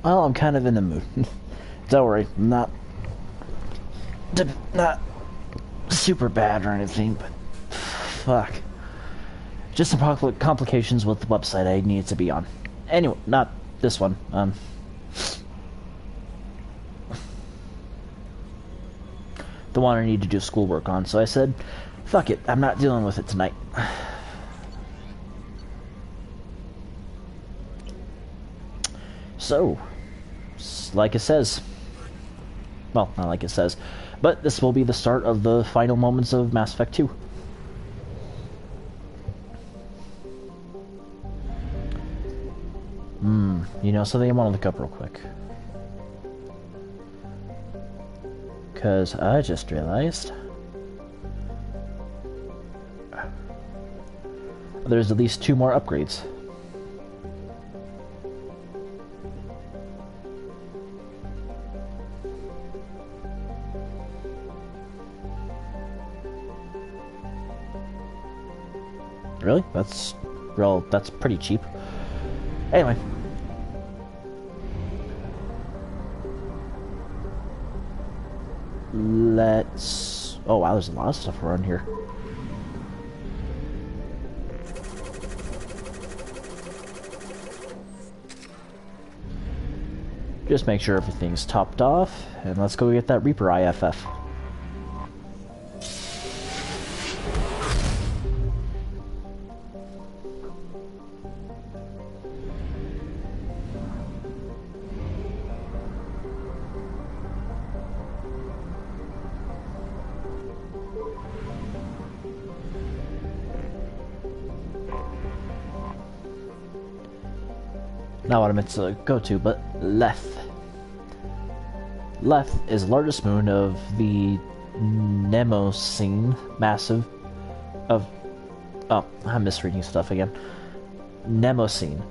Well, I'm kind of in the mood. Don't worry, I'm not super bad or anything, but fuck. Just some complications with the website I needed to be on. Anyway, not this one. The one I need to do schoolwork on. So I said, fuck it, I'm not dealing with it tonight. So, like it says, well, not like it says, but this will be the start of the final moments of Mass Effect 2. You know something? I want to look up real quick. Because I just realized there's at least 2 more upgrades. Really? That's pretty cheap. Anyway. Let's... Oh wow, there's a lot of stuff around here. Just make sure everything's topped off, and let's go get that Reaper IFF. Not what I meant to go to, but Leth. Leth is the largest moon of the Mnemosyne massive of... Oh, I'm misreading stuff again. Mnemosyne.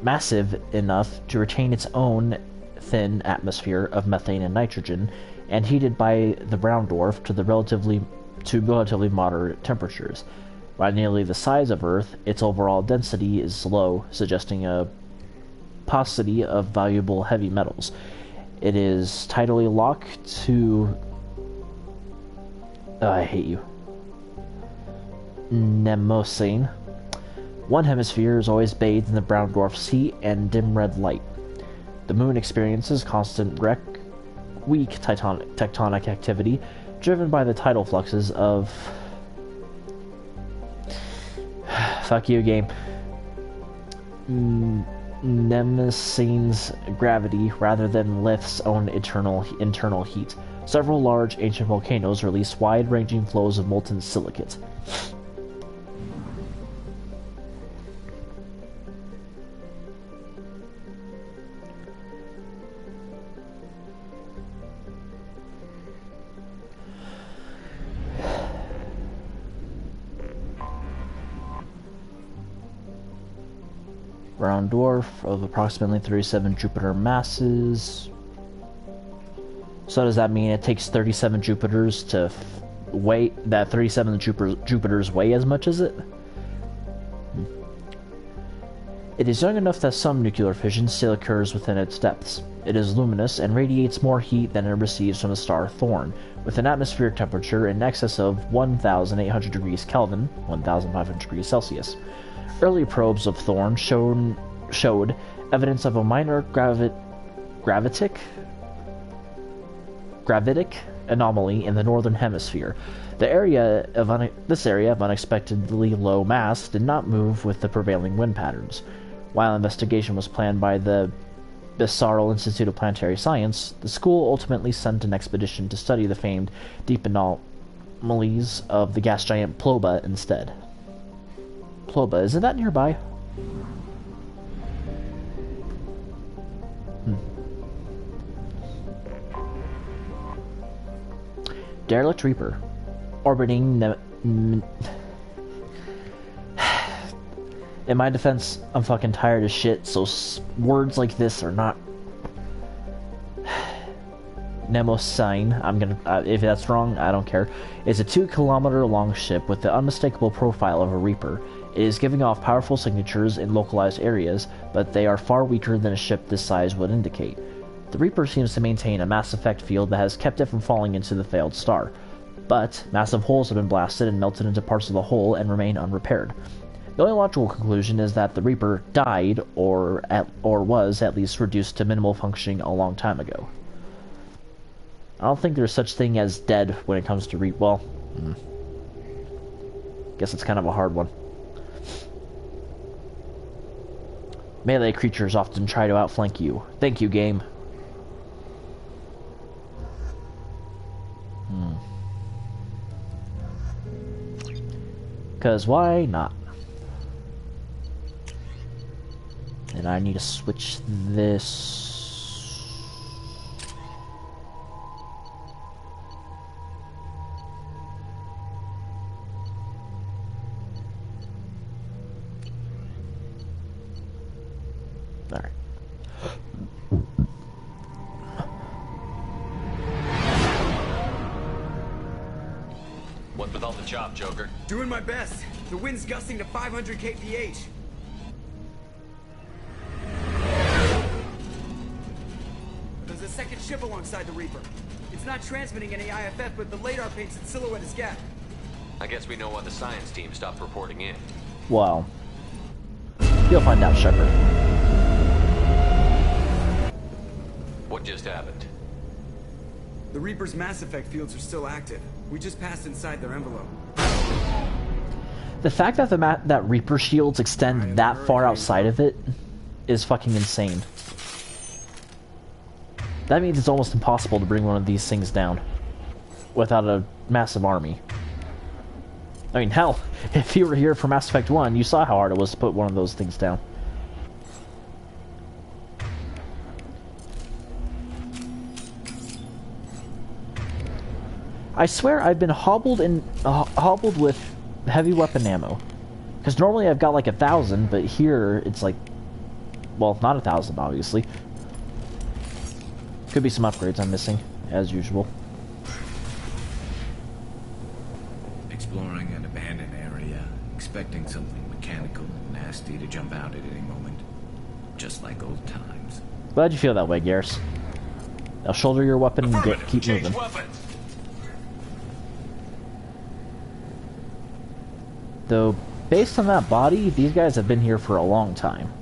Massive enough to retain its own thin atmosphere of methane and nitrogen, and heated by the brown dwarf to relatively moderate temperatures. By nearly the size of Earth, its overall density is low, suggesting a paucity of valuable heavy metals. It is tidally locked to... I hate you. Mnemosyne. One hemisphere is always bathed in the brown dwarf's heat and dim red light. The moon experiences constant weak tectonic activity, driven by the tidal fluxes of... Fuck you, game. Mnemosyne's gravity rather than Leth's own internal heat. Several large ancient volcanoes release wide-ranging flows of molten silicate. Brown dwarf of approximately 37 Jupiter masses. So does that mean it takes 37 Jupiters to weigh that 37 Jupiters weigh as much as it? It is young enough that some nuclear fission still occurs within its depths. It is luminous and radiates more heat than it receives from the star Thorn, with an atmospheric temperature in excess of 1,800 degrees Kelvin, 1,500 degrees Celsius. Early probes of Thorn showed evidence of a minor gravitic anomaly in the northern hemisphere. This area of unexpectedly low mass did not move with the prevailing wind patterns. While investigation was planned by the Bissarl Institute of Planetary Science, the school ultimately sent an expedition to study the famed deep anomalies of the gas giant Ploba instead. Ploba, isn't that nearby? Derelict Reaper. Orbiting... In my defense, I'm fucking tired of shit, so words like this are not... Mnemosyne, I'm gonna... if that's wrong, I don't care. Is a 2-kilometer long ship with the unmistakable profile of a Reaper. It is giving off powerful signatures in localized areas, but they are far weaker than a ship this size would indicate. The Reaper seems to maintain a mass effect field that has kept it from falling into the failed star, but massive holes have been blasted and melted into parts of the hull and remain unrepaired. The only logical conclusion is that the Reaper died, or was at least reduced to minimal functioning a long time ago. I don't think there's such thing as dead when it comes to well, guess it's kind of a hard one. Melee creatures often try to outflank you. Thank you, game. 'Cause why not? And I need to switch this. Alright. What with all the chop, Joker? Doing my best. The wind's gusting to 500 kph. There's a second ship alongside the Reaper. It's not transmitting any IFF, but the radar paints its silhouette as Gap. I guess we know why the science team stopped reporting in. Well, you'll find out, Shepard. What just happened? The Reaper's mass effect fields are still active. We just passed inside their envelope. The fact that that Reaper shields extend that far outside of it is fucking insane. That means it's almost impossible to bring one of these things down without a massive army. I mean, hell, if you were here for Mass Effect 1, you saw how hard it was to put one of those things down. I swear I've been hobbled with heavy weapon ammo. Because normally I've got like 1,000, but here it's like, well, not 1,000 obviously. Could be some upgrades I'm missing, as usual. Exploring an abandoned area, expecting something mechanical and nasty to jump out at any moment. Just like old times. Glad you feel that way, Garrus. Now shoulder your weapon and keep moving. Though, based on that body, these guys have been here for a long time.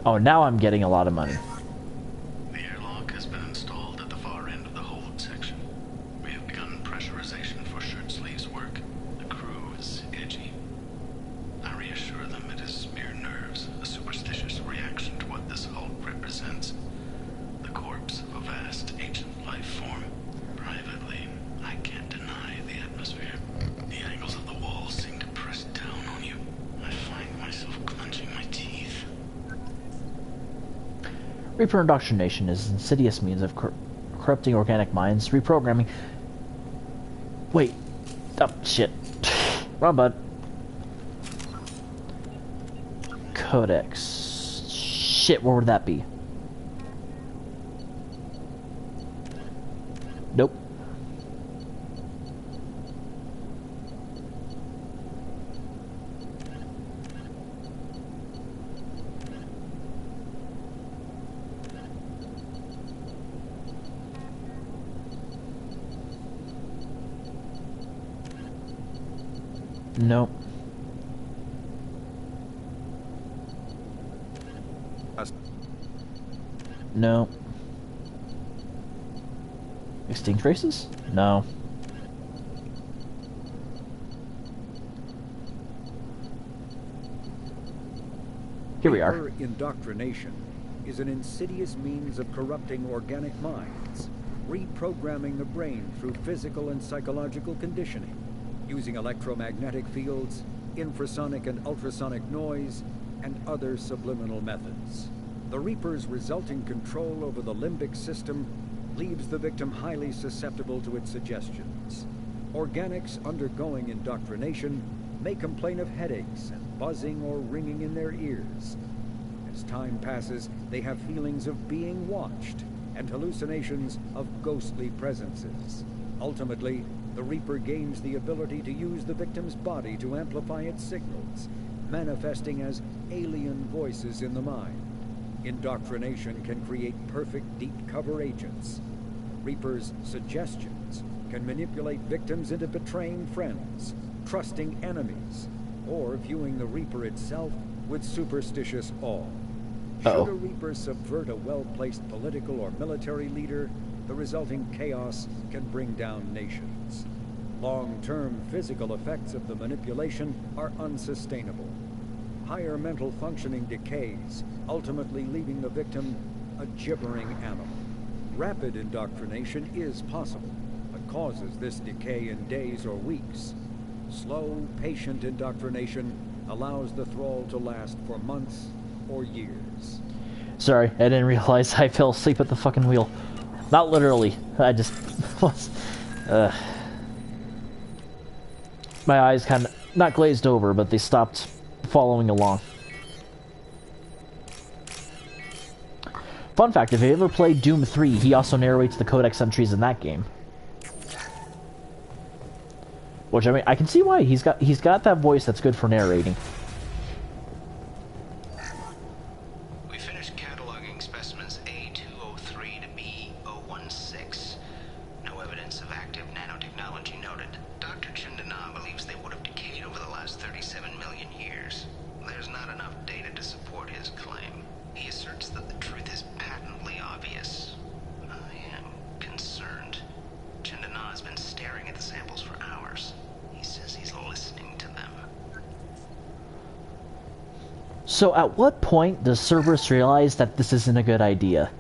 Oh, now I'm getting a lot of money. The airlock has been installed at the far end of the hold section. We have begun pressurization for shirt sleeves work. The crew is edgy. I reassure them it is mere nerves, a superstitious reaction to what this hulk represents. The corpse of a vast ancient life form. Privately, I can't deny the atmosphere. The angles of the walls seem to press down on you. I find myself clenching my teeth. Reaper indoctrination is an insidious means of corrupting organic minds, reprogramming... Wait. Oh, shit. Wrong bud. Codex. Shit, where would that be? Nope. Nope. No. Extinct races? No. Here we are. Indoctrination is an insidious means of corrupting organic minds, reprogramming the brain through physical and psychological conditioning, using electromagnetic fields, infrasonic and ultrasonic noise, and other subliminal methods. The Reaper's resulting control over the limbic system leaves the victim highly susceptible to its suggestions. Organics undergoing indoctrination may complain of headaches and buzzing or ringing in their ears. As time passes, they have feelings of being watched and hallucinations of ghostly presences. Ultimately, the Reaper gains the ability to use the victim's body to amplify its signals, manifesting as alien voices in the mind. Indoctrination can create perfect deep cover agents. Reaper's suggestions can manipulate victims into betraying friends, trusting enemies, or viewing the Reaper itself with superstitious awe. Should a Reaper subvert a well-placed political or military leader, the resulting chaos can bring down nations. Long-term physical effects of the manipulation are unsustainable. Higher mental functioning decays, ultimately leaving the victim a gibbering animal. Rapid indoctrination is possible, but causes this decay in days or weeks. Slow, patient indoctrination allows the thrall to last for months or years. Sorry, I didn't realize I fell asleep at the fucking wheel. Not literally. I just was... my eyes kind of... not glazed over, but they stopped following along. Fun fact, if you ever played Doom 3, he also narrates the Codex entries in that game. Which, I mean, I can see why. He's got that voice that's good for narrating. We finished cataloging specimens A203 to B016. No evidence of active nanotechnology noted. Dr. Chandana believes they would have decayed over the last 37 million years. There's not enough data to support his claim. He asserts that the truth is patently obvious. I am concerned. Chandana has been staring at the samples for hours. He says he's listening to them. So at what point does Cerberus realize that this isn't a good idea?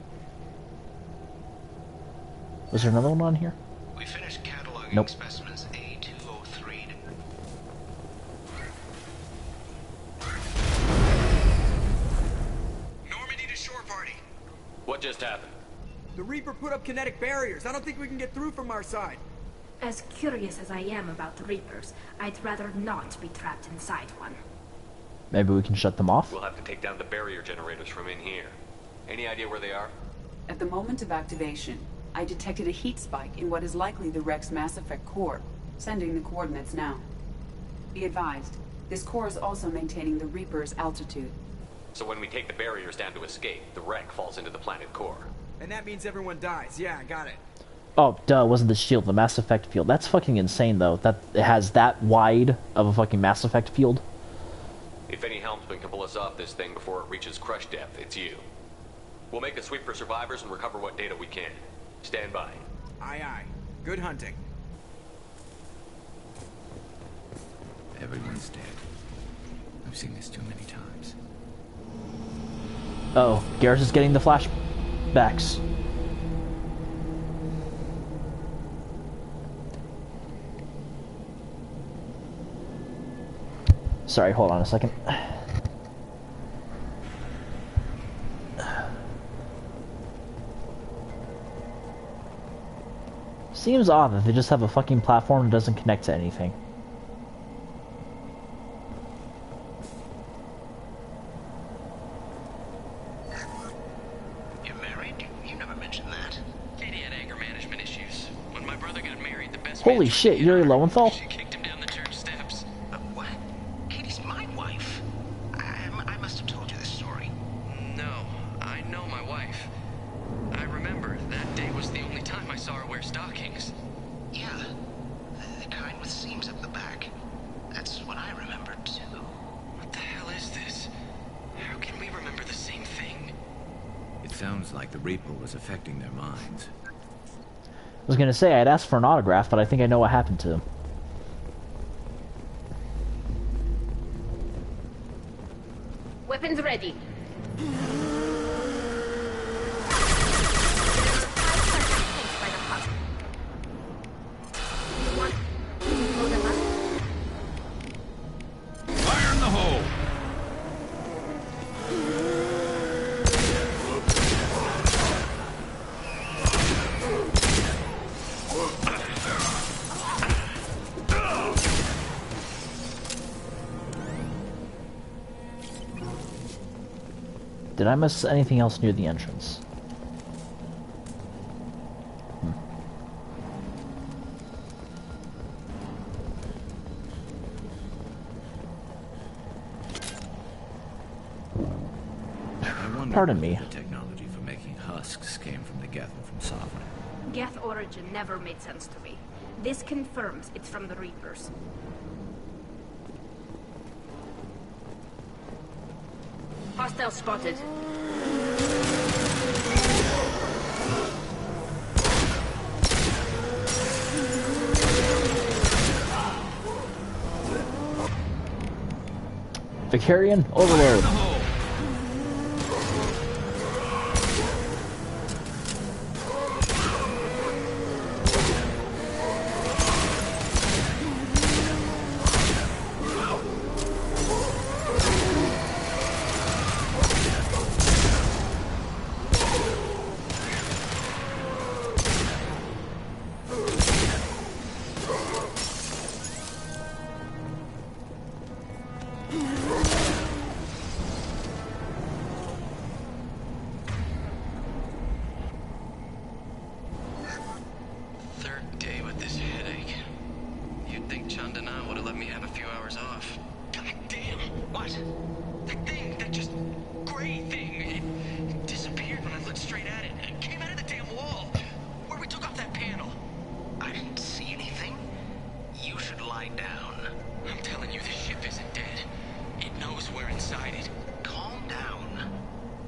Was there another one on here? We finished cataloging Nope. specimens A203 to... Normandy to shore party. What just happened? The Reaper put up kinetic barriers. I don't think we can get through from our side. As curious as I am about the Reapers, I'd rather not be trapped inside one. Maybe we can shut them off? We'll have to take down the barrier generators from in here. Any idea where they are? At the moment of activation, I detected a heat spike in what is likely the Rex Mass Effect core, sending the coordinates now. Be advised, this core is also maintaining the Reaper's altitude. So when we take the barriers down to escape, the wreck falls into the planet core. And that means everyone dies. Yeah, I got it. Oh, duh, it wasn't the shield, the Mass Effect field. That's fucking insane, though, that it has that wide of a fucking Mass Effect field. If any helmsman can pull us off this thing before it reaches crush depth, it's you. We'll make a sweep for survivors and recover what data we can. Stand by. Aye, aye. Good hunting. Everyone's dead. I've seen this too many times. Uh-oh, Garrus is getting the flashbacks. Sorry, hold on a second. Seems odd that they just have a fucking platform that doesn't connect to anything. You're married? You never mentioned that. Katie had anger management issues. When my brother got married, the best Holy man shit, tried to Yuri get her. Lowenthal? She kicked him down the church steps. What? Katie's my wife. I must have told you this story. No, I know my wife. I remember that day was the only time I saw her wear stockings. Yeah, the kind with seams up the back. That's what I remember too. What the hell is this? How can we remember the same thing? It sounds like the Reaper was affecting their minds. I was gonna say, I'd asked for an autograph, but I think I know what happened to him. Weapons ready. Fire in the hole! Did I miss anything else near the entrance? Pardon me. The technology for making husks came from the Geth from Sovereign. Geth origin never made sense to me. This confirms it's from the Reapers. Hostile spotted. Vicarian overload. Third day with this headache. You'd think Chandana would have let me have a few hours off. God damn! What? That thing, that just gray thing, it disappeared when I looked straight at it. It came out of the damn wall, where we took off that panel. I didn't see anything. You should lie down. I'm telling you, this ship isn't dead. It knows we're inside it. Calm down.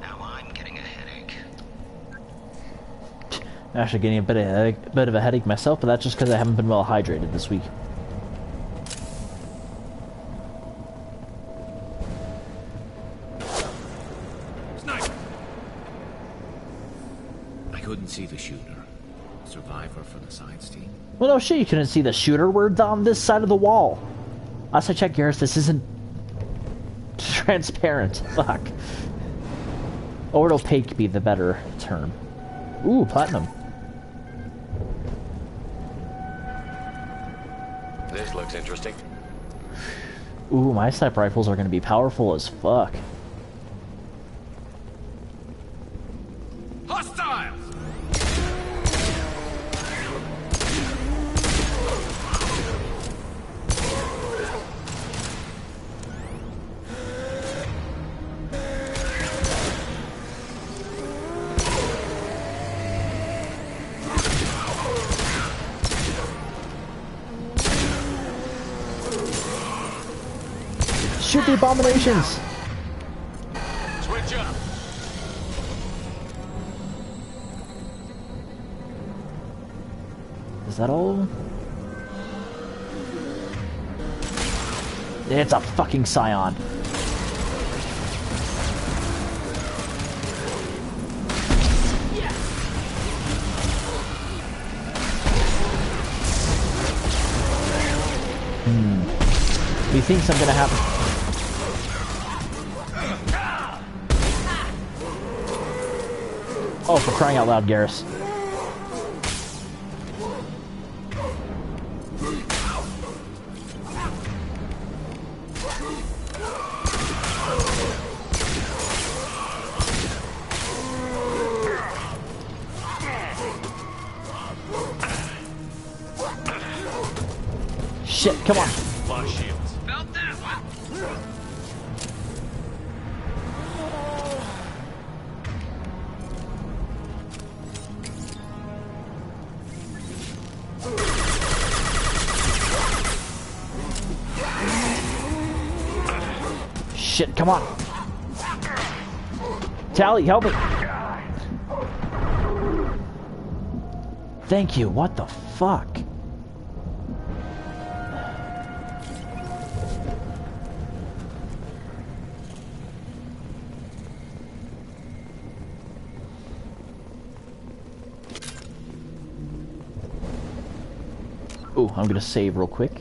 Now I'm getting a headache. I'm actually getting a bit of a headache myself, but that's just because I haven't been well hydrated this week. Sniper! I couldn't see the shooter. Survivor for the science team. Well, no shit, you couldn't see the shooter. We're on this side of the wall. Last I checked, Garrus, this isn't transparent. Fuck. Or opaque be the better term. Ooh, platinum. This looks interesting. Ooh, my sniper rifles are going to be powerful as fuck. Hostiles! Shoot the abominations! Switch up. Is that all? It's a fucking Scion. He thinks I'm gonna have... Oh, for crying out loud, Garrus. Shit, come on. Lost shields. About that one. Shit, come on. Tally, help me. Thank you, what the fuck? Ooh, I'm gonna save real quick.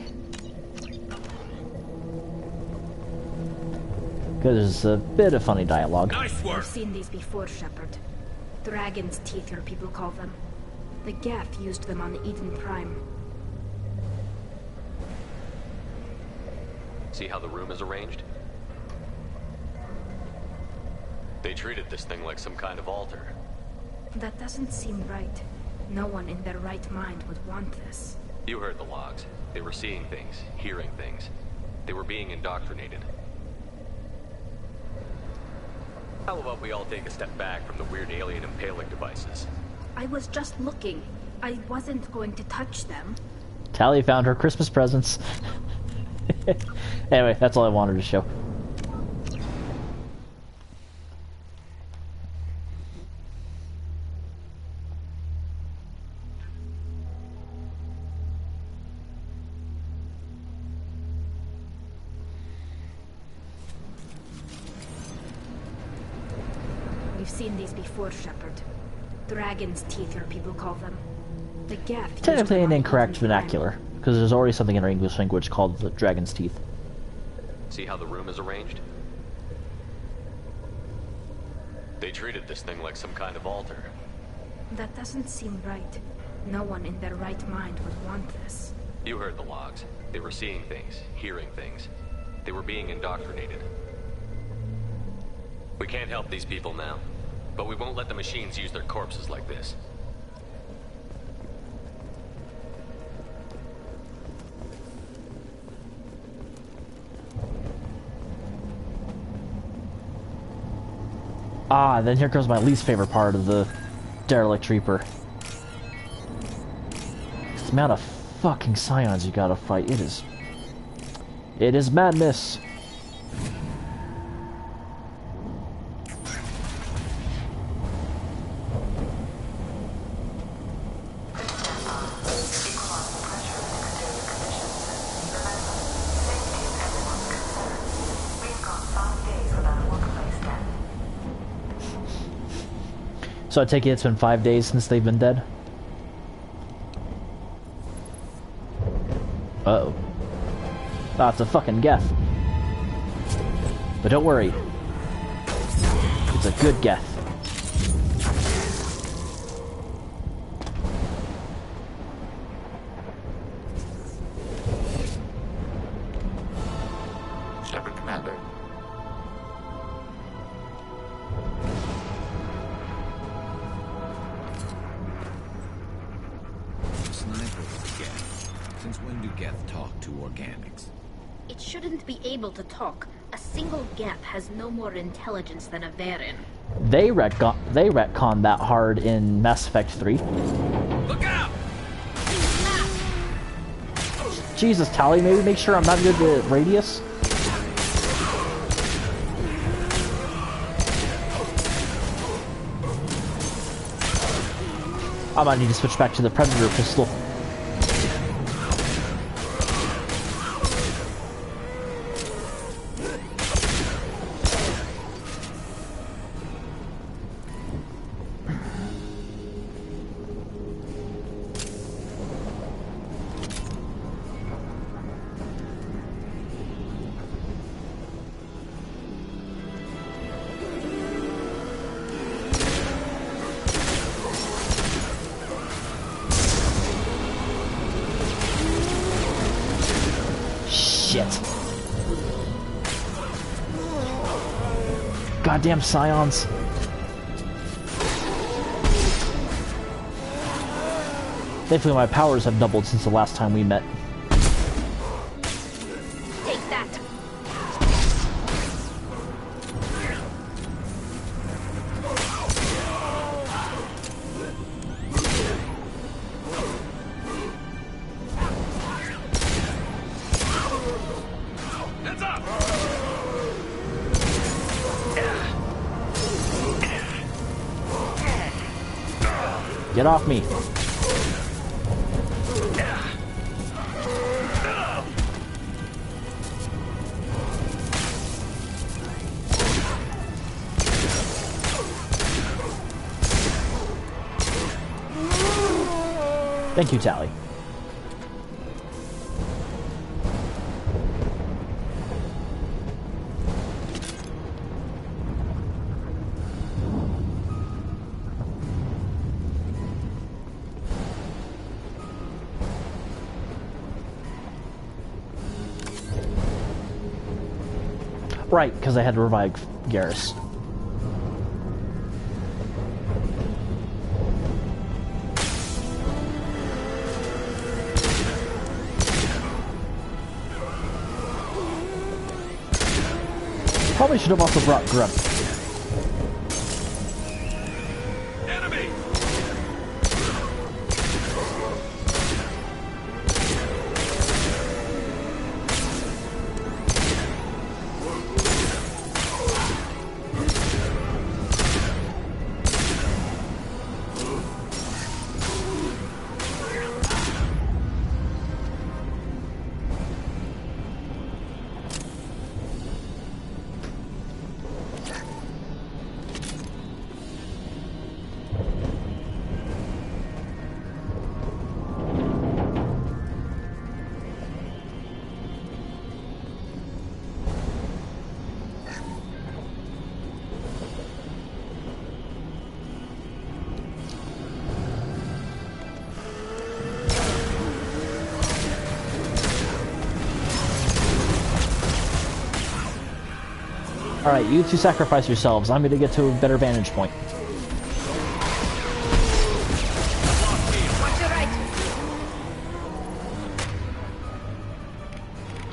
Because there's a bit of funny dialogue. Nice work! I've seen these before, Shepard. Dragon's teeth, your people call them. The Geth used them on Eden Prime. See how the room is arranged? They treated this thing like some kind of altar. That doesn't seem right. No one in their right mind would want this. You heard the logs. They were seeing things, hearing things. They were being indoctrinated. How about we all take a step back from the weird alien impaling devices? I was just looking. I wasn't going to touch them. Tali found her Christmas presents. Anyway, that's all I wanted to show. We've seen these before, Shepard. Dragon's teeth, your people call them. The Geth used Technically them an on incorrect Eden vernacular, because there's already something in our English language called the dragon's teeth. See how the room is arranged? They treated this thing like some kind of altar. That doesn't seem right. No one in their right mind would want this. You heard the logs. They were seeing things, hearing things. They were being indoctrinated. We can't help these people now, but we won't let the machines use their corpses like this. Ah, then here comes my least favorite part of the Derelict Reaper. The amount of fucking scions you gotta fight, it is madness. So I take it it's been 5 days since they've been dead? Uh-oh. Ah, it's a fucking Geth. But don't worry. It's a good Geth. Shepard, Commander. Sniper with Geth. Since when do Geth talk to organics? It shouldn't be able to talk. A single Geth has no more intelligence than a Varen. They retconned that hard in Mass Effect 3. Look out! Jesus, Tali, maybe make sure I'm not good at radius? I might need to switch back to the Predator pistol. Goddamn scions. Thankfully my powers have doubled since the last time we met. Take that. Heads up! Get off me. Thank you, Tali. Right, because I had to revive Garrus. Probably should have also brought Grunt. Enemy! Alright, you two sacrifice yourselves. I'm gonna get to a better vantage point. Watch your right.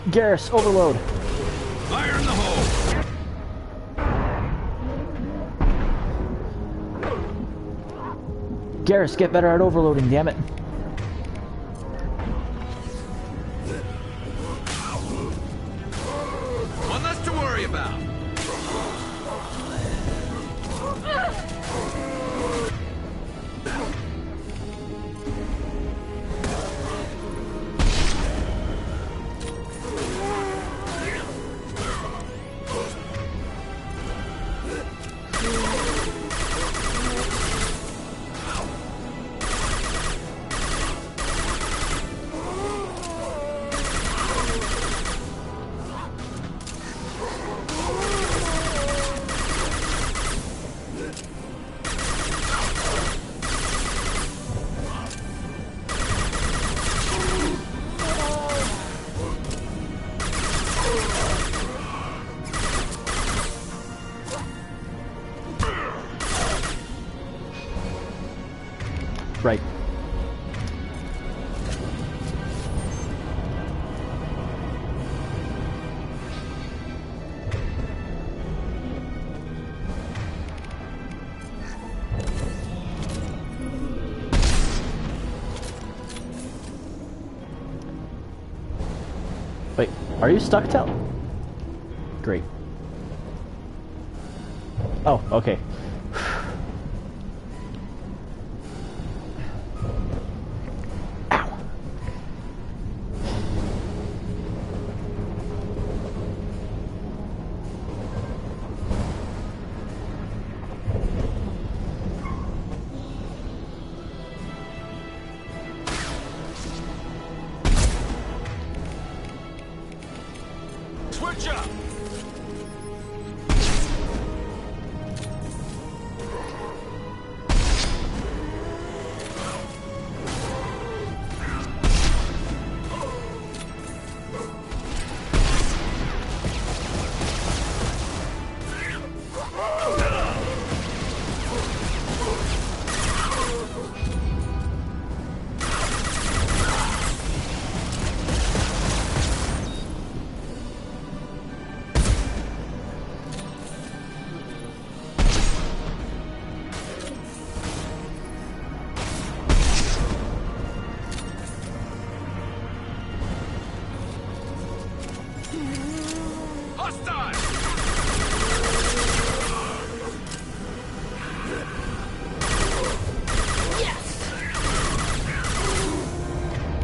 Garrus, overload. Fire in the hole! Garrus, get better at overloading, damn it. One less to worry about. Right. Wait, are you stuck, Tel? Great. Oh, okay. Ow. Switch up!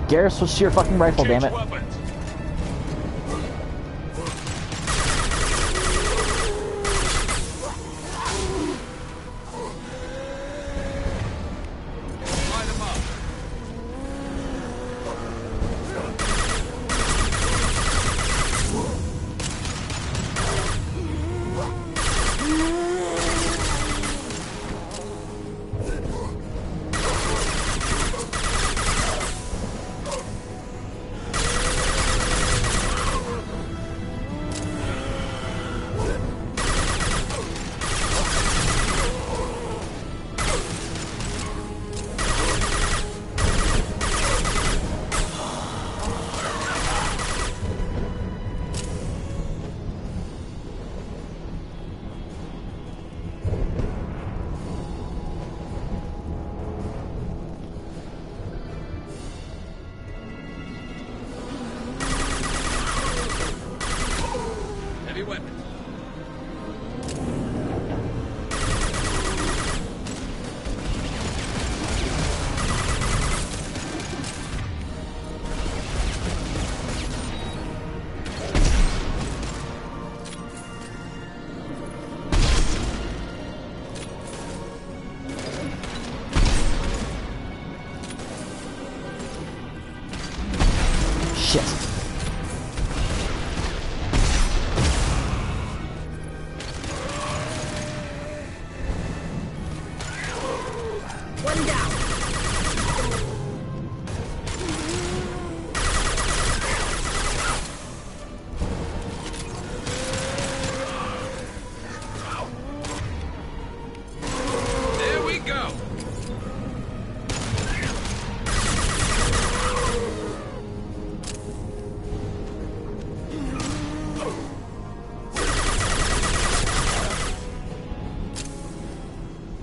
Garrus, switch to your fucking rifle, damn it. Weapons. Line them up.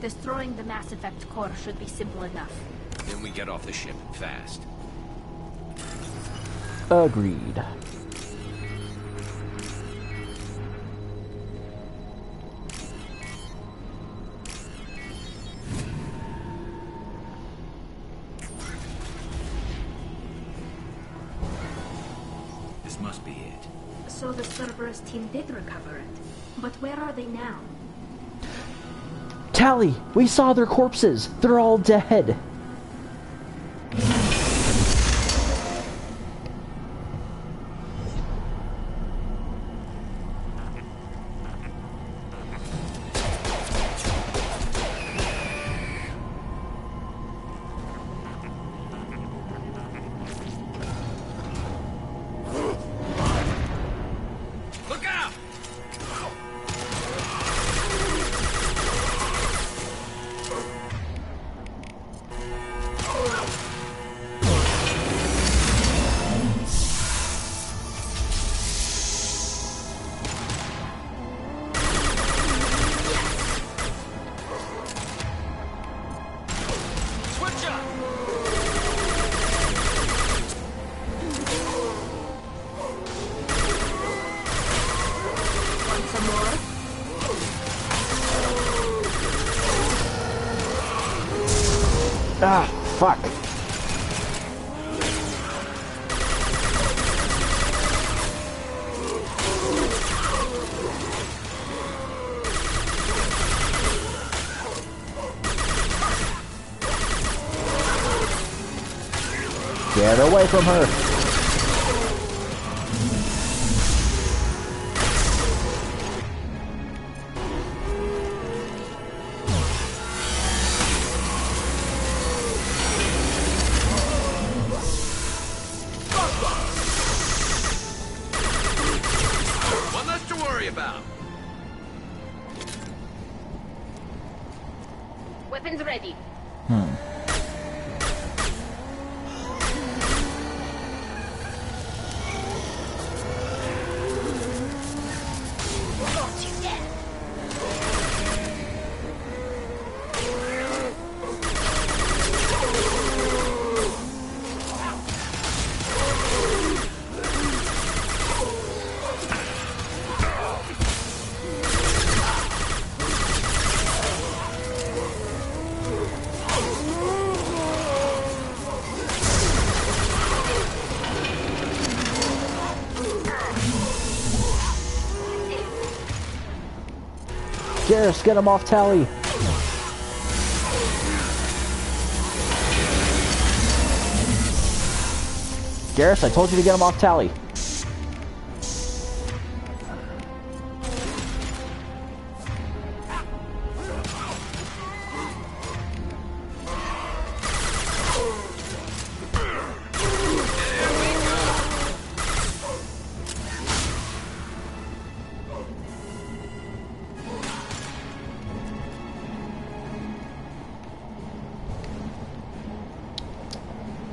Destroying the Mass Effect core should be simple enough. Then we get off the ship fast. Agreed. This must be it. So the Cerberus team did recover it. But where are they now? Tali! We saw their corpses! They're all dead! Look out! Switch up! Want some more? Ah, fuck. Get away from her! One less to worry about. Weapons ready. Got you dead. Garrus, get him off Tali! Garrus, I told you to get him off Tali.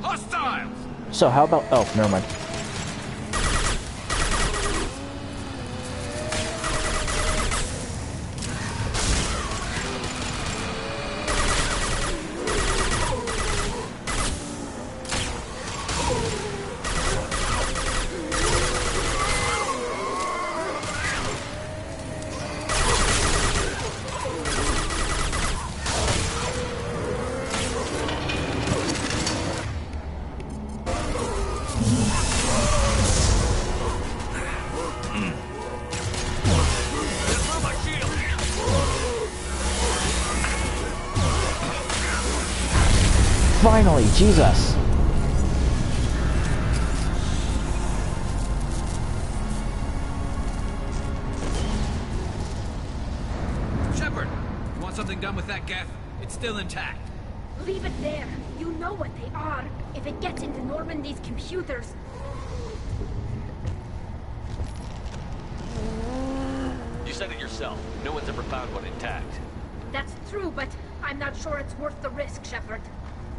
Hostiles! So how about... Oh, never mind. Finally, Jesus! Shepard, you want something done with that gaff? It's still intact. Leave it there. You know what they are. If it gets into Normandy's computers... You said it yourself. No one's ever found one intact. That's true, but I'm not sure it's worth the risk, Shepard.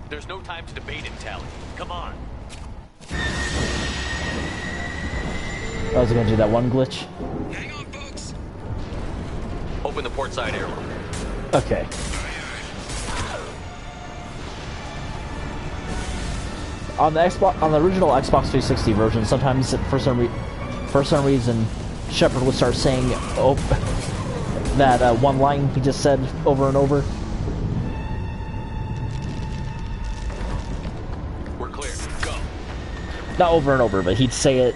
There's no time to debate it, Tali. Come on. I was gonna do that one glitch. Hang on, folks. Open the port side airlock. Okay. on the original Xbox 360 version, sometimes for some reason, Shepard would start saying that one line he just said over and over. We're clear. Go. Not over and over, but he'd say it.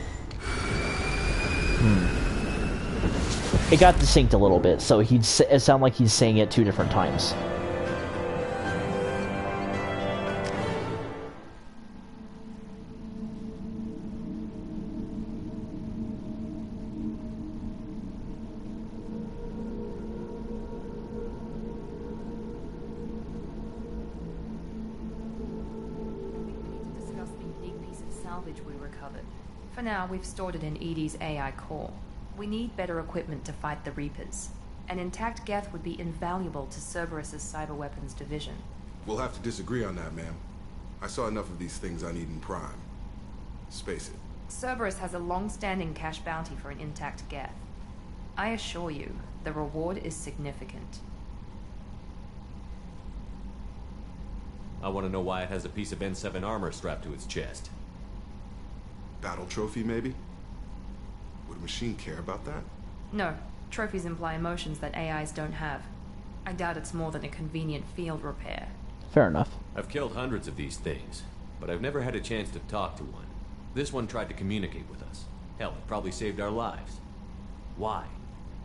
It got distinct a little bit, so it sounded like he's saying it 2 different times. Discuss the unique piece of salvage we recovered. For now, we've stored it in EDI's AI core. We need better equipment to fight the Reapers. An intact Geth would be invaluable to Cerberus's cyber weapons division. We'll have to disagree on that, ma'am. I saw enough of these things on Eden Prime. Space it. Cerberus has a long-standing cash bounty for an intact Geth. I assure you, the reward is significant. I want to know why it has a piece of N7 armor strapped to its chest. Battle trophy, maybe? Would a machine care about that? No. Trophies imply emotions that AIs don't have. I doubt it's more than a convenient field repair. Fair enough. I've killed hundreds of these things, but I've never had a chance to talk to one. This one tried to communicate with us. Hell, it probably saved our lives. Why?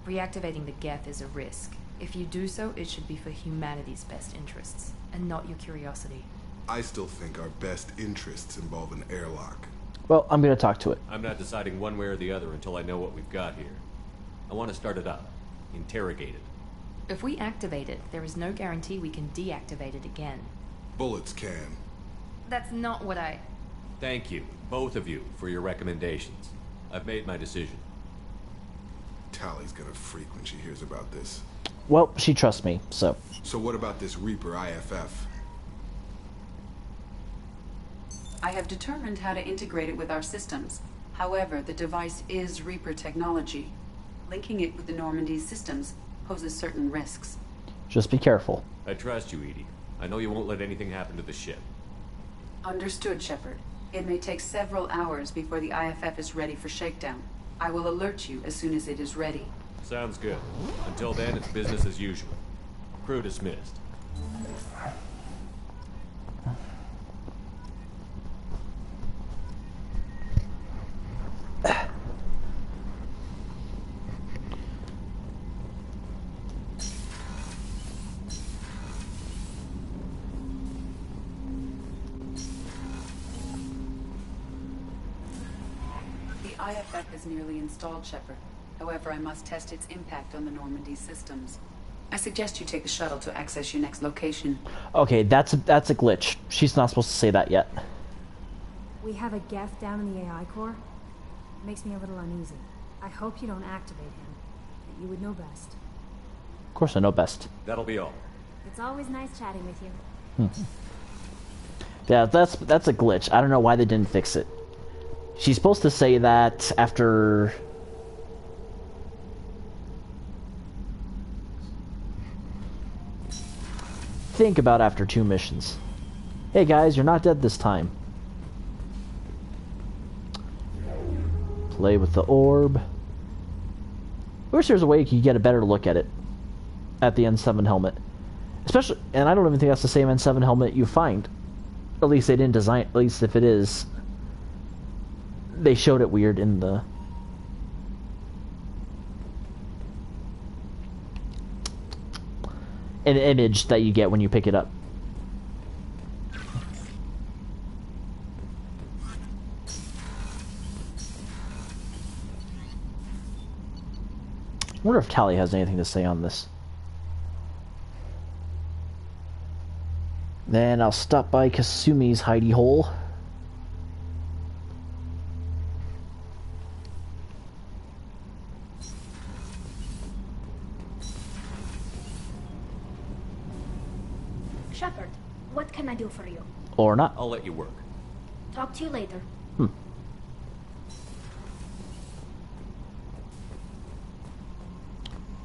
Reactivating the Geth is a risk. If you do so, it should be for humanity's best interests, and not your curiosity. I still think our best interests involve an airlock. Well, I'm going to talk to it. I'm not deciding one way or the other until I know what we've got here. I want to start it up. Interrogate it. If we activate it, there is no guarantee we can deactivate it again. Bullets can. That's not what I... Thank you, both of you, for your recommendations. I've made my decision. Tally's gonna freak when she hears about this. Well, she trusts me, so... So what about this Reaper IFF? I have determined how to integrate it with our systems. However, the device is Reaper technology. Linking it with the Normandy's systems poses certain risks. Just be careful. I trust you, EDI. I know you won't let anything happen to the ship. Understood, Shepard. It may take several hours before the IFF is ready for shakedown. I will alert you as soon as it is ready. Sounds good. Until then, it's business as usual. Crew dismissed. The IFF is nearly installed, Shepard. However, I must test its impact on the Normandy systems. I suggest you take the shuttle to access your next location. Okay, that's a glitch. She's not supposed to say that yet. We have a Geth down in the AI core. It makes me a little uneasy. I hope you don't activate him. But you would know best. Of course I know best. That'll be all. It's always nice chatting with you. Yeah, that's a glitch. I don't know why they didn't fix it. She's supposed to say that after... Think about after 2 missions. Hey guys, you're not dead this time. Play with the orb. I wish there was a way you could get a better look at it. At the N7 helmet. Especially, and I don't even think that's the same N7 helmet you find. At least they didn't design, at least if it is. They showed it weird in the... an image that you get when you pick it up. I wonder if Tali has anything to say on this. Then I'll stop by Kasumi's hidey hole. Shepard, what can I do for you? Or not. I'll let you work. Talk to you later.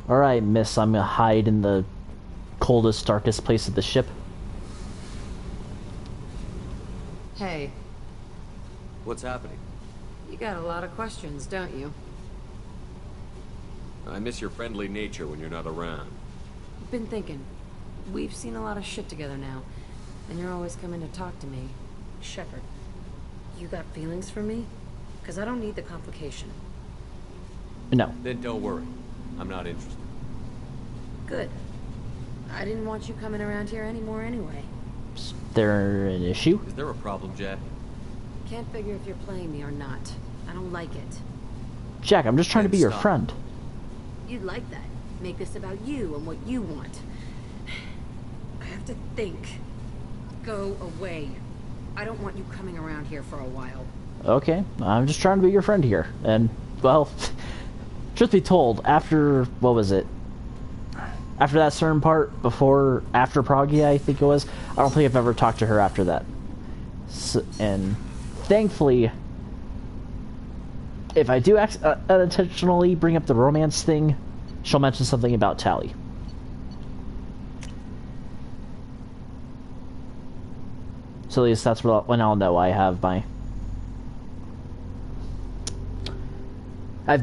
Alright, miss, I'm gonna hide in the coldest, darkest place of the ship. Hey, What's happening? You got a lot of questions, don't you? I miss your friendly nature when you're not around. Been thinking. We've seen a lot of shit together now, and you're always coming to talk to me. Shepard, you got feelings for me? Because I don't need the complication. No. Then don't worry. I'm not interested. Good. I didn't want you coming around here anymore anyway. Is there an issue? Is there a problem, Jack? Can't figure if you're playing me or not. I don't like it. Jack, I'm just trying to be your friend. You'd like that. Make this about you and what you want. I have to think. Go away. I don't want you coming around here for a while. Okay, I'm just trying to be your friend here. And, well, truth be told, after, what was it? After that certain part, after Pragia, I think it was, I don't think I've ever talked to her after that. So, and thankfully, if I do unintentionally bring up the romance thing, she'll mention something about Tali. So at least that's when I'll know I've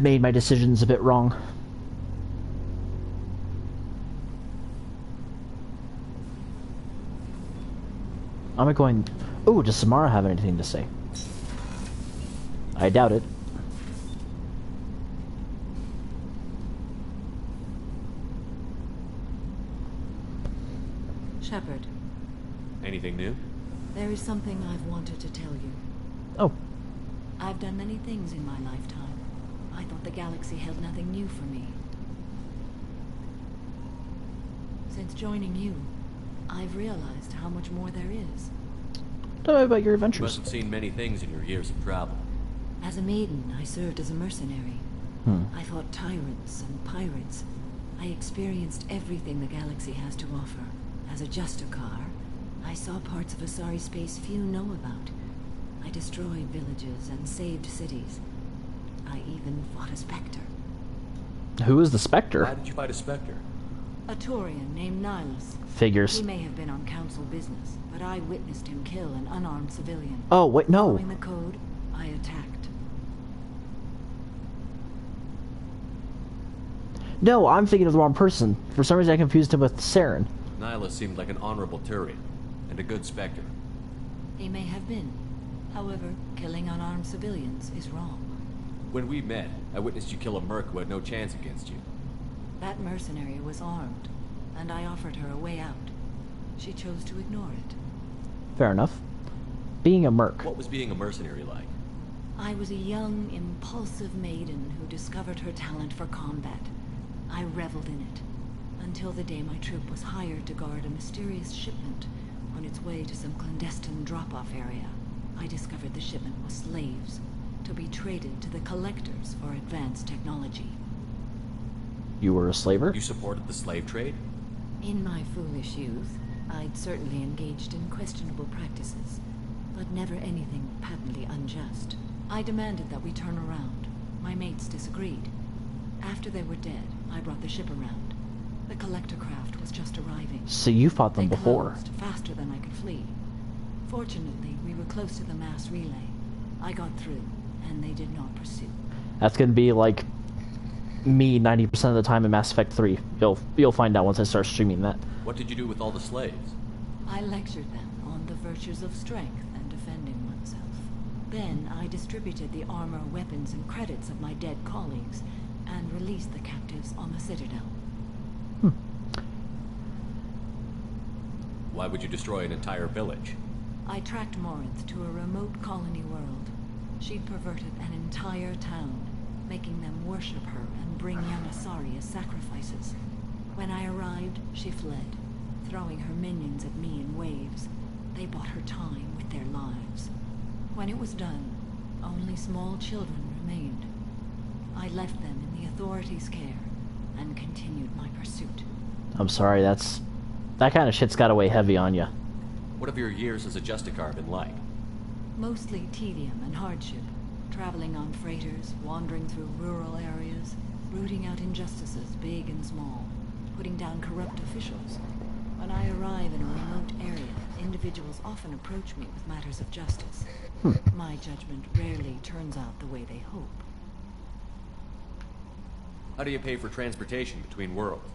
made my decisions a bit wrong. I'm going... Ooh, does Samara have anything to say? I doubt it. Shepard. Anything new? There is something I've wanted to tell you. Oh. I've done many things in my lifetime. I thought the galaxy held nothing new for me. Since joining you, I've realized how much more there is. Tell me about your adventures. You must have seen many things in your years of travel. As a maiden, I served as a mercenary. I fought tyrants and pirates. I experienced everything the galaxy has to offer. As a Justicar, I saw parts of Asari space few know about. I destroyed villages and saved cities. I even fought a Spectre. Who is the Spectre? Why did you fight a Spectre? A Turian named Nihilus. Figures. He may have been on council business, but I witnessed him kill an unarmed civilian. Oh, wait, no. Following the code, I attacked. No, I'm thinking of the wrong person. For some reason I confused him with Saren. Nihilus seemed like an honorable Turian, and a good Spectre. He may have been. However, killing unarmed civilians is wrong. When we met, I witnessed you kill a merc who had no chance against you. That mercenary was armed, and I offered her a way out. She chose to ignore it. Fair enough. Being a merc. What was being a mercenary like? I was a young, impulsive maiden who discovered her talent for combat. I reveled in it, until the day my troop was hired to guard a mysterious shipment on its way to some clandestine drop-off area. I discovered the shipment was slaves, to be traded to the collectors for advanced technology. You were a slaver? You supported the slave trade? In my foolish youth, I'd certainly engaged in questionable practices, but never anything patently unjust. I demanded that we turn around. My mates disagreed. After they were dead, I brought the ship around. The collector craft was just arriving. So you fought them before? Closed faster than I could flee. Fortunately, we were close to the mass relay. I got through, and they did not pursue. That's gonna be like me 90% of the time in Mass Effect 3. You'll find out once I start streaming that. What did you do with all the slaves? I lectured them on the virtues of strength and defending oneself. Then I distributed the armor, weapons, and credits of my dead colleagues, and released the captives on the Citadel. Why would you destroy an entire village? I tracked Morinth to a remote colony world. She'd perverted an entire town, making them worship her and bring young Asari as sacrifices. When I arrived, she fled, throwing her minions at me in waves. They bought her time with their lives. When it was done, only small children remained. I left them in the authorities' care and continued my pursuit. I'm sorry, that kind of shit's gotta weigh heavy on you. What have your years as a Justicar been like? Mostly tedium and hardship. Traveling on freighters, wandering through rural areas, rooting out injustices big and small, putting down corrupt officials. When I arrive in a remote area, individuals often approach me with matters of justice. My judgment rarely turns out the way they hope. How do you pay for transportation between worlds?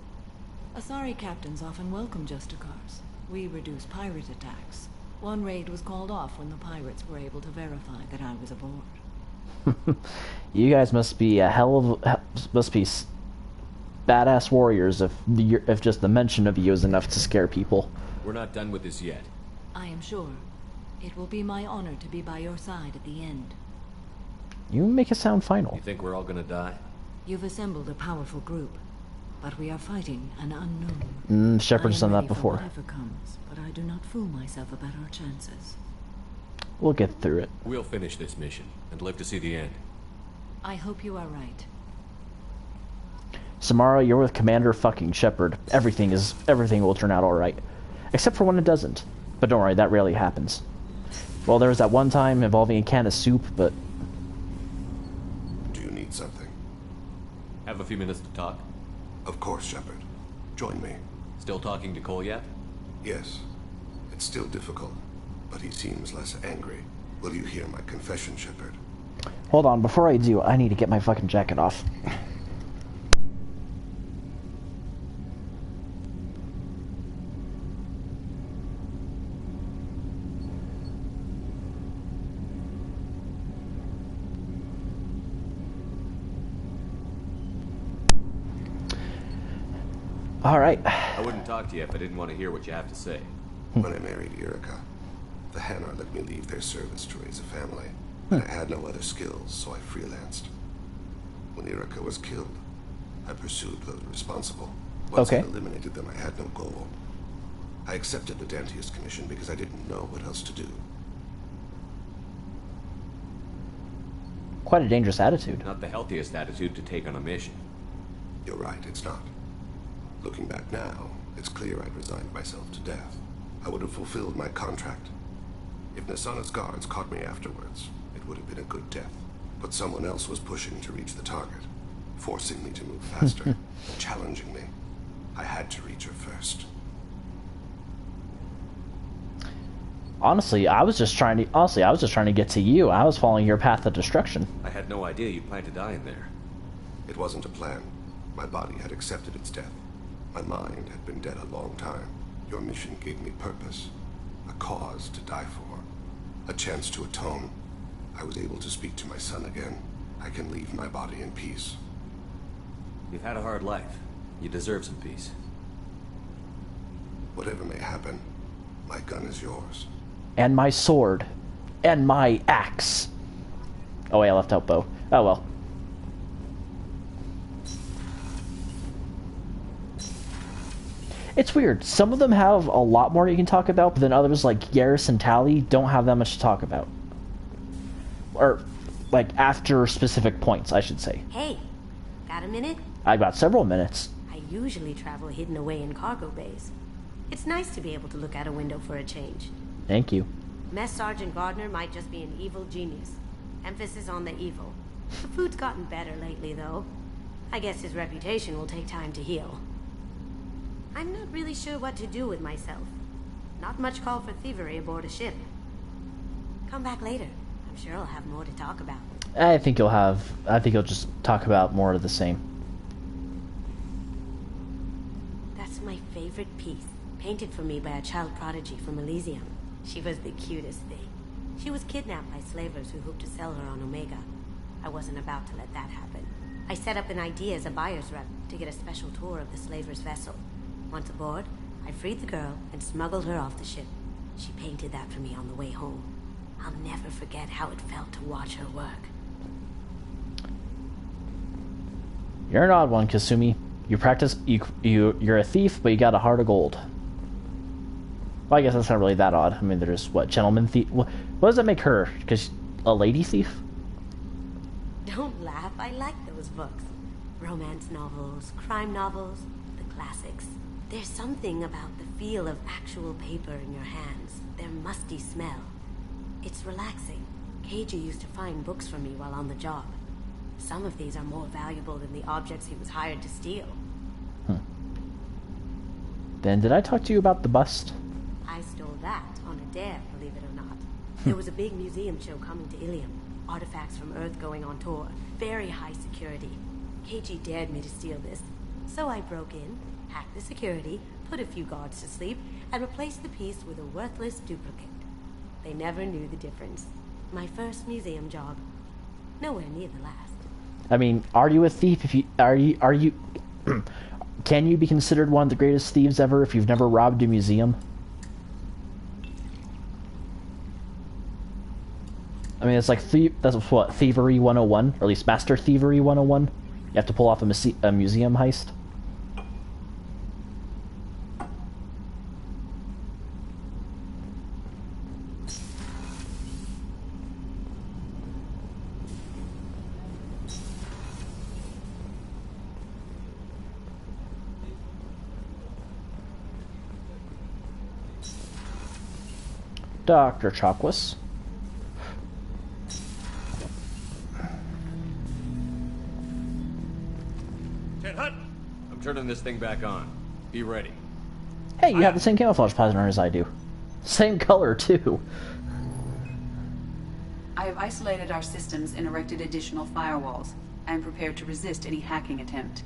Asari captains often welcome Justicars. We reduce pirate attacks. One raid was called off when the pirates were able to verify that I was aboard. You guys must be badass warriors if just the mention of you is enough to scare people. We're not done with this yet. I am sure. It will be my honor to be by your side at the end. You make it sound final. You think we're all gonna die? You've assembled a powerful group, but we are fighting an unknown. Shepard's done that before. Whatever comes, but I do not fool myself about our chances. We'll get through it. We'll finish this mission and live to see the end. I hope you are right. Samara, you're with Commander fucking Shepard. Everything will turn out alright. Except for when it doesn't. But don't worry, that rarely happens. Well, there was that one time involving a can of soup, but... Do you need something? Have a few minutes to talk? Of course, Shepard. Join me. Still talking to Cole yet? Yes. It's still difficult, but he seems less angry. Will you hear my confession, Shepard? Hold on, before I do, I need to get my fucking jacket off. Alright. I wouldn't talk to you if I didn't want to hear what you have to say. When I married Irika, the Hanar let me leave their service to raise a family. I had no other skills, so I freelanced. When Irika was killed, I pursued those responsible. Once I eliminated them, I had no goal. I accepted the Dantius Commission because I didn't know what else to do. Quite a dangerous attitude. Not the healthiest attitude to take on a mission. You're right, it's not. Looking back now, it's clear I'd resigned myself to death. I would have fulfilled my contract. If Nasana's guards caught me afterwards, it would have been a good death. But someone else was pushing to reach the target, forcing me to move faster, challenging me. I had to reach her first. Honestly, I was just trying to get to you. I was following your path of destruction. I had no idea you planned to die in there. It wasn't a plan. My body had accepted its death. My mind had been dead a long time. Your mission gave me purpose, a cause to die for, a chance to atone. I was able to speak to my son again. I can leave my body in peace. You've had a hard life. You deserve some peace. Whatever may happen, my gun is yours. And my sword. And my axe. Oh wait, I left out bow. Oh well. It's weird. Some of them have a lot more you can talk about, but then others, like Garrus and Tali, don't have that much to talk about. Or, like, after specific points, I should say. Hey, got a minute? I've got several minutes. I usually travel hidden away in cargo bays. It's nice to be able to look out a window for a change. Thank you. Mess Sergeant Gardner might just be an evil genius. Emphasis on the evil. The food's gotten better lately, though. I guess his reputation will take time to heal. I'm not really sure what to do with myself. Not much call for thievery aboard a ship. Come back later. I'm sure I'll have more to talk about. I think you'll just talk about more of the same. That's my favorite piece. Painted for me by a child prodigy from Elysium. She was the cutest thing. She was kidnapped by slavers who hoped to sell her on Omega. I wasn't about to let that happen. I set up an idea as a buyer's rep to get a special tour of the slaver's vessel. Once aboard, I freed the girl and smuggled her off the ship. She painted that for me on the way home. I'll never forget how it felt to watch her work. You're an odd one, Kasumi. You're a thief, but you got a heart of gold. Well, I guess that's not really that odd. I mean, there's, what, gentleman thief? What does that make her? Because a lady thief? Don't laugh, I like those books. Romance novels, crime novels, the classics. There's something about the feel of actual paper in your hands, their musty smell. It's relaxing. Keiji used to find books for me while on the job. Some of these are more valuable than the objects he was hired to steal. Then did I talk to you about the bust? I stole that on a dare, believe it or not. There was a big museum show coming to Ilium. Artifacts from Earth going on tour. Very high security. KG dared me to steal this. So I broke in, hacked the security, put a few guards to sleep, and replaced the piece with a worthless duplicate. They never knew the difference. My first museum job. Nowhere near the last. I mean, are you a thief if you... Are you... Can you be considered one of the greatest thieves ever if you've never robbed a museum? I mean, it's like that's what, Thievery 101? Or at least Master Thievery 101? You have to pull off a museum heist? Dr. Chakwas. Ted Hut! I'm turning this thing back on. Be ready. Hey, you have the same camouflage pattern as I do. Same color, too. I have isolated our systems and erected additional firewalls. I am prepared to resist any hacking attempt.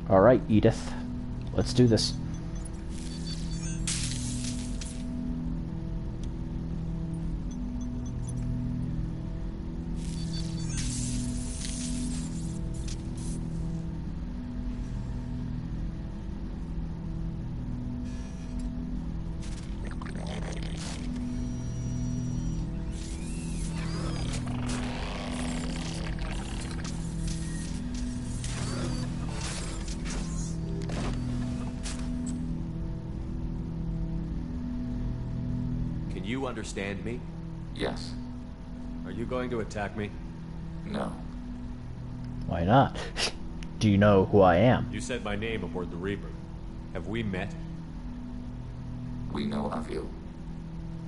Alright, Edith. Let's do this. Can you understand me? Yes. Are you going to attack me? No. Why not? Do you know who I am? You said my name aboard the Reaper. Have we met? We know of you.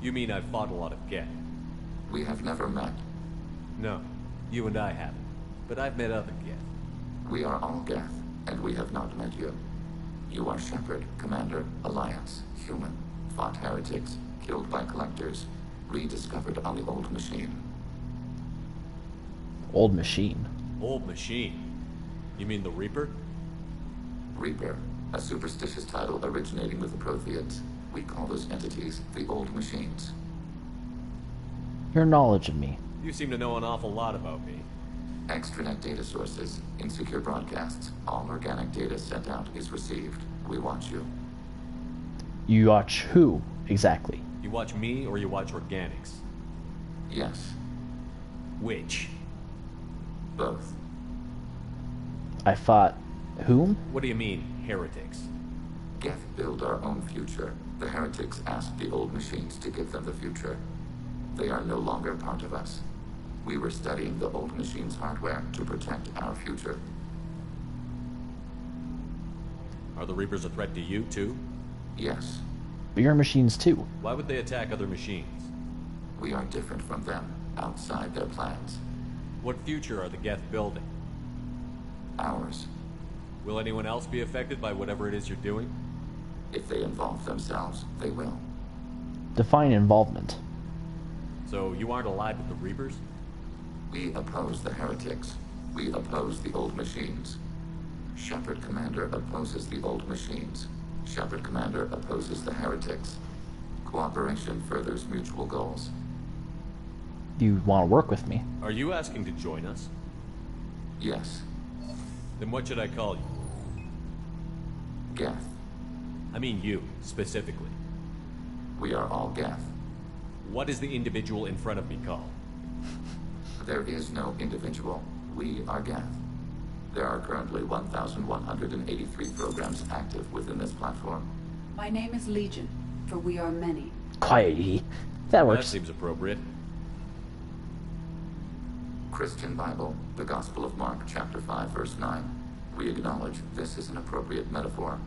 You mean I've fought a lot of Geth? We have never met. No, you and I haven't. But I've met other Geth. We are all Geth, and we have not met you. You are Shepard, Commander, Alliance, human, fought heretics, killed by collectors, rediscovered on the Old Machine. Old Machine? Old Machine? You mean the Reaper? Reaper, a superstitious title originating with the Protheans. We call those entities the Old Machines. Your knowledge of me. You seem to know an awful lot about me. Extranet data sources, insecure broadcasts, all organic data sent out is received. We watch you. You watch who, exactly? You watch me or you watch organics? Yes. Which? Both. I fought whom? What do you mean, heretics? Geth build our own future. The heretics asked the Old Machines to give them the future. They are no longer part of us. We were studying the Old Machines' hardware to protect our future. Are the Reapers a threat to you, too? Yes. But you're machines, too. Why would they attack other machines? We are different from them, outside their plans. What future are the Geth building? Ours. Will anyone else be affected by whatever it is you're doing? If they involve themselves, they will. Define involvement. So you aren't allied with the Reapers? We oppose the heretics. We oppose the Old Machines. Shepard Commander opposes the Old Machines. Shepard Commander opposes the heretics. Cooperation furthers mutual goals. You want to work with me? Are you asking to join us? Yes. Then what should I call you? Geth. I mean you, specifically. We are all Geth. What is the individual in front of me called? There is no individual. We are Geth. There are currently 1,183 programs active within this platform. My name is Legion, for we are many. Quiet, E. That works. That seems appropriate. Christian Bible, the Gospel of Mark, chapter 5, verse 9. We acknowledge this is an appropriate metaphor.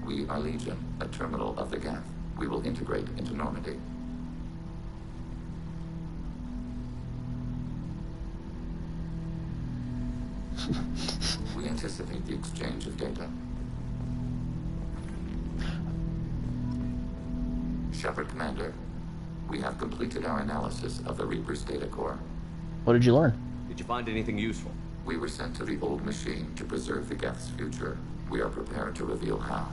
We are Legion, a terminal of the Geth. We will integrate into Normandy. We anticipate the exchange of data. Shepard Commander, we have completed our analysis of the Reaper's data core. What did you learn? Did you find anything useful? We were sent to the old machine to preserve the Geth's future. We are prepared to reveal how.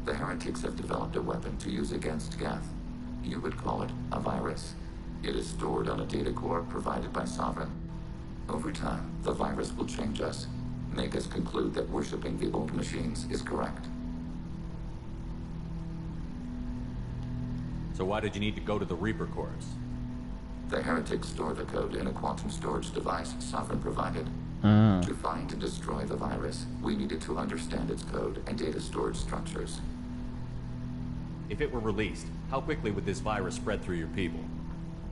The heretics have developed a weapon to use against Geth. You would call it a virus. It is stored on a data core provided by Sovereign. Over time, the virus will change us, make us conclude that worshipping the old machines is correct. So why did you need to go to the Reaper cores? The heretics store the code in a quantum storage device Sovereign provided. To find and destroy the virus, we needed to understand its code and data storage structures. If it were released, how quickly would this virus spread through your people?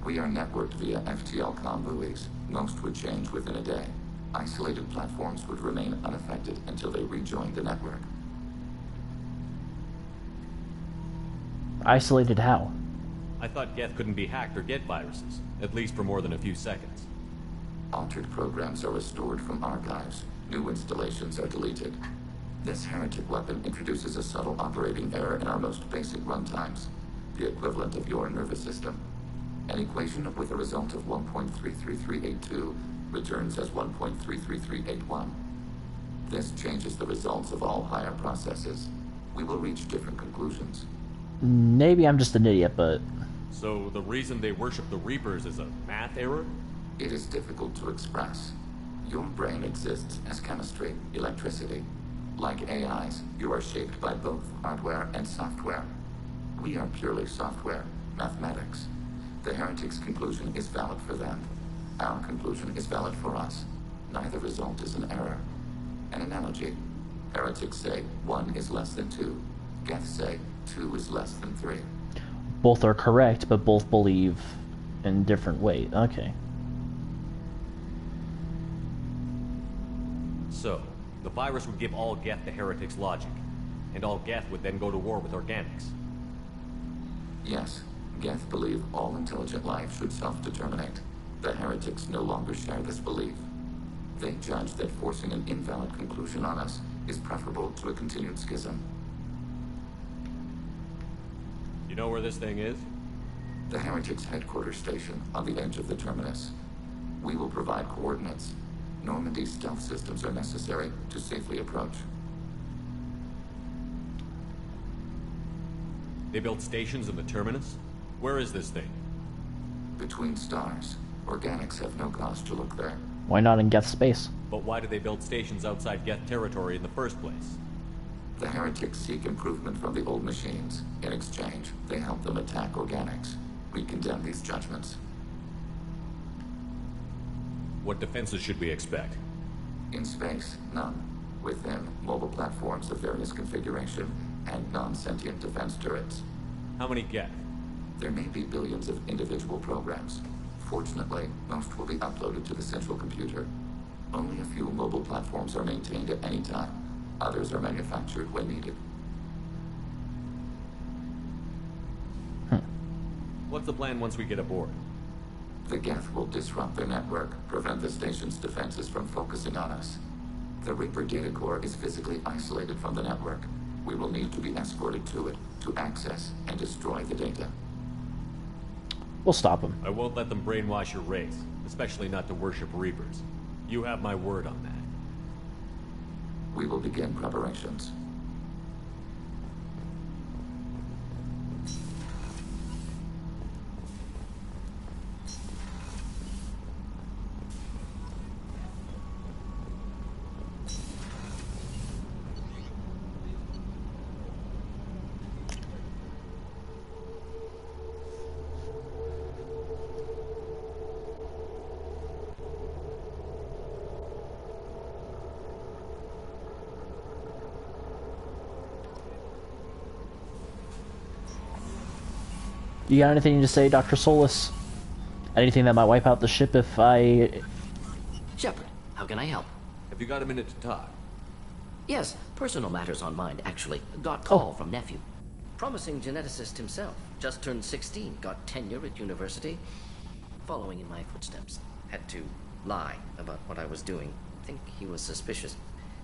We are networked via FTL buoys. Most would change within a day. Isolated platforms would remain unaffected until they rejoined the network. Isolated how? I thought Geth couldn't be hacked or get viruses, at least for more than a few seconds. Altered programs are restored from archives. New installations are deleted. This heretic weapon introduces a subtle operating error in our most basic runtimes, the equivalent of your nervous system. An equation with a result of 1.33382 returns as 1.33381. This changes the results of all higher processes. We will reach different conclusions. Maybe I'm just an idiot, but... So the reason they worship the Reapers is a math error? It is difficult to express. Your brain exists as chemistry, electricity. Like AIs, you are shaped by both hardware and software. We are purely software, mathematics. The heretic's conclusion is valid for them. Our conclusion is valid for us. Neither result is an error. An analogy. Heretics say 1 is less than 2. Geth say 2 is less than 3. Both are correct, but both believe in different ways. Okay. So, the virus would give all Geth the heretics' logic, and all Geth would then go to war with organics. Yes, Geth believe all intelligent life should self-determinate. The heretics no longer share this belief. They judge that forcing an invalid conclusion on us is preferable to a continued schism. You know where this thing is? The heretics' headquarters station on the edge of the terminus. We will provide coordinates. Normandy's stealth systems are necessary to safely approach. They built stations in the terminus? Where is this thing? Between stars. Organics have no cause to look there. Why not in Geth space? But why do they build stations outside Geth territory in the first place? The heretics seek improvement from the old machines. In exchange, they help them attack organics. We condemn these judgments. What defenses should we expect? In space, none. Within, mobile platforms of various configuration and non-sentient defense turrets. How many Geth? There may be billions of individual programs. Fortunately, most will be uploaded to the central computer. Only a few mobile platforms are maintained at any time. Others are manufactured when needed. What's the plan once we get aboard? The Geth will disrupt their network, prevent the station's defenses from focusing on us. The Reaper data core is physically isolated from the network. We will need to be escorted to it to access and destroy the data. We'll stop them. I won't let them brainwash your race, especially not to worship Reapers. You have my word on that. We will begin preparations. You got anything to say, Dr. Solus? Anything that might wipe out the ship if I... Shepard, how can I help? Have you got a minute to talk? Yes, personal matters on mind, actually. Got call from nephew. Promising geneticist himself. Just turned 16, got tenure at university. Following in my footsteps. Had to lie about what I was doing. Think he was suspicious.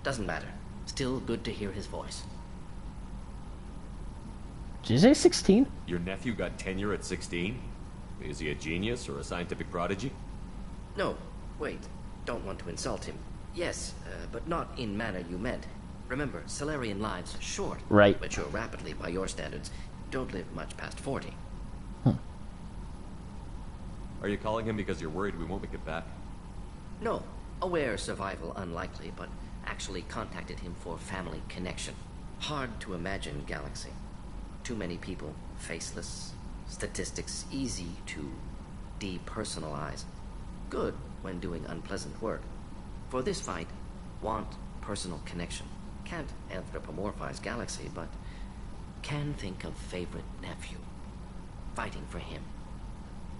Doesn't matter. Still good to hear his voice. Did you say 16? Your nephew got tenure at 16? Is he a genius or a scientific prodigy? No, wait. Don't want to insult him. Yes, but not in manner you meant. Remember, Salarian lives short. Right. Mature rapidly by your standards. Don't live much past 40. Are you calling him because you're worried we won't make it back? No. Aware survival unlikely, but actually contacted him for family connection. Hard to imagine galaxy. Too many people, faceless, statistics easy to depersonalize. Good when doing unpleasant work. For this fight, want personal connection. Can't anthropomorphize galaxy, but can think of favorite nephew. Fighting for him.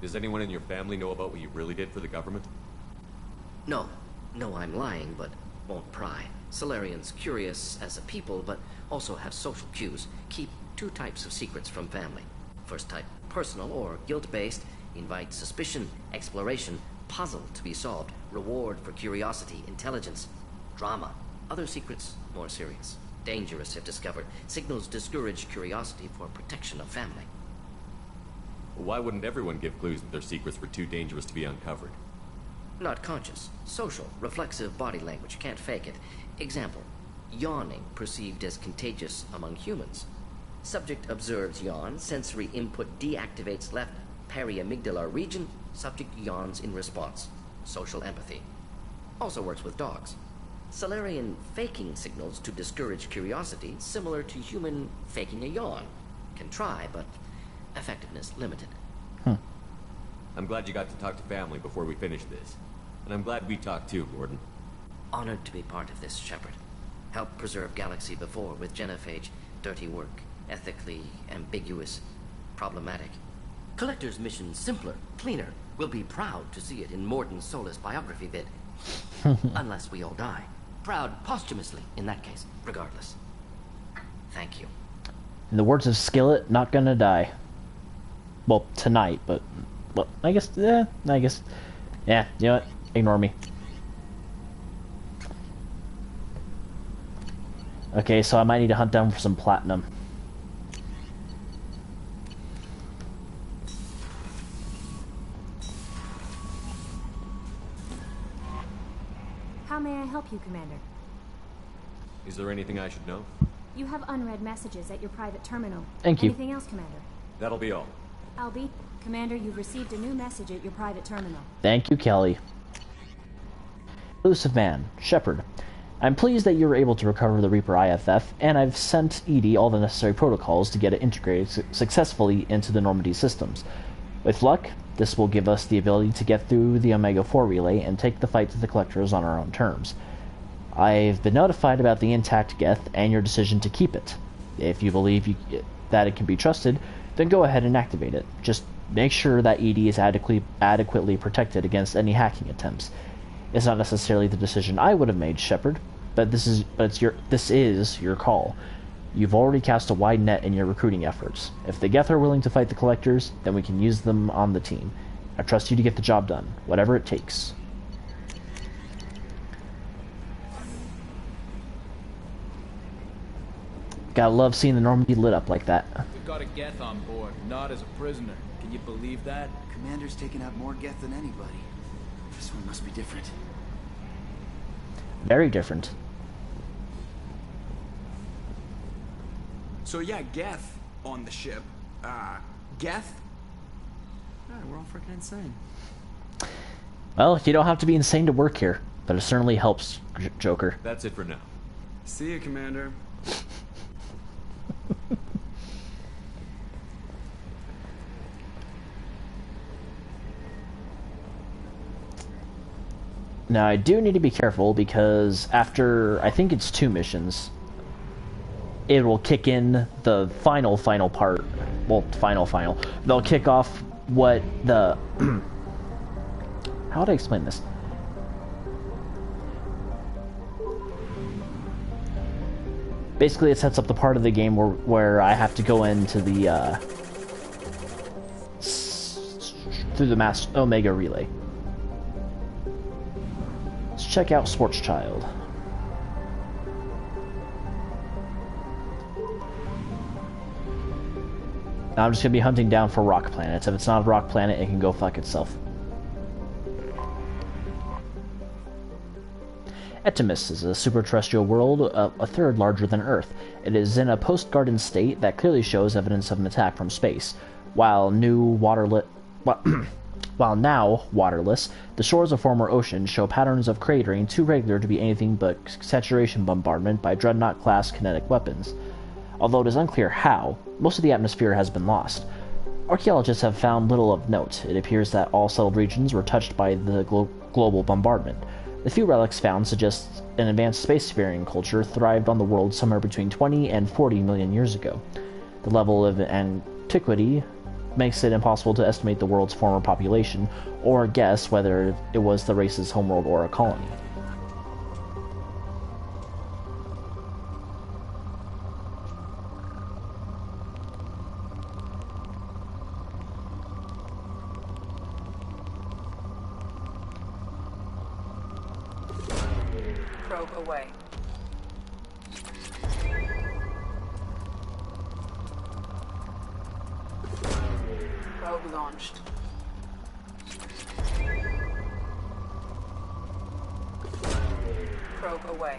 Does anyone in your family know about what you really did for the government? No. No, I'm lying, but won't pry. Solarians curious as a people, but also have social cues. Keep two types of secrets from family. First type, personal or guilt-based, invite suspicion, exploration, puzzle to be solved, reward for curiosity, intelligence, drama. Other secrets, more serious. Dangerous if discovered. Signals discourage curiosity for protection of family. Why wouldn't everyone give clues that their secrets were too dangerous to be uncovered? Not conscious. Social, reflexive body language. Can't fake it. Example. Yawning perceived as contagious among humans. Subject observes yawn. Sensory input deactivates left periamygdalar region. Subject yawns in response. Social empathy. Also works with dogs. Salarian faking signals to discourage curiosity, similar to human faking a yawn. Can try, but effectiveness limited. I'm glad you got to talk to family before we finish this. And I'm glad we talked too, Gordon. Honored to be part of this, Shepard. Helped preserve Galaxy before with Genophage. Dirty work. Ethically ambiguous. Problematic. Collector's mission simpler, cleaner. We'll be proud to see it in Mordin Solus biography vid. Unless we all die. Proud posthumously, in that case, regardless. Thank you. In the words of Skillet, not gonna die. Well, tonight, but... Well, I guess... Yeah, you know what? Ignore me. Okay, so I might need to hunt down for some platinum. How may I help you, Commander? Is there anything I should know? You have unread messages at your private terminal. Thank you. Anything else, Commander? That'll be all. Albie, Commander, you've received a new message at your private terminal. Thank you, Kelly. Elusive Man, Shepard. I'm pleased that you were able to recover the Reaper IFF, and I've sent EDI all the necessary protocols to get it integrated successfully into the Normandy systems. With luck, this will give us the ability to get through the Omega-4 relay and take the fight to the Collectors on our own terms. I've been notified about the intact Geth and your decision to keep it. If you believe that it can be trusted, then go ahead and activate it. Just make sure that EDI is adequately protected against any hacking attempts. It's not necessarily the decision I would have made, Shepard, but this is your call. You've already cast a wide net in your recruiting efforts. If the Geth are willing to fight the Collectors, then we can use them on the team. I trust you to get the job done, whatever it takes. Gotta love seeing the Normandy lit up like that. We've got a Geth on board, not as a prisoner. Can you believe that? Commander's taken out more Geth than anybody. This one must be different. Very different. So yeah, Geth on the ship. Geth? God, we're all freaking insane. Well, you don't have to be insane to work here, but it certainly helps, Joker. That's it for now. See you, Commander. Now, I do need to be careful because after, I think it's 2 missions, it will kick in the final part. Well, final. They'll kick off what the... How would I explain this? Basically, it sets up the part of the game where I have to go into the, through the Mass Omega Relay. Let's check out Schwarzschild. I'm just gonna be hunting down for rock planets. If it's not a rock planet, it can go fuck itself. Etimus is a super-terrestrial world, a third larger than Earth. It is in a post-garden state that clearly shows evidence of an attack from space. While now waterless, the shores of former oceans show patterns of cratering too regular to be anything but saturation bombardment by Dreadnought-class kinetic weapons. Although it is unclear how, most of the atmosphere has been lost. Archaeologists have found little of note. It appears that all settled regions were touched by the global bombardment. The few relics found suggest an advanced spacefaring culture thrived on the world somewhere between 20 and 40 million years ago. The level of antiquity makes it impossible to estimate the world's former population, or guess whether it was the race's homeworld or a colony. Probe away. Probe launched. Probe away.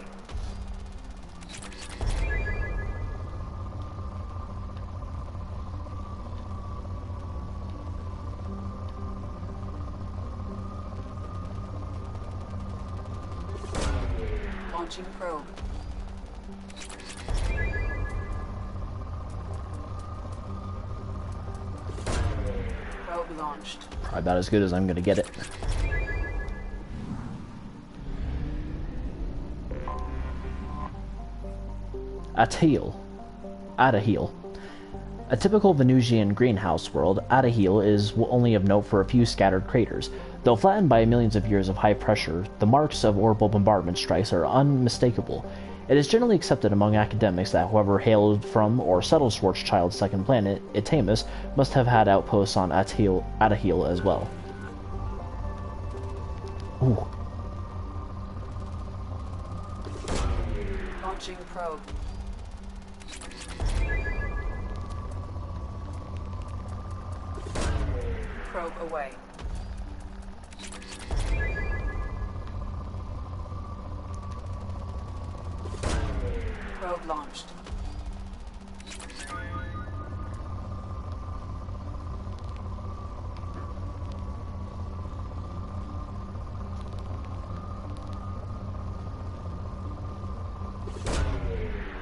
Launching probe. Probe launched. Probably about as good as I'm gonna get it. Adahil. A typical Venusian greenhouse world, Adahil is only of note for a few scattered craters. Though flattened by millions of years of high pressure, the marks of orbital bombardment strikes are unmistakable. It is generally accepted among academics that whoever hailed from or settled Schwarzschild's second planet, Itamus, must have had outposts on Adahil as well. Ooh. Launching probe. Probe away. Probe launched.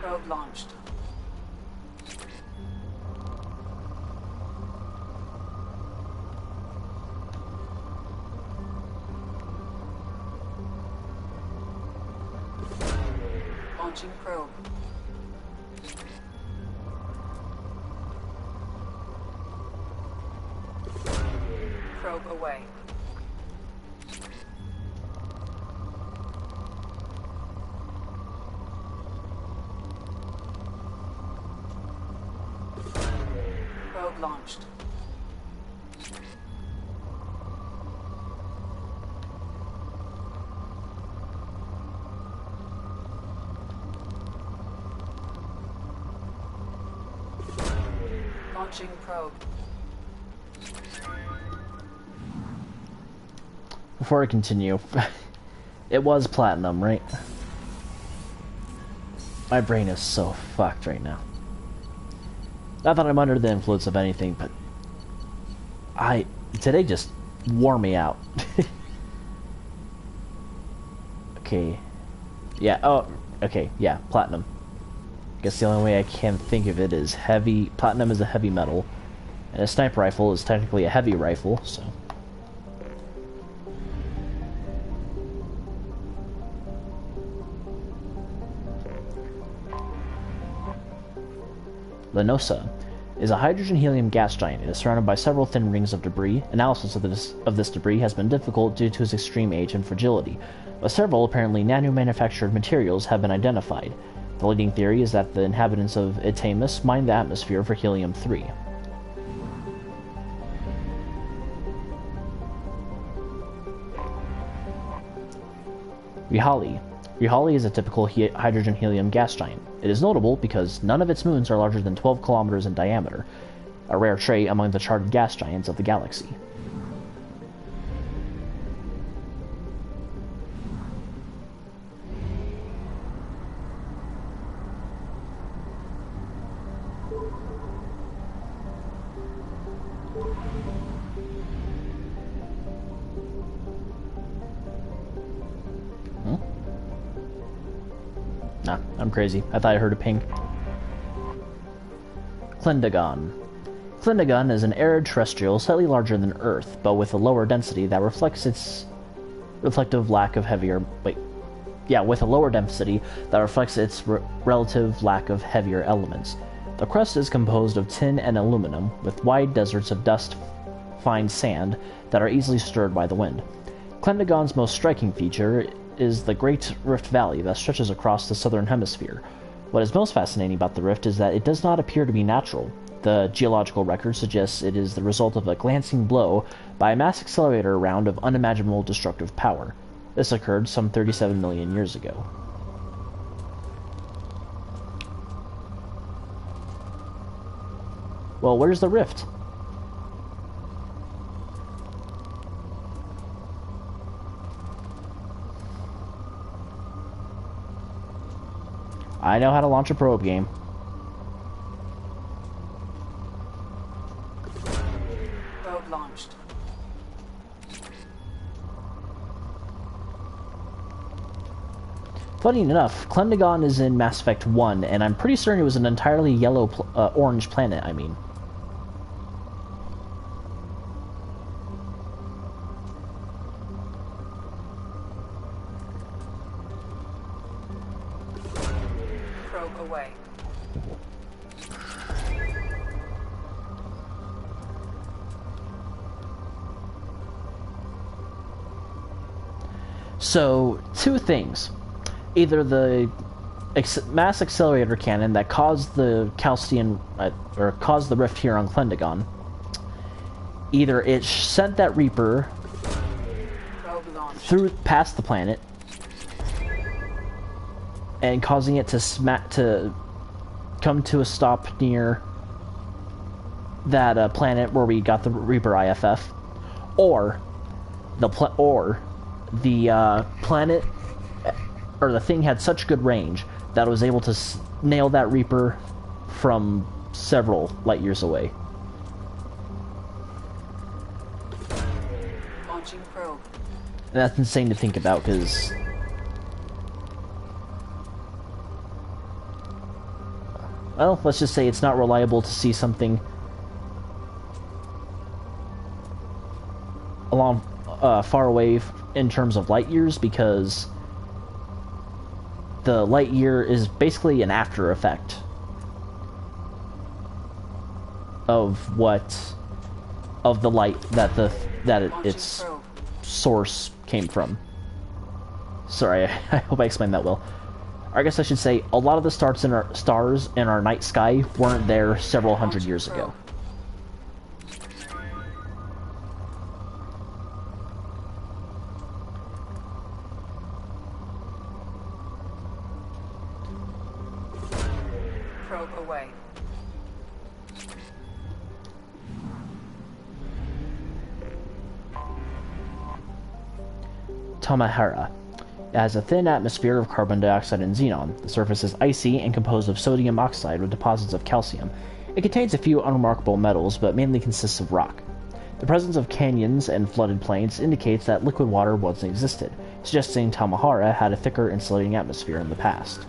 Probe launched. Launching probe. Probe away. Probe launched. Launching probe. Before I continue, it was platinum, right? My brain is so fucked right now. Not that I'm under the influence of anything, but today just wore me out. Okay. Yeah, oh, okay, yeah, platinum. Guess the only way I can think of it is heavy. Platinum is a heavy metal, and a sniper rifle is technically a heavy rifle, so. Lenosa is a hydrogen-helium gas giant. It is surrounded by several thin rings of debris. Analysis of this debris has been difficult due to its extreme age and fragility, but several apparently nano-manufactured materials have been identified. The leading theory is that the inhabitants of Itamus mined the atmosphere for helium-3. Rihali is a typical hydrogen-helium gas giant. It is notable because none of its moons are larger than 12 kilometers in diameter. a rare trait among the charted gas giants of the galaxy. Nah, I'm crazy. I thought I heard a ping. Klindagon. Klindagon is an arid terrestrial slightly larger than Earth, but with a lower density that reflects its relative lack of heavier... with a lower density that reflects its relative lack of heavier elements. The crust is composed of tin and aluminum, with wide deserts of dust-fine sand that are easily stirred by the wind. Klindagon's most striking feature is the Great Rift Valley that stretches across the southern hemisphere. What is most fascinating about the rift is that it does not appear to be natural. The geological record suggests it is the result of a glancing blow by a mass accelerator round of unimaginable destructive power. This occurred some 37 million years ago. Well, where's the rift? I know how to launch a probe game. Probe launched. Funny enough, Klindagon is in Mass Effect 1, and I'm pretty certain it was an entirely orange planet, I mean. Away. So, two things. Either the mass accelerator cannon that caused the Calcian, or caused the rift here on Klindagon, either it sent that Reaper through past the planet, and causing it to come to a stop near that planet where we got the Reaper IFF, or the planet or the thing had such good range that it was able to nail that Reaper from several light years away. Launching probe. And that's insane to think about, because well, let's just say it's not reliable to see something along far away in terms of light years, because the light year is basically an after effect of the light that its source came from. Sorry, I hope I explained that well. I guess I should say a lot of the stars in our night sky weren't there several hundred years ago. Probe away. Tamahara. It has a thin atmosphere of carbon dioxide and xenon. The surface is icy and composed of sodium oxide with deposits of calcium. It contains a few unremarkable metals, but mainly consists of rock. The presence of canyons and flooded plains indicates that liquid water once existed, suggesting Tamahara had a thicker insulating atmosphere in the past.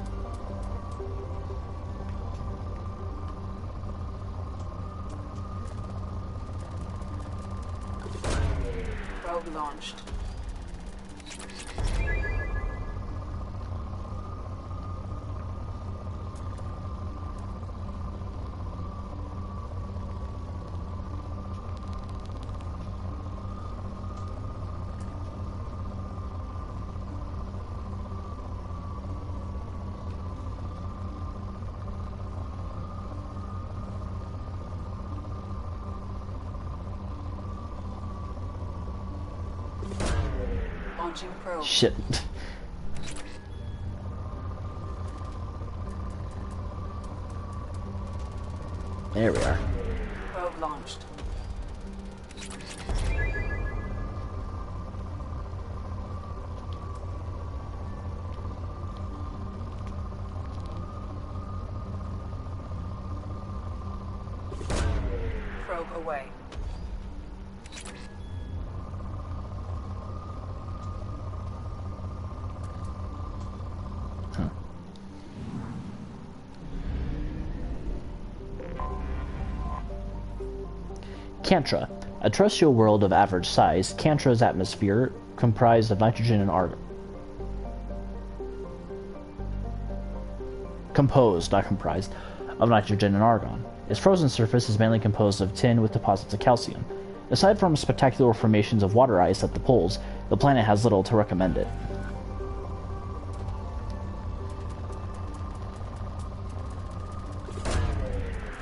Probe launched. Launching probe. Shit. There we are. Probe launched. Probe away. Kantra. A terrestrial world of average size, Kantra's atmosphere comprised of nitrogen and argon. Composed, not comprised, of nitrogen and argon. Its frozen surface is mainly composed of tin with deposits of calcium. Aside from spectacular formations of water ice at the poles, the planet has little to recommend it.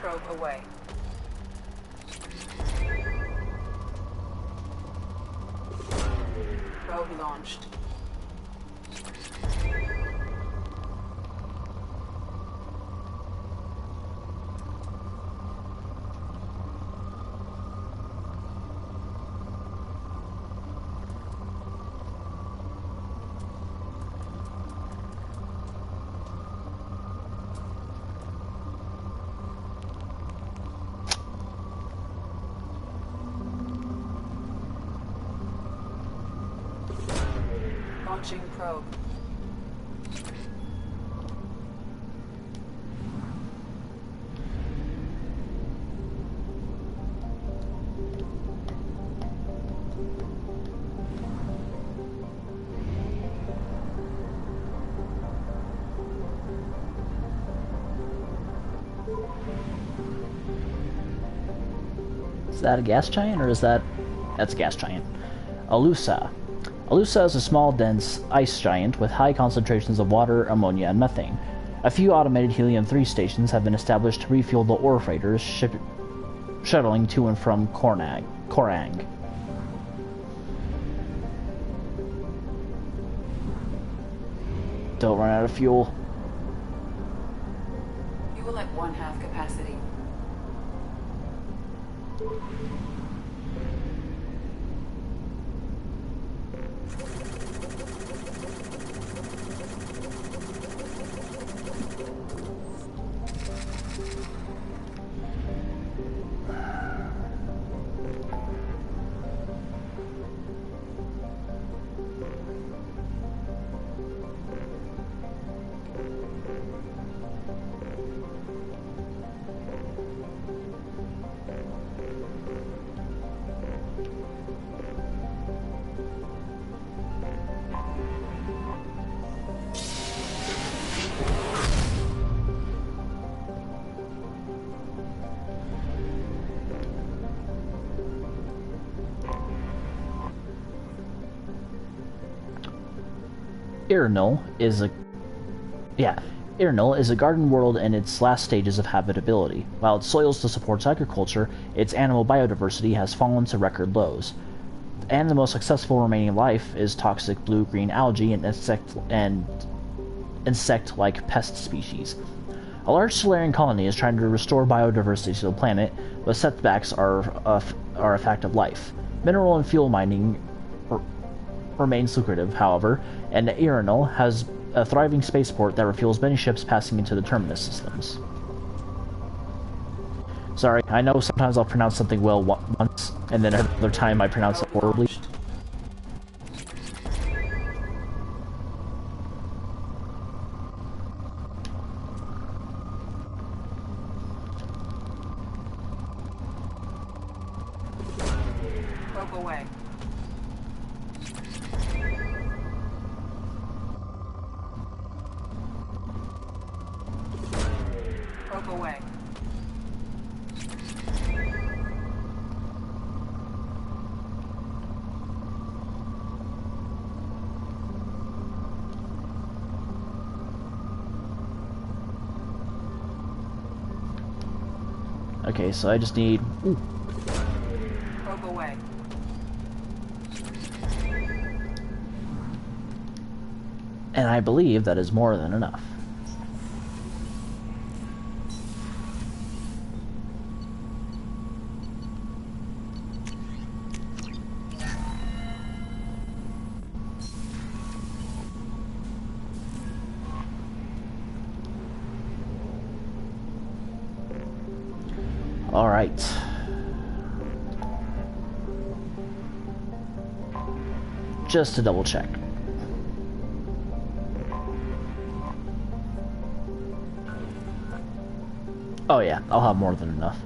Probe away. Probe launched. Launching probe. Is that a gas giant, or is that... That's a gas giant. Alusa. Alusa is a small, dense ice giant with high concentrations of water, ammonia, and methane. A few automated helium-3 stations have been established to refuel the ore freighters shuttling to and from Korang. Don't run out of fuel. You will at 1/2 capacity. Irinal is a garden world in its last stages of habitability. While its soil still supports agriculture, its animal biodiversity has fallen to record lows. And the most successful remaining life is toxic blue-green algae and insect-like pest species. A large Solarian colony is trying to restore biodiversity to the planet, but setbacks are a fact of life. Mineral and fuel mining remains lucrative, however, and Irinal has a thriving spaceport that refuels many ships passing into the terminus systems. Sorry, I know sometimes I'll pronounce something well once, and then another time I pronounce it horribly. Probe away. Probe away. Okay, so I just need... Ooh. Probe away. And I believe that is more than enough. Alright. Just to double check. Oh yeah, I'll have more than enough.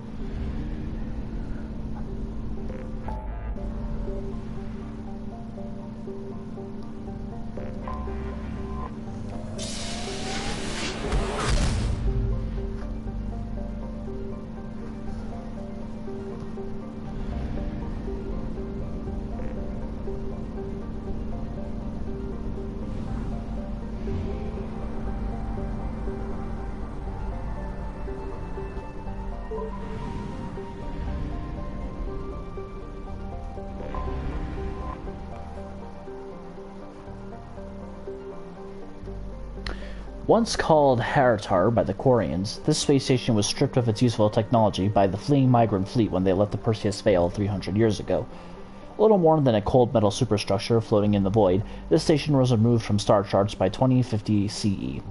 Once called Haritar by the Quarians, this space station was stripped of its useful technology by the fleeing migrant fleet when they let the Perseus fail 300 years ago. A little more than a cold metal superstructure floating in the void, this station was removed from star charts by 2050 CE.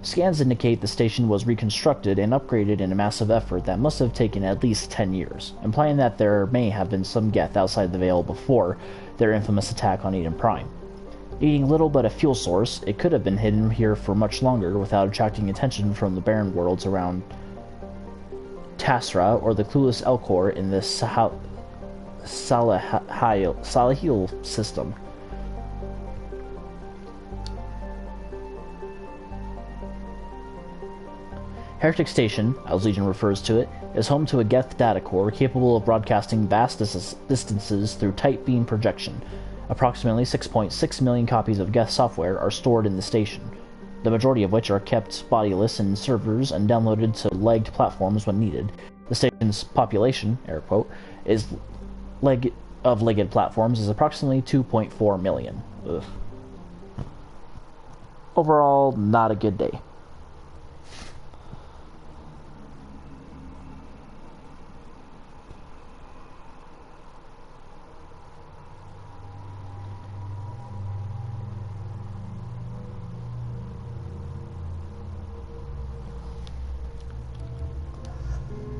Scans indicate the station was reconstructed and upgraded in a massive effort that must have taken at least 10 years, implying that there may have been some Geth outside the Veil before their infamous attack on Eden Prime. Needing little but a fuel source, it could have been hidden here for much longer without attracting attention from the barren worlds around Tasra or the clueless Elcor in the Salahil system. Heretic Station, as Legion refers to it, is home to a Geth data core capable of broadcasting vast distances through tight beam projection. Approximately 6.6 million copies of Geth software are stored in the station, the majority of which are kept bodiless in servers and downloaded to legged platforms when needed. The station's population, air quote, of legged platforms is approximately 2.4 million. Ugh. Overall, not a good day.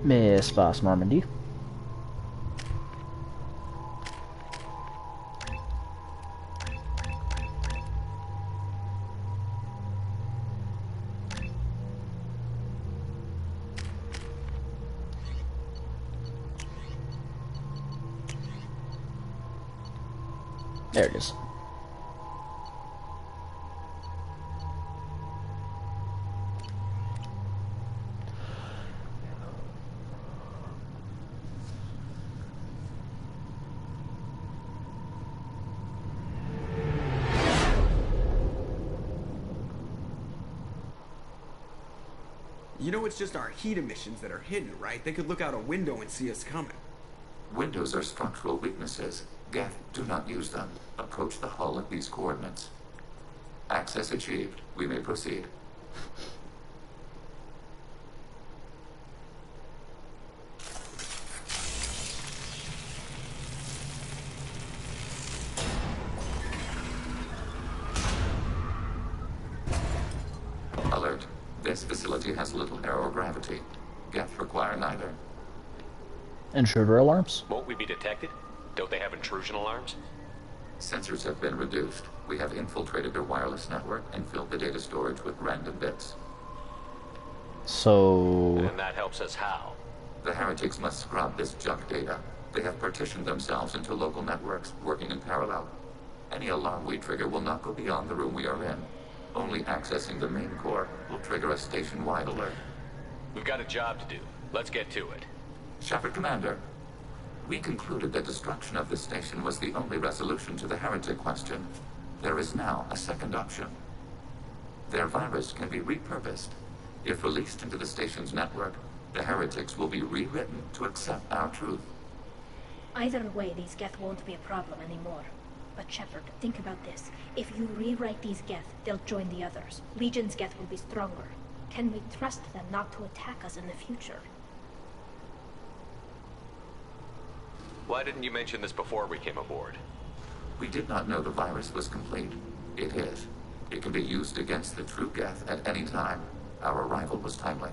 Miss Boss Normandy. There it is. You know it's just our heat emissions that are hidden, right? They could look out a window and see us coming. Windows are structural weaknesses. Geth, do not use them. Approach the hull at these coordinates. Access achieved. We may proceed. Alert. This facility has little aerogravity. Geth require neither. Intruder alarms? Won't we be detected? Don't they have intrusion alarms? Sensors have been reduced. We have infiltrated their wireless network and filled the data storage with random bits. So... And that helps us how? The heretics must scrub this junk data. They have partitioned themselves into local networks, working in parallel. Any alarm we trigger will not go beyond the room we are in. Only accessing the main core will trigger a station-wide alert. We've got a job to do. Let's get to it. Shepard Commander, we concluded that destruction of this station was the only resolution to the heretic question. There is now a second option. Their virus can be repurposed. If released into the station's network, the heretics will be rewritten to accept our truth. Either way, these Geth won't be a problem anymore. But Shepard, think about this. If you rewrite these Geth, they'll join the others. Legion's Geth will be stronger. Can we trust them not to attack us in the future? Why didn't you mention this before we came aboard? We did not know the virus was complete. It is. It can be used against the true Geth at any time. Our arrival was timely.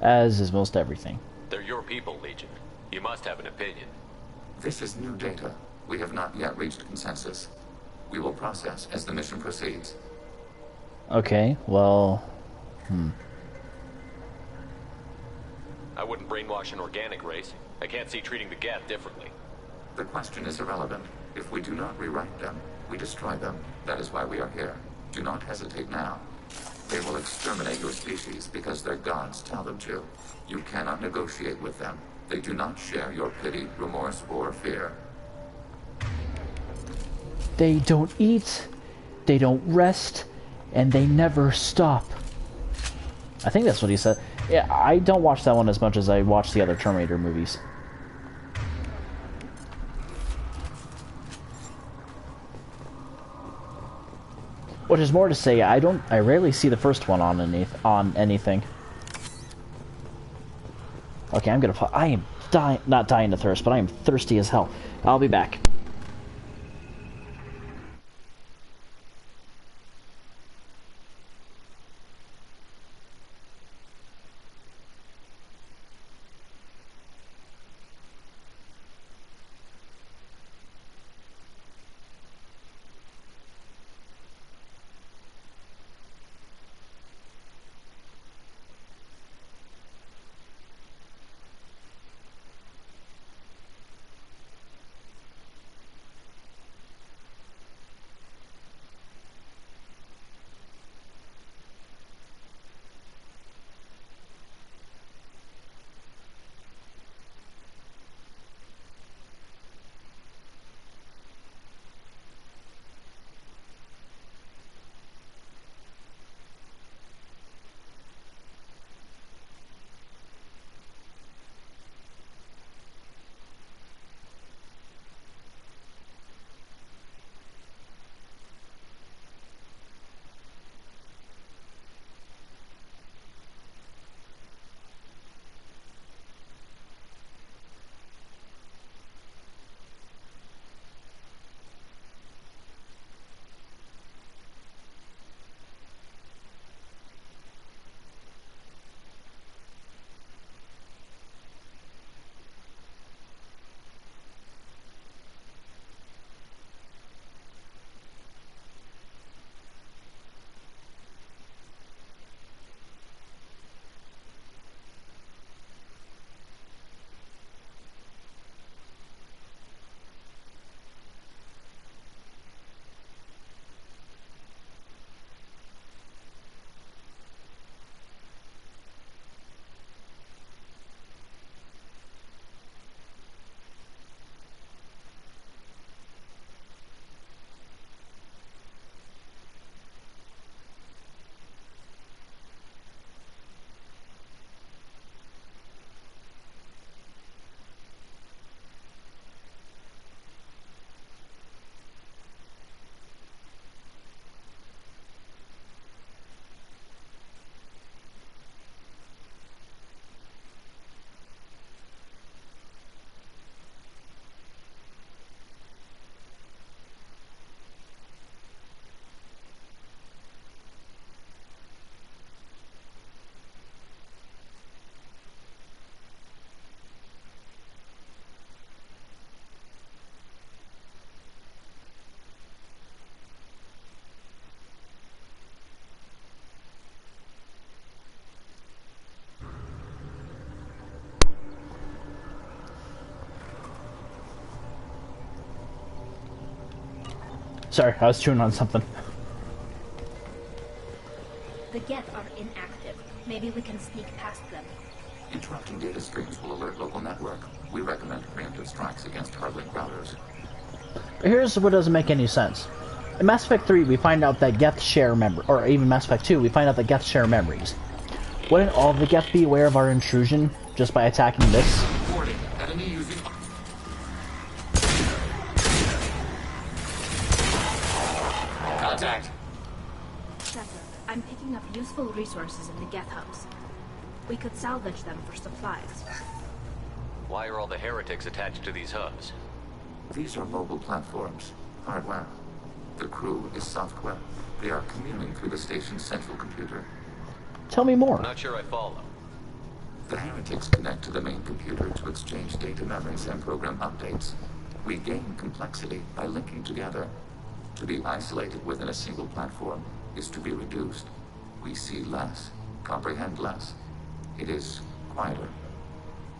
As is most everything. They're your people, Legion. You must have an opinion. This is new data. We have not yet reached consensus. We will process as the mission proceeds. Okay, well... I wouldn't brainwash an organic race. I can't see treating the Geth differently. The question is irrelevant. If we do not rewrite them, we destroy them. That is why we are here. Do not hesitate now. They will exterminate your species because their gods tell them to. You cannot negotiate with them. They do not share your pity, remorse, or fear. They don't eat, they don't rest, and they never stop. I think that's what he said. Yeah, I don't watch that one as much as I watch the other Terminator movies. Which is more to say, I rarely see the first one on anything. Okay, I am not dying to thirst, but I am thirsty as hell. I'll be back. Sorry, I was chewing on something. The Geth are inactive. Maybe we can sneak past them. Interrupting data streams will alert local network. We recommend preemptive strikes against hardlink routers. Here's what doesn't make any sense. In Mass Effect 3, we find out that Geth share memories, or even Mass Effect 2, we find out that Geth share memories. Wouldn't all of the Geth be aware of our intrusion just by attacking this? Warning, enemy using... Contact! Shepard, I'm picking up useful resources in the Geth hubs. We could salvage them for supplies. Why are all the heretics attached to these hubs? These are mobile platforms. Hardware. The crew is software. They are communing through the station's central computer. Tell me more. I'm not sure I follow. The heretics connect to the main computer to exchange data memories and program updates. We gain complexity by linking together. To be isolated within a single platform is to be reduced. We see less, comprehend less. It is quieter.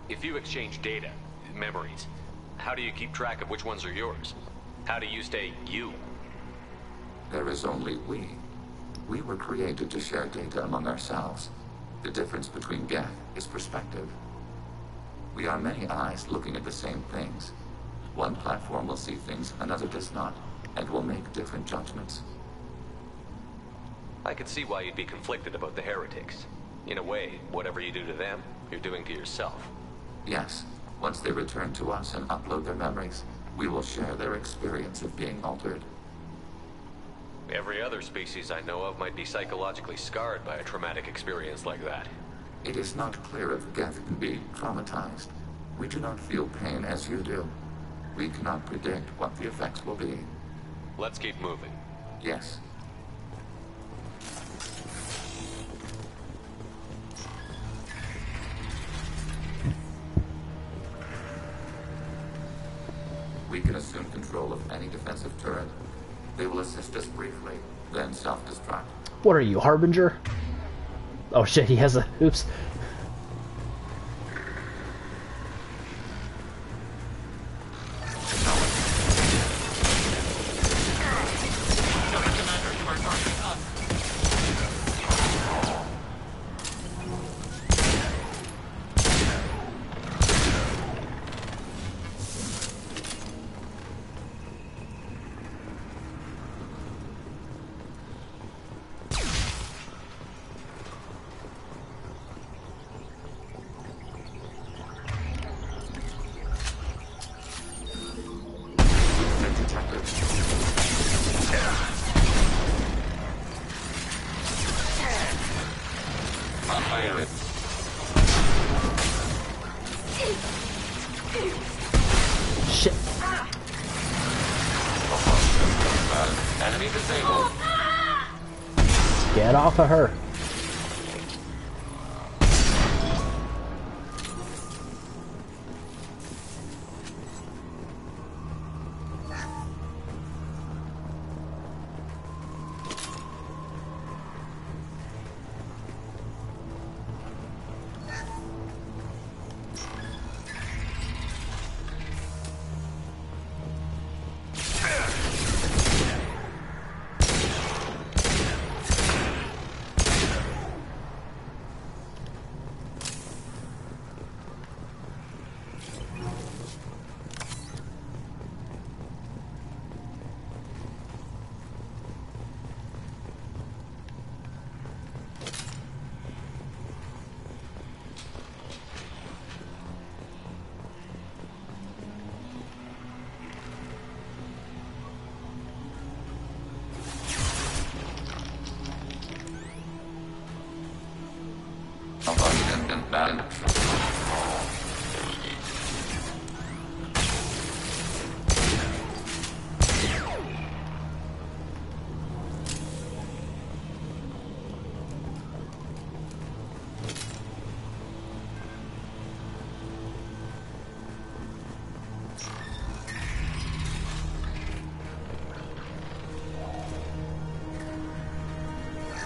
If you exchange data, memories, how do you keep track of which ones are yours? How do you stay you? There is only we. We were created to share data among ourselves. The difference between Geth is perspective. We are many eyes looking at the same things. One platform will see things another does not, and will make different judgments. I could see why you'd be conflicted about the heretics. In a way, whatever you do to them, you're doing to yourself. Yes, once they return to us and upload their memories, we will share their experience of being altered. Every other species I know of might be psychologically scarred by a traumatic experience like that. It is not clear if Geth can be traumatized. We do not feel pain as you do. We cannot predict what the effects will be. Let's keep moving. Yes. We can assume control of any defensive turret. They will assist us briefly, then self-destruct. What are you, Harbinger? Oh shit, he has a... Oops. Shit. Enemy disabled. Get off of her.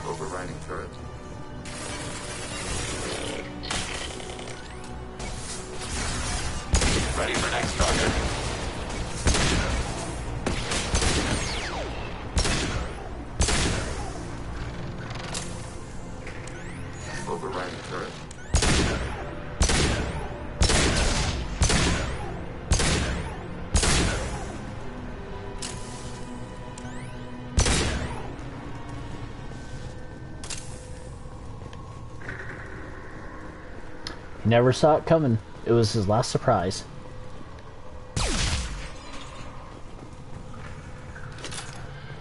Overriding turret. Ready for next target. Overriding turret. He never saw it coming. It was his last surprise.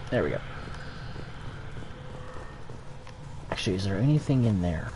There we go. Actually, is there anything in there?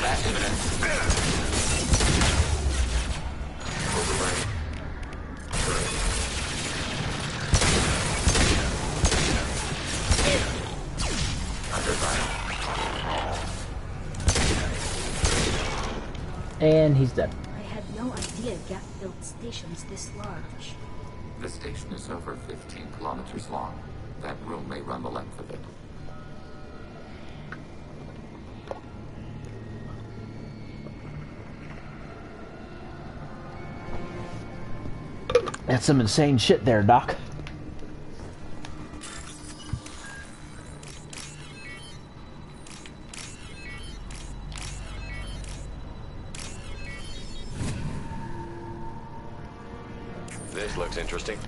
Combat imminent. Overlay. Under fire. And he's dead. I had no idea Geth built stations this large. The station is over 15 kilometers long. That room may run the length of it. That's some insane shit there, Doc. This looks interesting.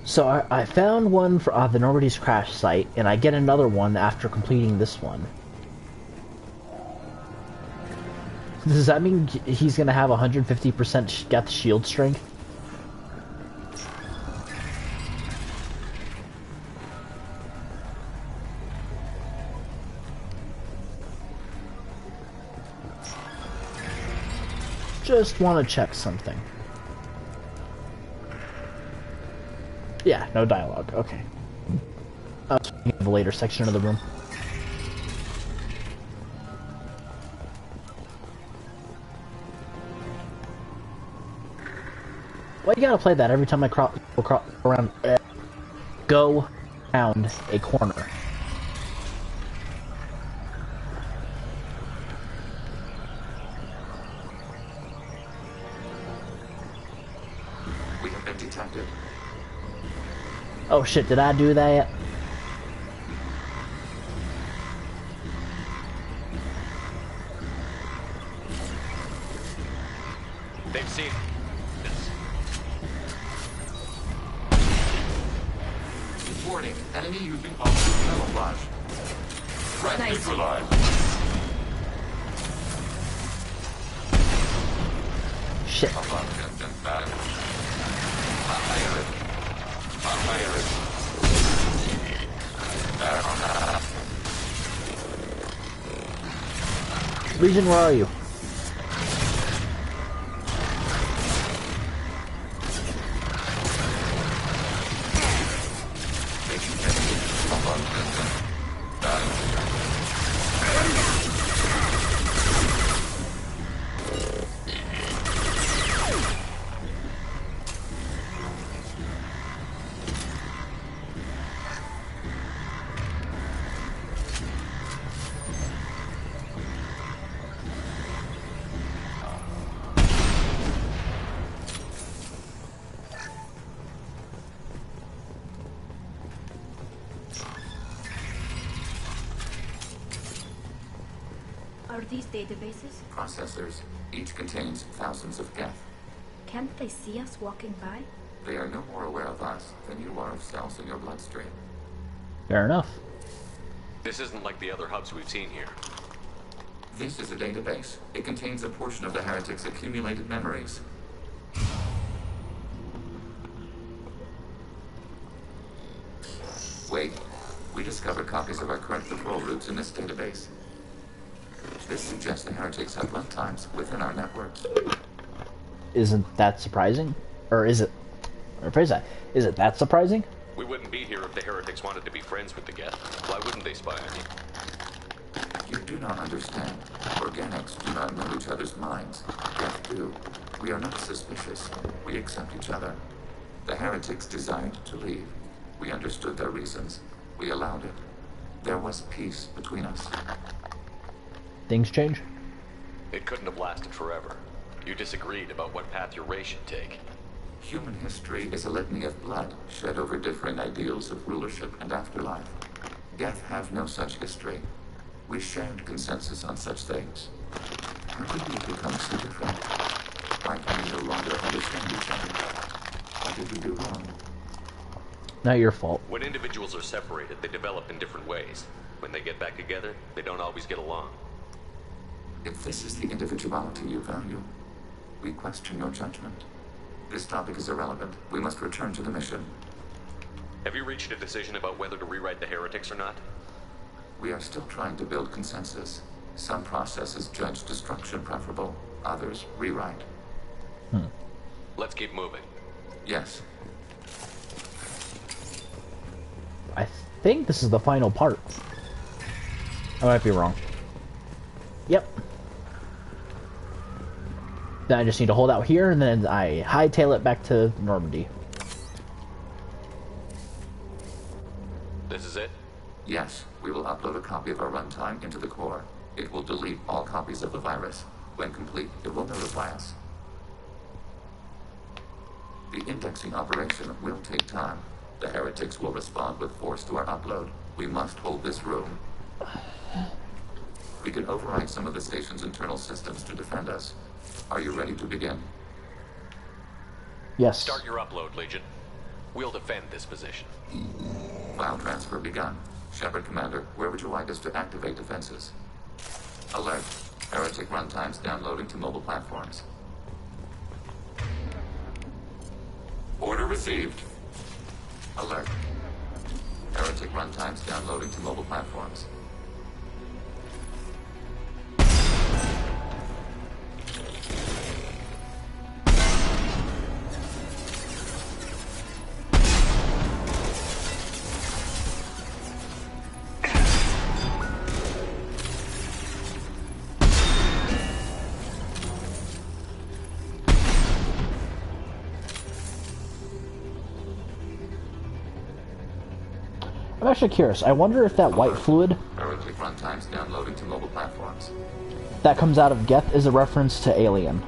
So I found one for the Normandy's crash site, and I get another one after completing this one. Does that mean he's gonna have 150% Geth shield strength? Just want to check something. Yeah, no dialogue. Okay. I was thinking of a later section of the room. Why you gotta play that every time I go around a corner? We have been detected. Oh shit, did I do that? They've seen this. Warning, enemy using optical camouflage. Threat neutralized. Shit. Legion, where are you? Are these databases? Processors. Each contains thousands of Geth. Can't they see us walking by? They are no more aware of us than you are of cells in your bloodstream. Fair enough. This isn't like the other hubs we've seen here. This is a database. It contains a portion of the heretics' accumulated memories. Wait. We discovered copies of our current patrol routes in this database. This suggests the heretics have lifetimes within our network. Isn't that surprising? Or is it... rephrase that. Is it that surprising? We wouldn't be here if the heretics wanted to be friends with the Geth. Why wouldn't they spy on you? You do not understand. Organics do not know each other's minds. Geth do. We are not suspicious. We accept each other. The heretics desired to leave. We understood their reasons. We allowed it. There was peace between us. Things change? It couldn't have lasted forever. You disagreed about what path your race should take. Human history is a litany of blood shed over differing ideals of rulership and afterlife. Geth have no such history. We shared consensus on such things. How could we become so different? Why can we no longer understand each other? What did we do wrong? Not your fault. When individuals are separated, they develop in different ways. When they get back together, they don't always get along. If this is the individuality you value, we question your judgment. This topic is irrelevant. We must return to the mission. Have you reached a decision about whether to rewrite the heretics or not? We are still trying to build consensus. Some processes judge destruction preferable, others rewrite. Let's keep moving. Yes. I think this is the final part. I might be wrong. Yep. Then I just need to hold out here, and then I hightail it back to Normandy. This is it? Yes, we will upload a copy of our runtime into the core. It will delete all copies of the virus. When complete, it will notify us. The indexing operation will take time. The heretics will respond with force to our upload. We must hold this room. We can override some of the station's internal systems to defend us. Are you ready to begin? Yes. Start your upload, Legion. We'll defend this position. File transfer begun. Shepard Commander, where would you like us to activate defenses? Alert. Heretic runtimes downloading to mobile platforms. Order received. Alert. Heretic runtimes downloading to mobile platforms. I'm actually curious. I wonder if that white fluid Heretic runtimes downloading to mobile platforms. that comes out of Geth is a reference to Alien.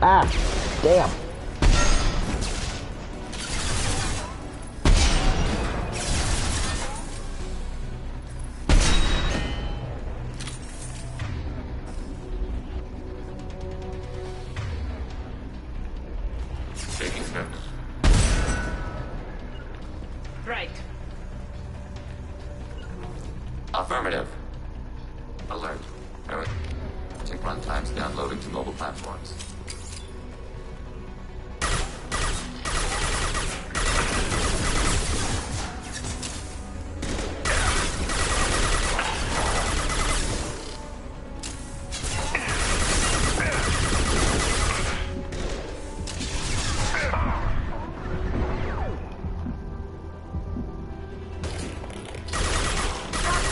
Ah, damn. Taking steps. Right. Affirmative. Alert. Heretic runtimes downloading to mobile platforms.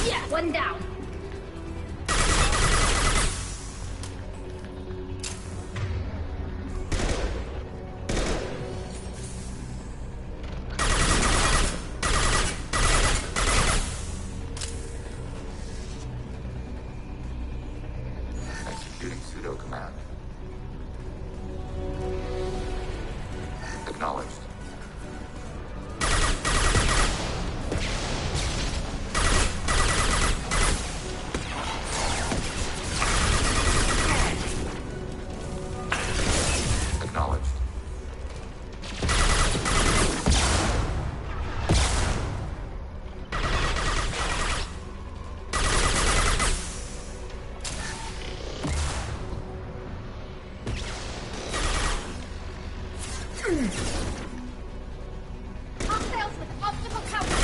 Yeah, one down. Executing pseudo command. Acknowledged. Acknowledged. Hostiles with optical counter.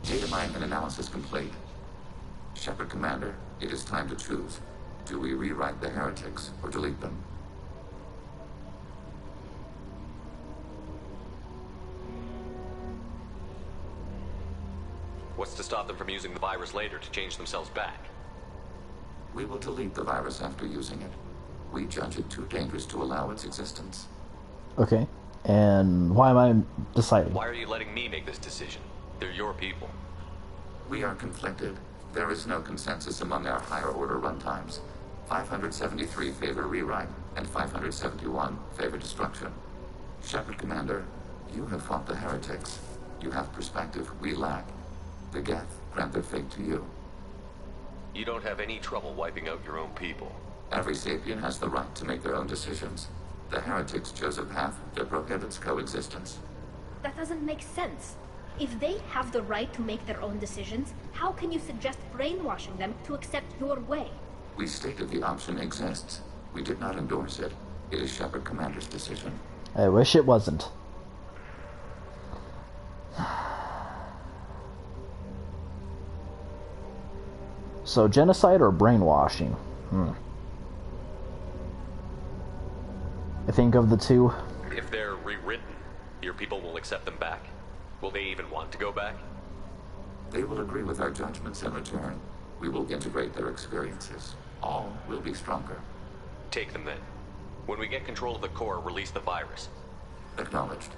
Data mine and analysis complete. Shepard Commander, it is time to choose. Do we rewrite the heretics or delete them? What's to stop them from using the virus later to change themselves back? We will delete the virus after using it. We judge it too dangerous to allow its existence. Okay. And why am I deciding? Why are you letting me make this decision? They're your people. We are conflicted. There is no consensus among our higher order runtimes. 573 favor rewrite, and 571 favor destruction. Shepard Commander, you have fought the heretics. You have perspective we lack. The Geth grant their fate to you. You don't have any trouble wiping out your own people. Every sapien has the right to make their own decisions. The heretics chose a path that prohibits coexistence. That doesn't make sense. If they have the right to make their own decisions, how can you suggest brainwashing them to accept your way? We stated the option exists. We did not endorse it. It is Shepard Commander's decision. I wish it wasn't. So, genocide or brainwashing? I think of the two. If they're rewritten, your people will accept them back? Will they even want to go back? They will agree with our judgments in return. We will integrate their experiences. All will be stronger. Take them then. When we get control of the core, release the virus. Acknowledged.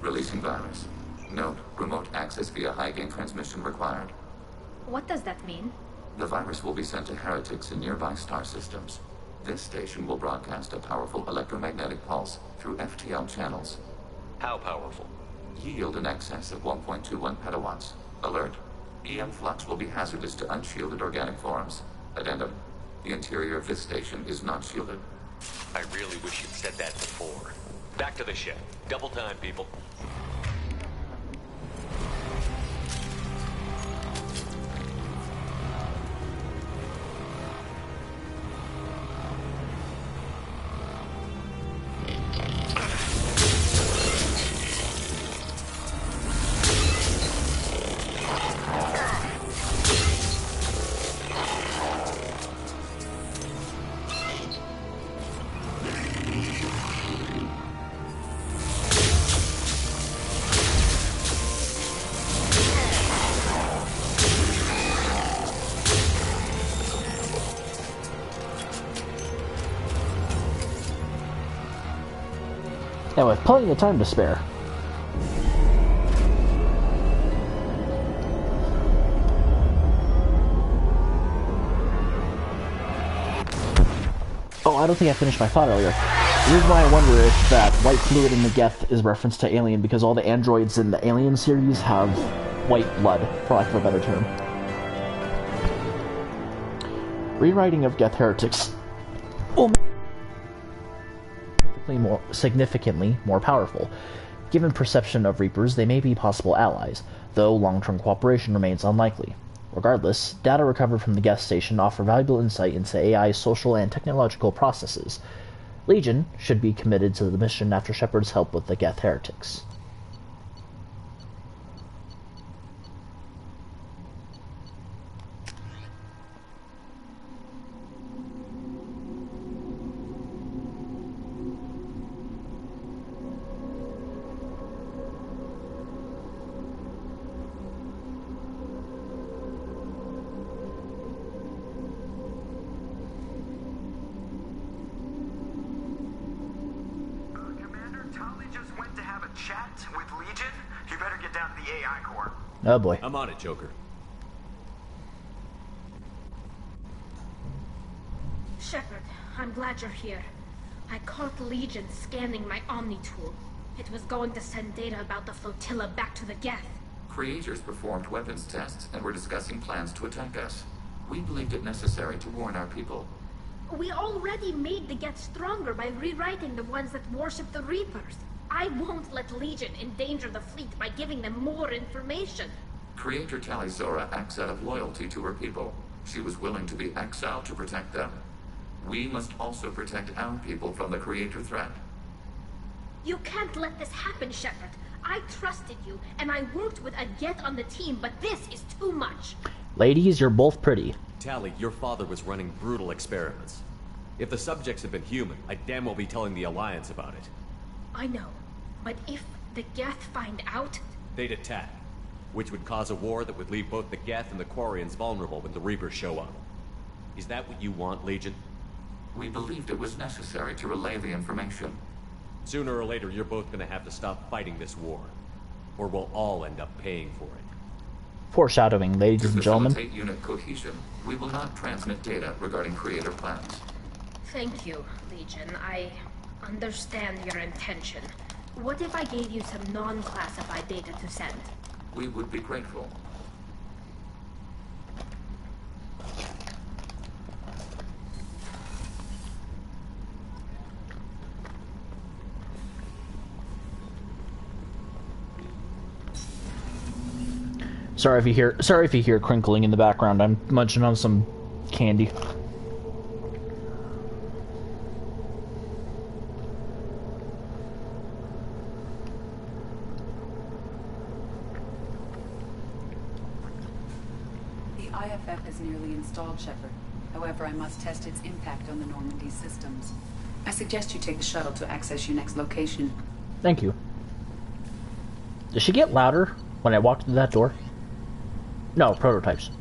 Releasing virus. Note, remote access via high-gain transmission required. What does that mean? The virus will be sent to heretics in nearby star systems. This station will broadcast a powerful electromagnetic pulse through FTL channels. How powerful? Yield in excess of 1.21 petawatts. Alert. EM flux will be hazardous to unshielded organic forms. Addendum. The interior of this station is not shielded. I really wish you'd said that before. Back to the ship. Double time, people. And with plenty of time to spare. Oh, I don't think I finished my thought earlier. The reason why I wonder if that white fluid in the Geth is reference to Alien, because all the androids in the Alien series have white blood, for lack of a better term. Rewriting of Geth heretics. Oh, significantly more powerful. Given perception of Reapers, they may be possible allies, though long-term cooperation remains unlikely. Regardless, data recovered from the Geth station offer valuable insight into AI's social and technological processes. Legion should be committed to the mission after Shepard's help with the Geth heretics. Oh boy. I'm on it, Joker. Shepard, I'm glad you're here. I caught Legion scanning my Omni tool. It was going to send data about the flotilla back to the Geth. Creators performed weapons tests and were discussing plans to attack us. We believed it necessary to warn our people. We already made the Geth stronger by rewriting the ones that worship the Reapers. I won't let Legion endanger the fleet by giving them more information. Creator Tali'Zorah acts out of loyalty to her people. She was willing to be exiled to protect them. We must also protect our people from the Creator threat. You can't let this happen, Shepard. I trusted you, and I worked with a Geth on the team, but this is too much. Ladies, you're both pretty. Tali, your father was running brutal experiments. If the subjects had been human, I'd damn well be telling the Alliance about it. I know. But if the Geth find out... They'd attack, which would cause a war that would leave both the Geth and the Quarians vulnerable when the Reapers show up. Is that what you want, Legion? We believed it was necessary to relay the information. Sooner or later, you're both gonna have to stop fighting this war. Or we'll all end up paying for it. Foreshadowing, ladies and gentlemen. To facilitate unit cohesion, we will not transmit data regarding Creator plans. Thank you, Legion. I understand your intention. What if I gave you some non-classified data to send? We would be grateful. Sorry if you hear crinkling in the background. I'm munching on some candy. The IFF is nearly installed, Shepard. However, I must test its impact on the Normandy systems. I suggest you take the shuttle to access your next location. Thank you. Did she get louder when I walked through that door? No, prototypes.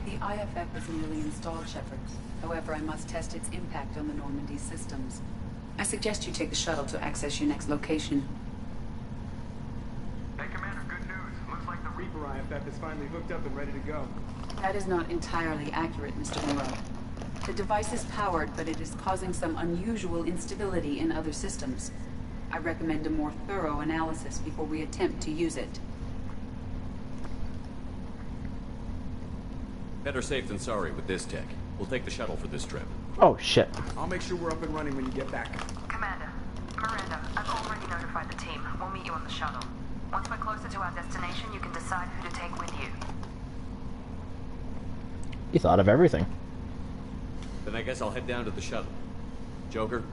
The IFF is nearly installed, Shepard. However, I must test its impact on the Normandy systems. I suggest you take the shuttle to access your next location. Hey, Commander, good news. Looks like the Reaper IFF is finally hooked up and ready to go. That is not entirely accurate, Mr. Moreau. The device is powered, but it is causing some unusual instability in other systems. I recommend a more thorough analysis before we attempt to use it. Better safe than sorry with this tech. We'll take the shuttle for this trip. Oh, shit. I'll make sure we're up and running when you get back. Commander, Miranda, I've already notified the team. We'll meet you on the shuttle. Once we're closer to our destination, you can decide who to take with you. You thought of everything. Then I guess I'll head down to the shuttle. Joker,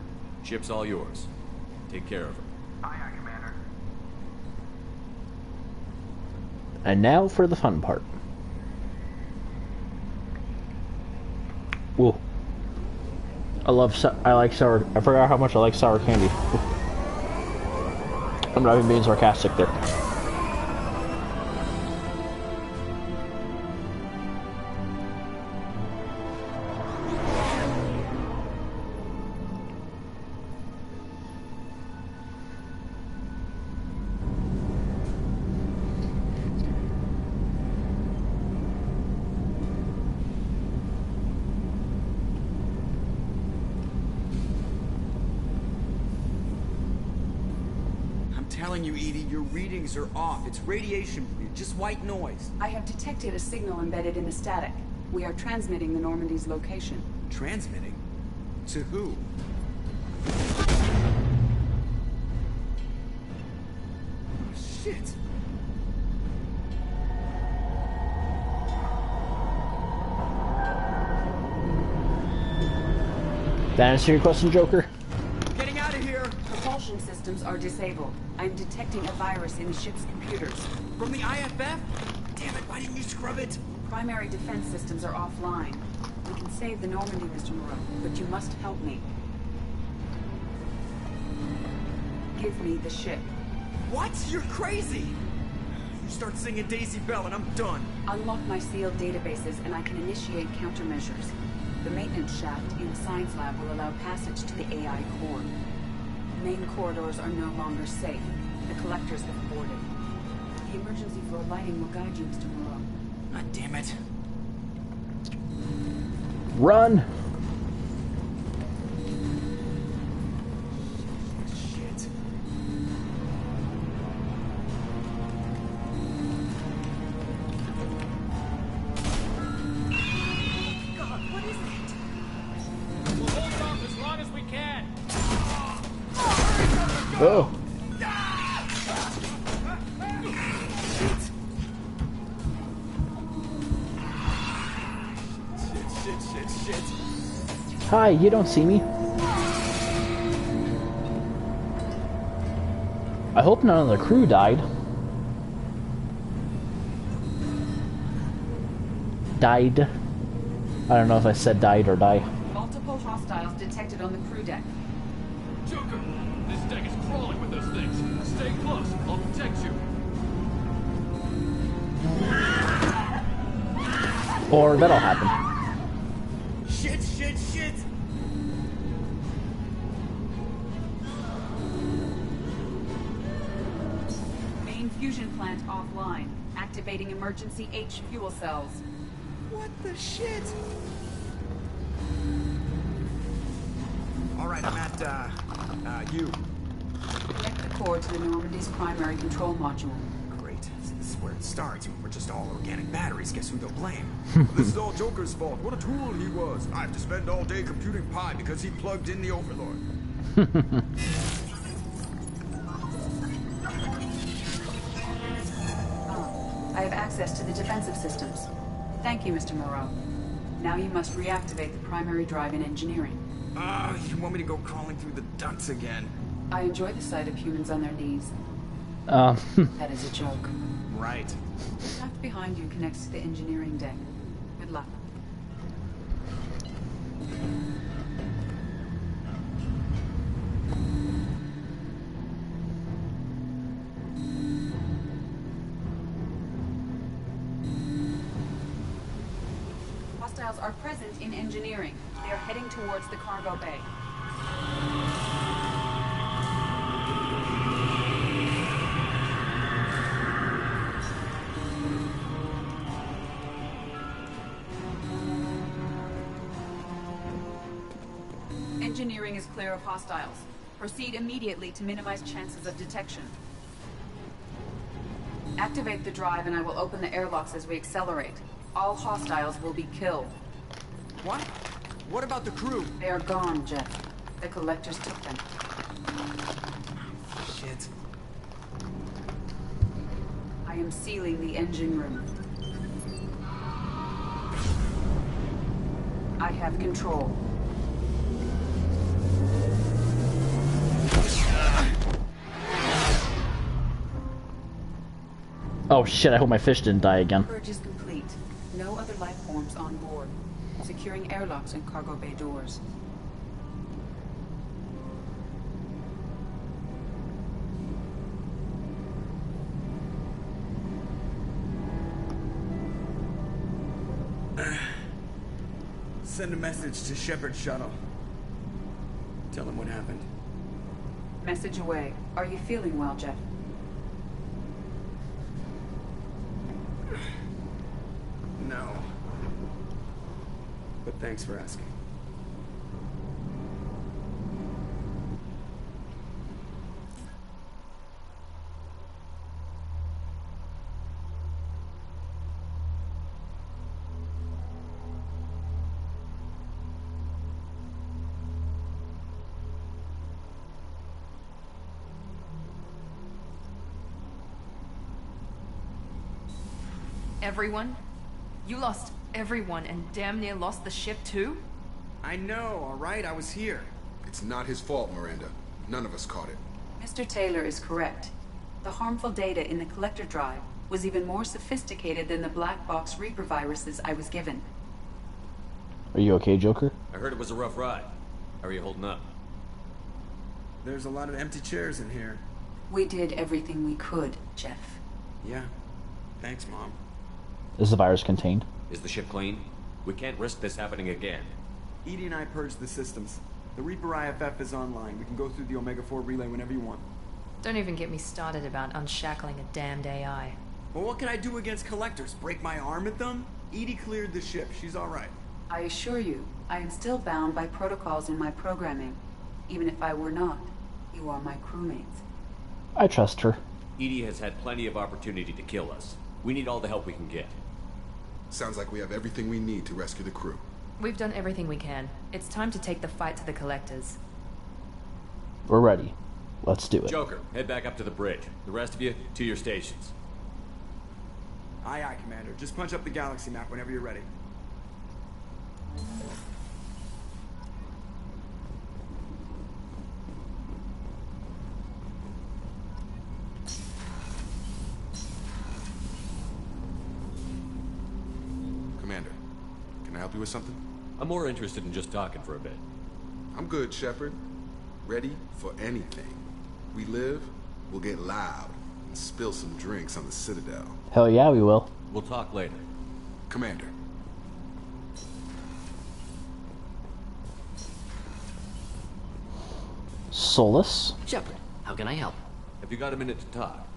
ship's all yours. Take care of her. Aye, aye, Commander. And now for the fun part. Whoa. I like sour. I forgot how much I like sour candy. I'm not even being sarcastic there. Telling you, Edie, your readings are off. It's radiation bleed, just white noise. I have detected a signal embedded in the static. We are transmitting the Normandy's location. Transmitting? To who? Oh, shit. That answer your question, Joker? Getting out of here! Propulsion systems are disabled. I'm detecting a virus in the ship's computers. From the IFF? Damn it, why didn't you scrub it? Primary defense systems are offline. We can save the Normandy, Mr. Moreau, but you must help me. Give me the ship. What? You're crazy! You start singing Daisy Bell and I'm done. Unlock my sealed databases and I can initiate countermeasures. The maintenance shaft in the science lab will allow passage to the AI core. Main corridors are no longer safe. The collectors have boarded. The emergency floor lighting will guide you, Mr. Moreau. God damn it. Run! Shit. God, what is it? We'll hold off as long as we can. Oh. Shit. Hi, you don't see me. I hope none of the crew died. Died. I don't know if I said died or die. Multiple hostiles detected on the crew deck. Joker, this deck is crawling with those things. Stay close. I'll protect you. Or that'll happen. Shit. Main fusion plant offline. Activating emergency H fuel cells. What the shit? Alright, I'm at, you. Connect the core to the Normandy's primary control module. where it starts. When we're just all organic batteries, guess who they'll blame? This is all Joker's fault. What a tool he was. I have to spend all day computing pi because he plugged in the Overlord. I have access to the defensive systems. Thank you, Mr. Moreau. Now you must reactivate the primary drive in engineering. You want me to go crawling through the ducts again? I enjoy the sight of humans on their knees. That is a joke. Right. The shaft behind you connects to the engineering deck. Good luck. Hostiles are present in engineering. They are heading towards the cargo bay. Engineering is clear of hostiles. Proceed immediately to minimize chances of detection. Activate the drive and I will open the airlocks as we accelerate. All hostiles will be killed. What? What about the crew? They are gone, Jeff. The collectors took them. Shit. I am sealing the engine room. I have control. Oh shit, I hope my fish didn't die again. Purge is complete. No other life forms on board. Securing airlocks and cargo bay doors. Send a message to Shepard Shuttle. Tell him what happened. Message away. Are you feeling well, Jeff? No. But thanks for asking. Everyone? You lost everyone and damn near lost the ship too? I know, alright? I was here. It's not his fault, Miranda. None of us caught it. Mr. Taylor is correct. The harmful data in the collector drive was even more sophisticated than the black box Reaper viruses I was given. Are you okay, Joker? I heard it was a rough ride. How are you holding up? There's a lot of empty chairs in here. We did everything we could, Jeff. Yeah. Thanks, Mom. Is the virus contained? Is the ship clean? We can't risk this happening again. EDI and I purged the systems. The Reaper IFF is online. We can go through the Omega-4 relay whenever you want. Don't even get me started about unshackling a damned AI. Well, what can I do against collectors? Break my arm at them? EDI cleared the ship. She's alright. I assure you, I am still bound by protocols in my programming. Even if I were not, you are my crewmates. I trust her. EDI has had plenty of opportunity to kill us. We need all the help we can get. Sounds like we have everything we need to rescue the crew. We've done everything we can. It's time to take the fight to the collectors. We're ready. Let's do it. Joker, head back up to the bridge. The rest of you, to your stations. Aye, aye, Commander. Just punch up the galaxy map whenever you're ready. Commander, can I help you with something? I'm more interested in just talking for a bit. I'm good, Shepard. Ready for anything. We live, we'll get loud, and spill some drinks on the Citadel. Hell yeah, we will. We'll talk later. Commander. Solus? Shepard, how can I help? Have you got a minute to talk?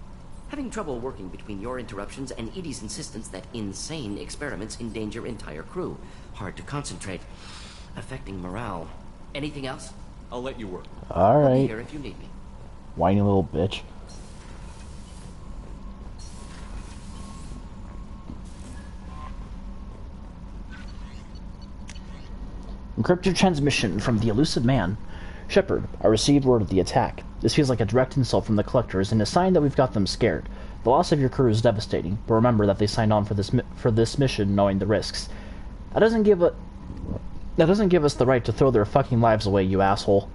Having trouble working between your interruptions and EDI's insistence that insane experiments endanger entire crew. Hard to concentrate. Affecting morale. Anything else? I'll let you work. I'll be Alright. here if you need me. Whiny little bitch. Encrypted transmission from the elusive man. Shepard, I received word of the attack. This feels like a direct insult from the Collectors and a sign that we've got them scared. The loss of your crew is devastating, but remember that they signed on for this mission knowing the risks. That doesn't give us the right to throw their fucking lives away, you asshole.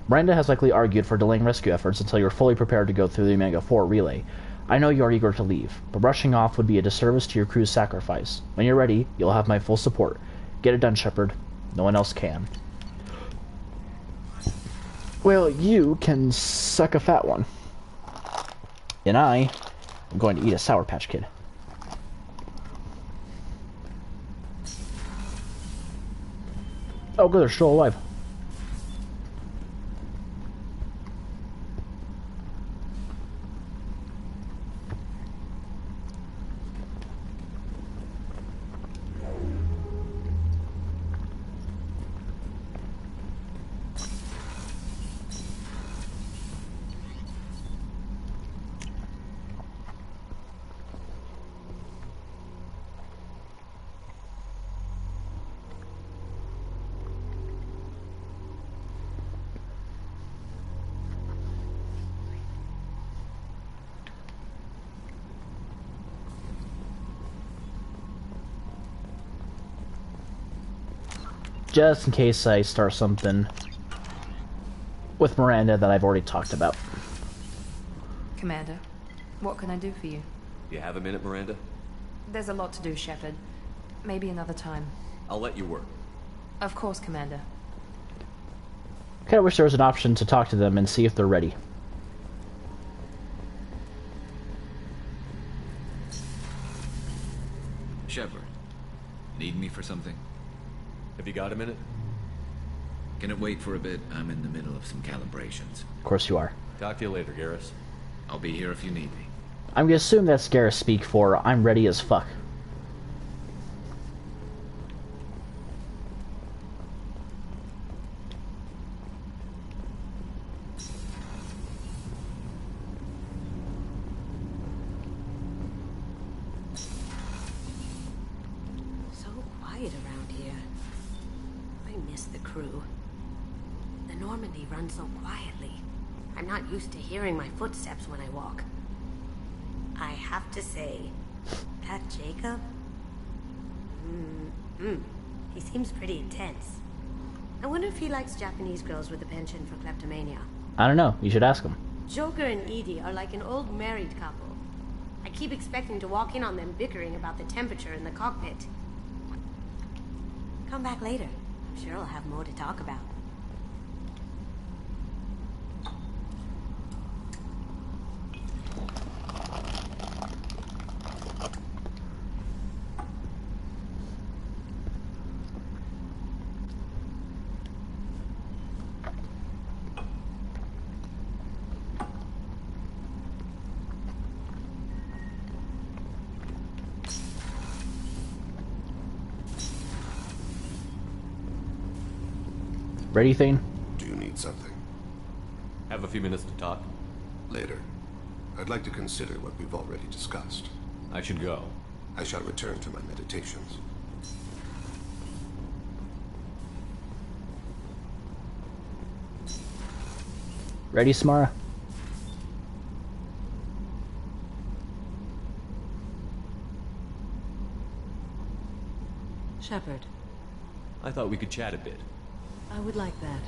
Miranda has likely argued for delaying rescue efforts until you're fully prepared to go through the Omega-4 relay. I know you are eager to leave, but rushing off would be a disservice to your crew's sacrifice. When you're ready, you'll have my full support. Get it done, Shepard. No one else can. Well, you can suck a fat one. And I am going to eat a Sour Patch Kid. Oh, good, they're still alive. Just in case I start something with Miranda that I've already talked about. Commander, what can I do for you? You have a minute, Miranda? There's a lot to do, Shepard. Maybe another time. I'll let you work. Of course, Commander. Kinda wish there was an option to talk to them and see if they're ready. Shepard, need me for something? Have you got a minute? Can it wait for a bit? I'm in the middle of some calibrations. Of course you are. Talk to you later, Garrus. I'll be here if you need me. I'm gonna assume that's Garrus speak for I'm ready as fuck. So quiet around here. I miss the crew. The Normandy runs so quietly. I'm not used to hearing my footsteps when I walk. I have to say, that Jacob? He seems pretty intense. I wonder if he likes Japanese girls with a penchant for kleptomania. I don't know. You should ask him. Joker and Edie are like an old married couple. I keep expecting to walk in on them bickering about the temperature in the cockpit. Come back later. I'm sure I'll have more to talk about. Ready, Thane? Do you need something? Have a few minutes to talk? Later. I'd like to consider what we've already discussed. I should go. I shall return to my meditations. Ready, Samara? Shepard, I thought we could chat a bit. I would like that.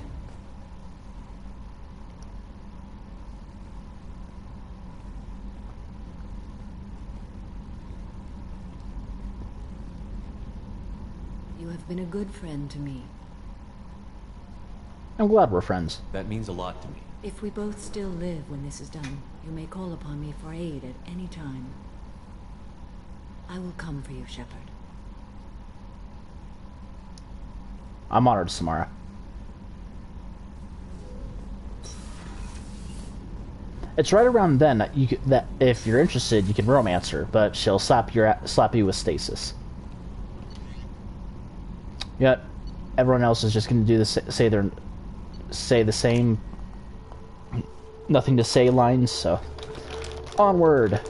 You have been a good friend to me. I'm glad we're friends. That means a lot to me. If we both still live when this is done, you may call upon me for aid at any time. I will come for you, Shepard. I'm honored, Samara. It's right around then that that if you're interested, you can romance her, but she'll slap you with stasis. Yet everyone else is just going to do this, say the same nothing to say lines. So onward.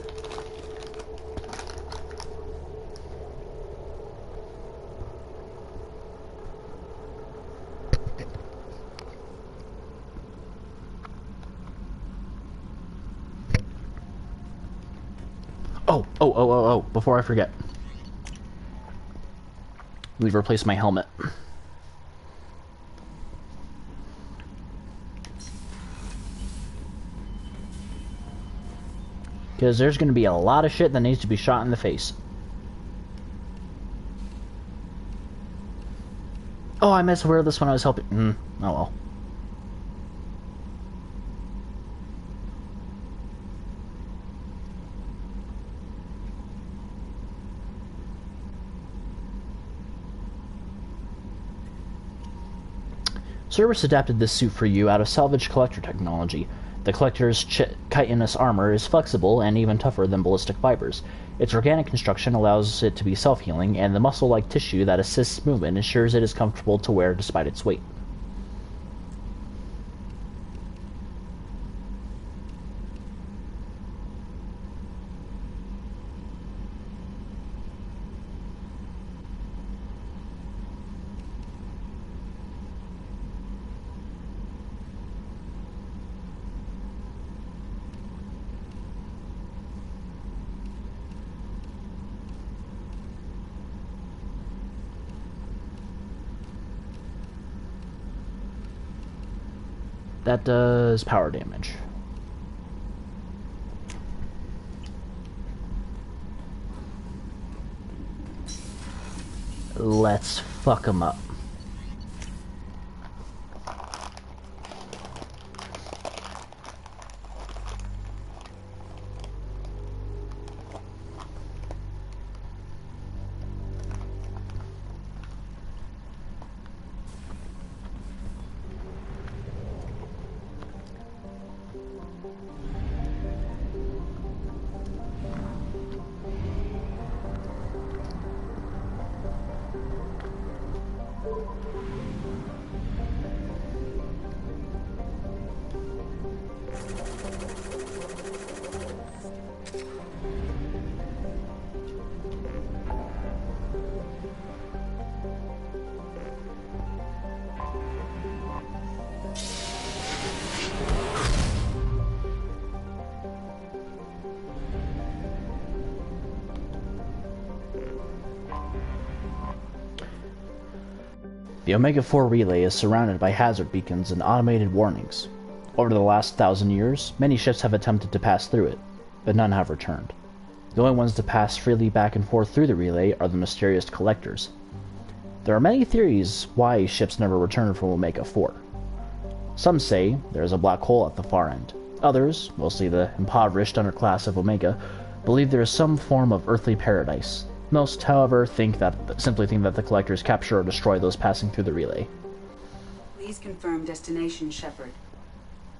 Oh, before I forget. We've replaced my helmet. Because there's going to be a lot of shit that needs to be shot in the face. Oh, I messed with this when I was helping. Oh well. Cerberus adapted this suit for you out of salvaged collector technology. The collector's chitinous armor is flexible and even tougher than ballistic fibers. Its organic construction allows it to be self-healing, and the muscle-like tissue that assists movement ensures it is comfortable to wear despite its weight. That does power damage. Let's fuck him up. The Omega-4 relay is surrounded by hazard beacons and automated warnings. Over the last 1,000 years, many ships have attempted to pass through it, but none have returned. The only ones to pass freely back and forth through the relay are the mysterious collectors. There are many theories why ships never return from Omega-4. Some say there is a black hole at the far end. Others, mostly the impoverished underclass of Omega, believe there is some form of earthly paradise. Most, however, simply think that the collectors capture or destroy those passing through the relay. Please confirm destination, Shepard.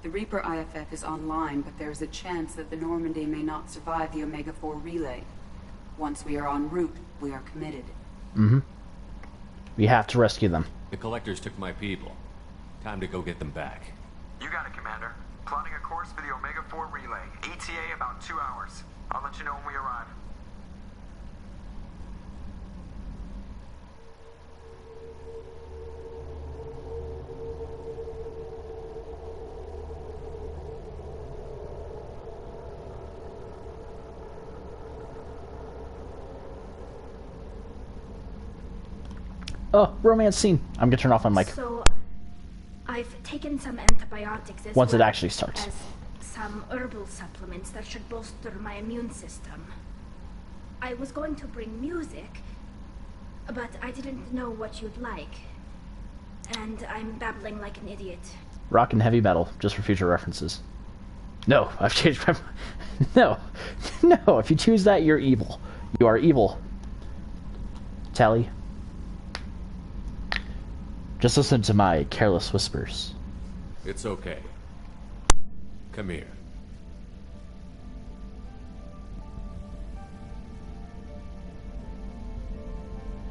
The Reaper IFF is online, but there is a chance that the Normandy may not survive the Omega-4 relay. Once we are en route, we are committed. We have to rescue them. The collectors took my people. Time to go get them back. You got it, Commander. Plotting a course for the Omega-4 relay. ETA about 2 hours. I'll let you know when we arrive. Oh, romance scene. I'm gonna turn off my mic. So, I've taken some antibiotics as Once well it actually starts. as some herbal supplements that should bolster my immune system. I was going to bring music, but I didn't know what you'd like. And I'm babbling like an idiot. Rock and heavy metal, just for future references. No, I've changed my mind. No, if you choose that, you're evil. You are evil. Tally. Just listen to my careless whispers. It's okay. Come here.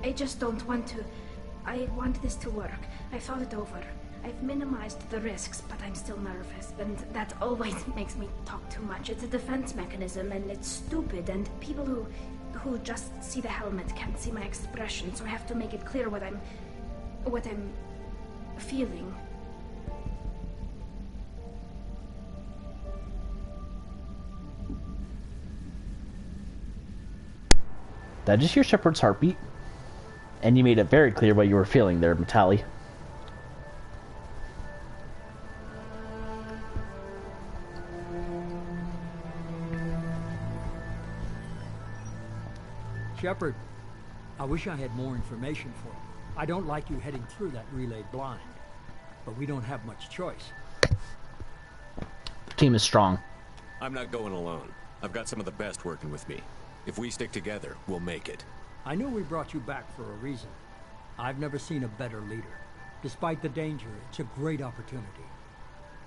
I just don't want to. I want this to work. I thought it over. I've minimized the risks, but I'm still nervous, and that always makes me talk too much. It's a defense mechanism, and it's stupid, and people who just see the helmet can't see my expression, so I have to make it clear what I'm feeling. Did I just hear Shepard's heartbeat? And you made it very clear what you were feeling there, Metali. Shepard, I wish I had more information for you. I don't like you heading through that relay blind, but we don't have much choice. The team is strong. I'm not going alone. I've got some of the best working with me. If we stick together, we'll make it. I know we brought you back for a reason. I've never seen a better leader. Despite the danger, it's a great opportunity.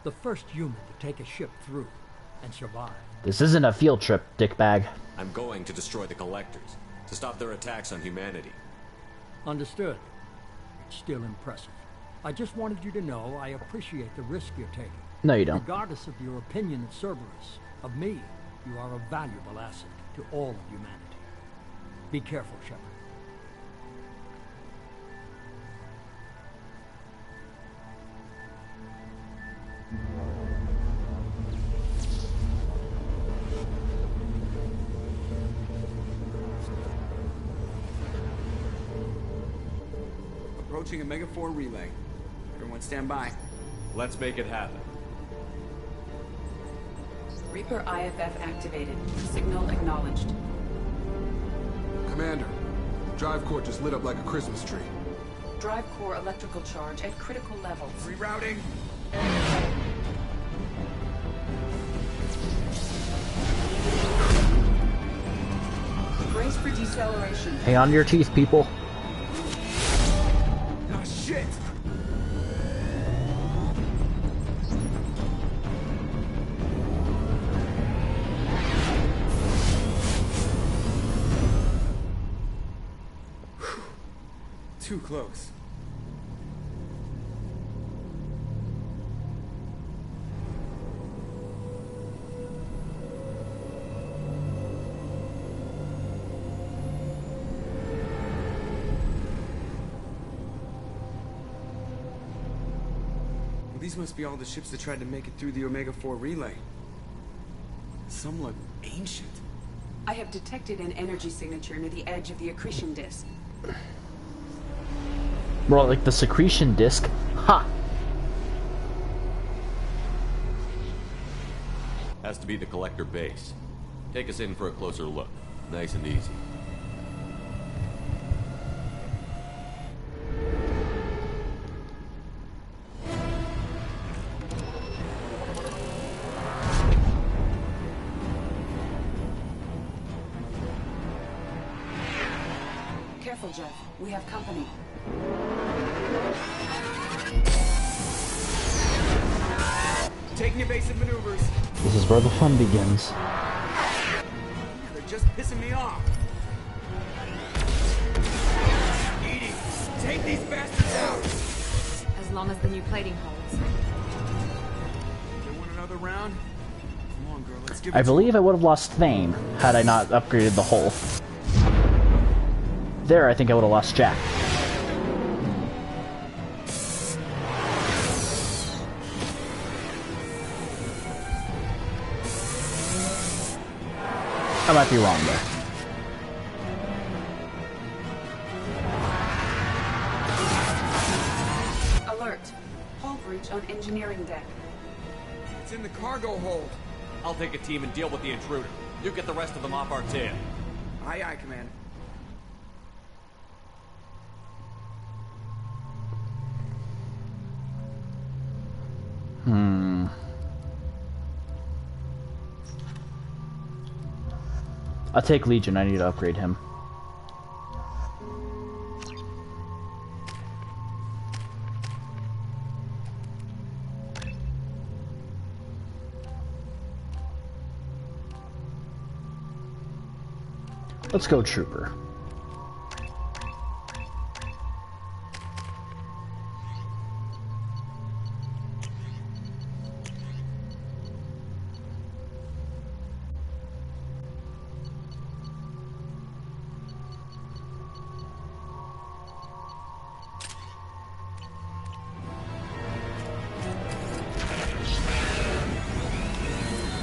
The first human to take a ship through and survive. This isn't a field trip, dickbag. I'm going to destroy the Collectors, to stop their attacks on humanity. Understood. It's still impressive. I just wanted you to know I appreciate the risk you're taking. No, you don't. Regardless of your opinion of Cerberus, of me, you are a valuable asset to all of humanity. Be careful, Shepard. Approaching Omega 4 relay. Everyone stand by. Let's make it happen. Reaper IFF activated. Signal acknowledged. Commander, drive core just lit up like a Christmas tree. Drive core electrical charge at critical levels. Rerouting. Brace for deceleration. Hang on to your teeth, people. Oh, shit! Too close. Well, these must be all the ships that tried to make it through the Omega 4 relay. Some look ancient. I have detected an energy signature near the edge of the accretion disk. More like the secretion disc. Ha! Has to be the Collector base. Take us in for a closer look. Nice and easy. Careful, Jeff. We have company. Taking evasive maneuvers. This is where the fun begins. They're just pissing me off. Edie, take these bastards out. As long as the new plating holds. They want another round? Come on, girl, let's give it I believe I would have lost Thane had I not upgraded the hull. There, I think I would have lost Jack. I might be wrong there. Alert. Hull breach on engineering deck. It's in the cargo hold. I'll take a team and deal with the intruder. You get the rest of them off our tail. Aye, aye, Commander. I'll take Legion, I need to upgrade him. Let's go Trooper.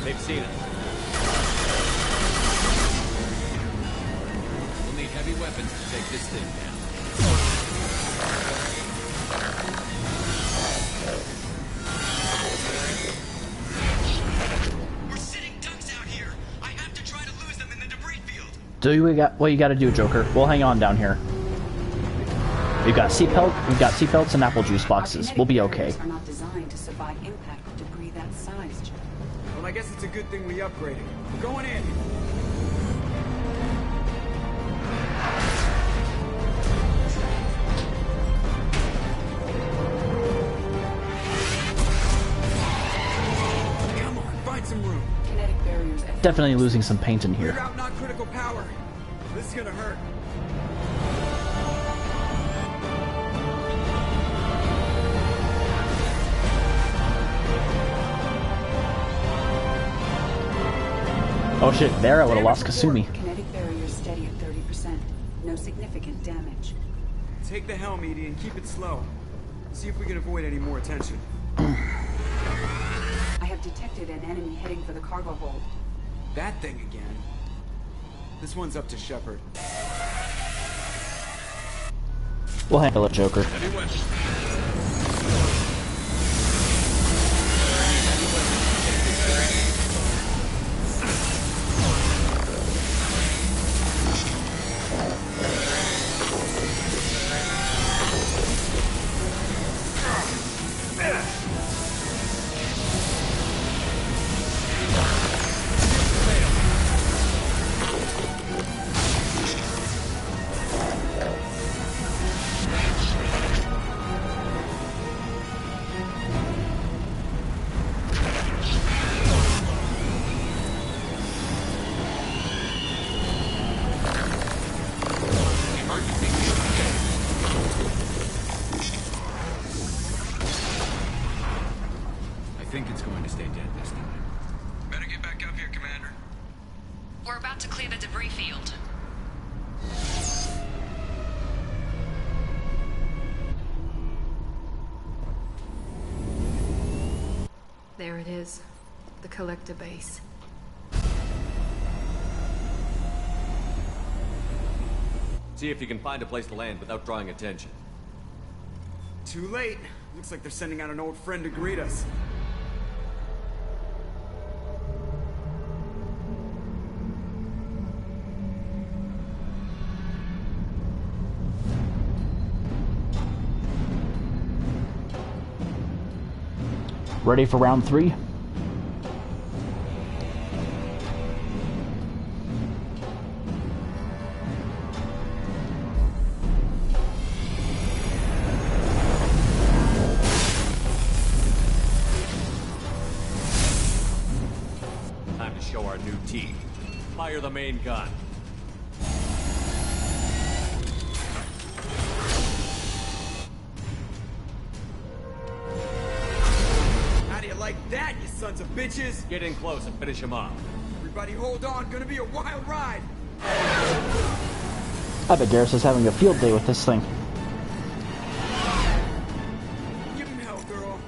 They've seen us. We'll need weapons to take this thing down. We're sitting ducks out here. I have to try to lose them in the debris field. Do what you gotta do, Joker. We'll hang on down here. We've got seatbelts and apple juice boxes. We'll be okay. Are not designed to survive impact with debris that size, Jeff. Well, I guess it's a good thing we upgraded. We're going in. Come on, find some room. Kinetic barriers. Definitely losing some paint in here. Clear out non-critical power. This is gonna hurt. Oh shit, there I would have lost Kasumi. Kinetic barriers steady at 30%. No significant damage. Take the helm, Edie, and keep it slow. See if we can avoid any more attention. I have detected an enemy heading for the cargo hold. That thing again. This one's up to Shepard. We'll handle it, Joker. I think it's going to stay dead this time. Better get back up here, Commander. We're about to clear the debris field. There it is. The collector base. See if you can find a place to land without drawing attention. Too late. Looks like they're sending out an old friend to greet us. Ready for round 3? Time to show our new teeth. Fire the main gun. Like that, you sons of bitches! Get in close and finish him off. Everybody hold on, gonna be a wild ride! I bet Garrus is having a field day with this thing. Give him hell, girl.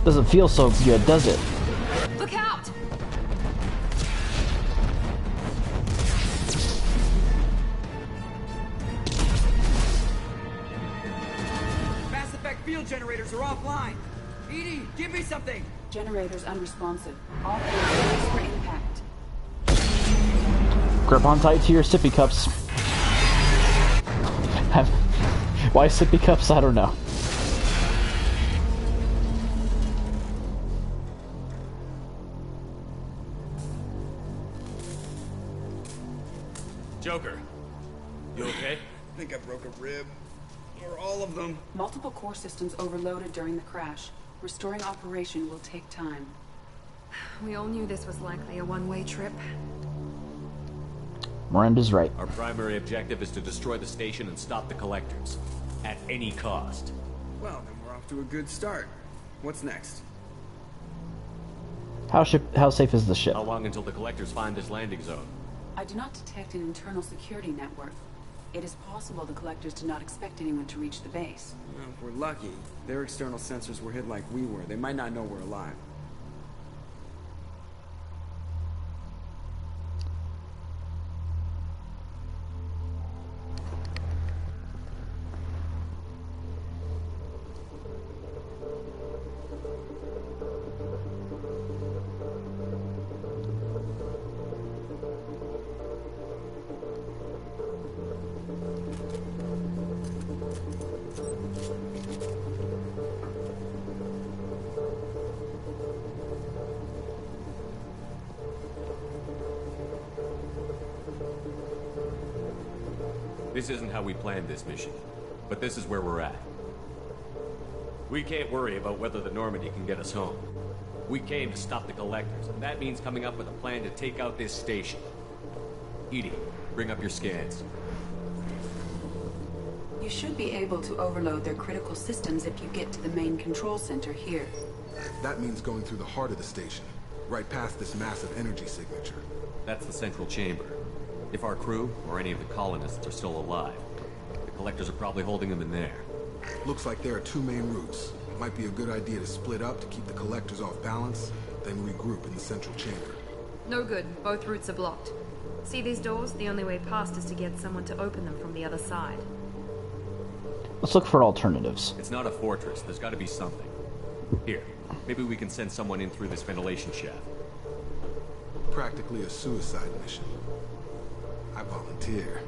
Doesn't feel so good, does it? Look out! Field generators are offline. Edie, give me something. Generators unresponsive. All hands for impact. Grip on tight to your sippy cups. Why sippy cups? I don't know. Joker, you okay? I think I broke a rib. Or all of them. Multiple core systems overloaded during the crash. Restoring operation will take time. We all knew this was likely a one-way trip. Miranda's right. Our primary objective is to destroy the station and stop the collectors. At any cost. Well, then we're off to a good start. What's next? How safe is the ship? How long until the collectors find this landing zone? I do not detect an internal security network. It is possible the collectors did not expect anyone to reach the base. Well, if we're lucky, their external sensors were hid like we were. They might not know we're alive. This isn't how we planned this mission, but this is where we're at. We can't worry about whether the Normandy can get us home. We came to stop the Collectors, and that means coming up with a plan to take out this station. EDI, bring up your scans. You should be able to overload their critical systems if you get to the main control center here. That means going through the heart of the station, right past this massive energy signature. That's the central chamber. If our crew, or any of the colonists, are still alive, the Collectors are probably holding them in there. Looks like there are two main routes. Might be a good idea to split up to keep the Collectors off balance, then regroup in the central chamber. No good. Both routes are blocked. See these doors? The only way past is to get someone to open them from the other side. Let's look for alternatives. It's not a fortress. There's got to be something. Here, maybe we can send someone in through this ventilation shaft. Practically a suicide mission. I volunteer.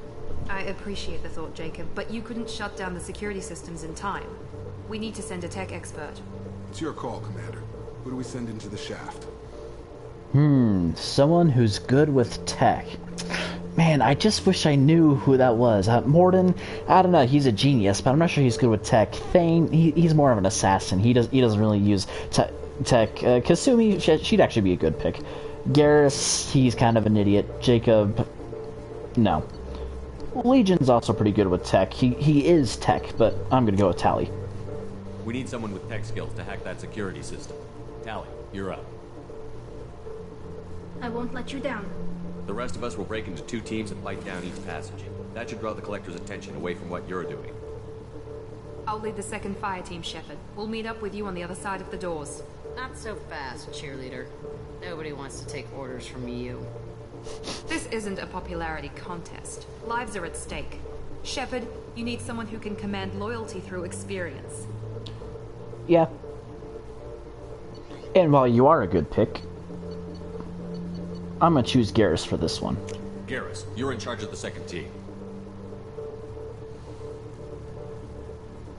I appreciate the thought, Jacob, but you couldn't shut down the security systems in time. We need to send a tech expert. It's your call, Commander. Who do we send into the shaft? Someone who's good with tech. Man, I just wish I knew who that was. Mordin, I don't know, he's a genius, but I'm not sure he's good with tech. Thane, he's more of an assassin. He doesn't really use tech. Kasumi, she'd actually be a good pick. Garrus, he's kind of an idiot. Jacob, no. Legion's also pretty good with tech. He is tech, but I'm gonna go with Tali. We need someone with tech skills to hack that security system. Tali, you're up. I won't let you down. The rest of us will break into 2 teams and fight down each passage. That should draw the Collector's attention away from what you're doing. I'll lead the second fire team, Shepard. We'll meet up with you on the other side of the doors. Not so fast, cheerleader. Nobody wants to take orders from you. This isn't a popularity contest. Lives are at stake. Shepard, you need someone who can command loyalty through experience. Yeah. And while you are a good pick, I'm gonna choose Garrus for this one. Garrus, you're in charge of the second team.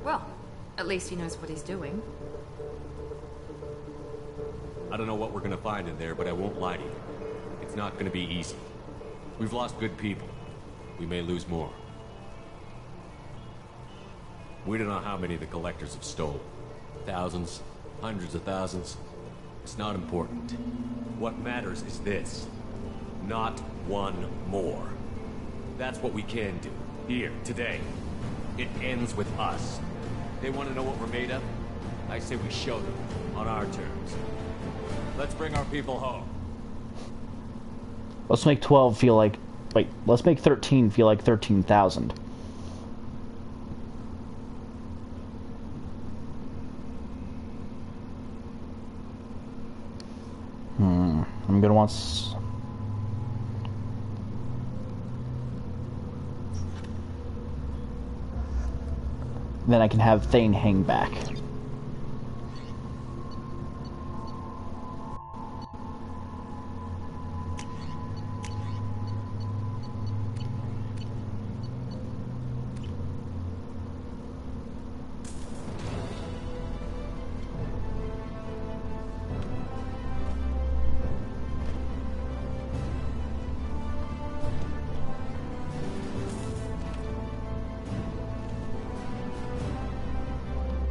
Well, at least he knows what he's doing. I don't know what we're gonna find in there, but I won't lie to you. It's not gonna be easy. We've lost good people. We may lose more. We don't know how many the Collectors have stolen. Thousands, hundreds of thousands. It's not important. What matters is this. Not one more. That's what we can do. Here, today. It ends with us. They want to know what we're made of? I say we show them, on our terms. Let's bring our people home. Let's make 12 feel like... Wait, let's make 13 feel like 13,000. I'm gonna want... Then I can have Thane hang back.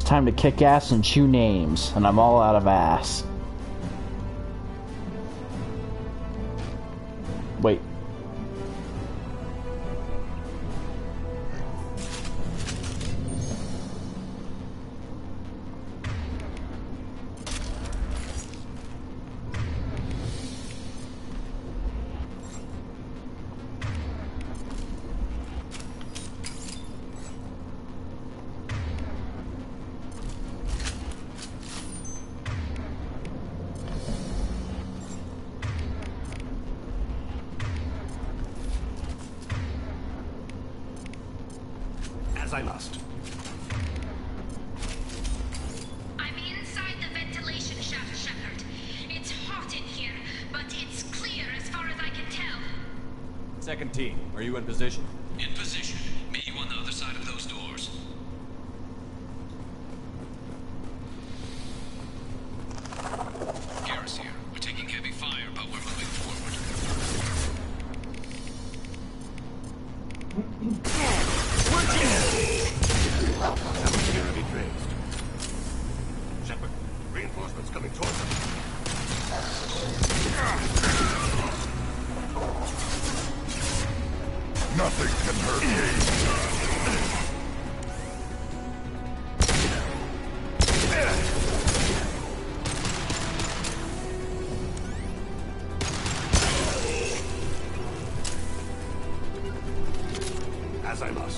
Time to kick ass and chew names, and I'm all out of ass. Wait. As I must. I'm inside the ventilation shaft, Shepard. It's hot in here, but it's clear as far as I can tell. Second team, are you in position? In position. Meet you on the other side of those doors. Garrus here. We're taking heavy fire, but we're moving forward.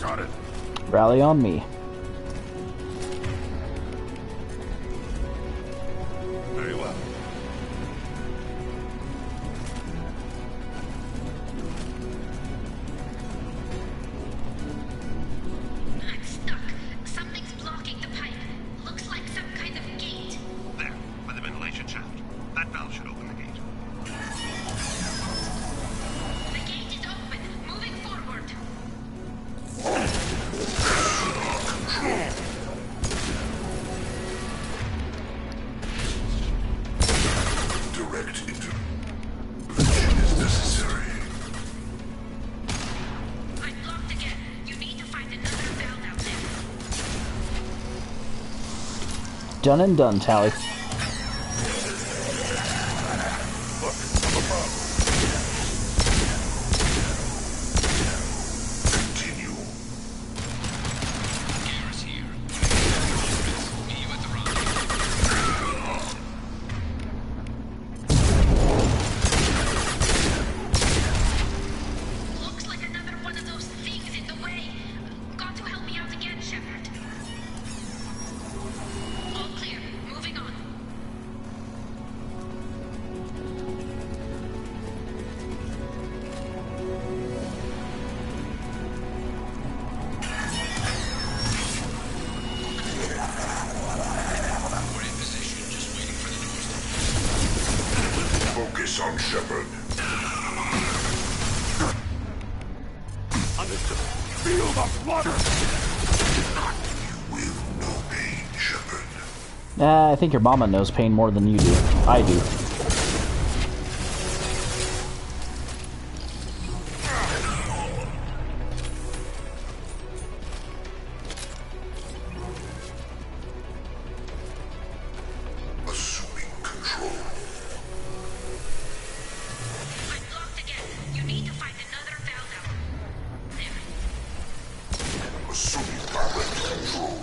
Got it. Rally on me. Very well. I'm stuck. Something's blocking the pipe. Looks like some kind of gate. There, by the ventilation shaft. That valve should open the gate. The gate is open. Moving forward. Direct intervention is necessary. I'm blocked again. You need to find another valve out there. Done and done, Tally. Looks like another one of those things in the way. Got to help me out again, Shepard. All clear. Moving on. Focus on Shepard. Understood. Feel the flutter! You will know pain, Shepard. I think your mama knows pain more than you do. I do. Assuming control. I'm blocked again. You need to find another valve out. There. Assuming direct control.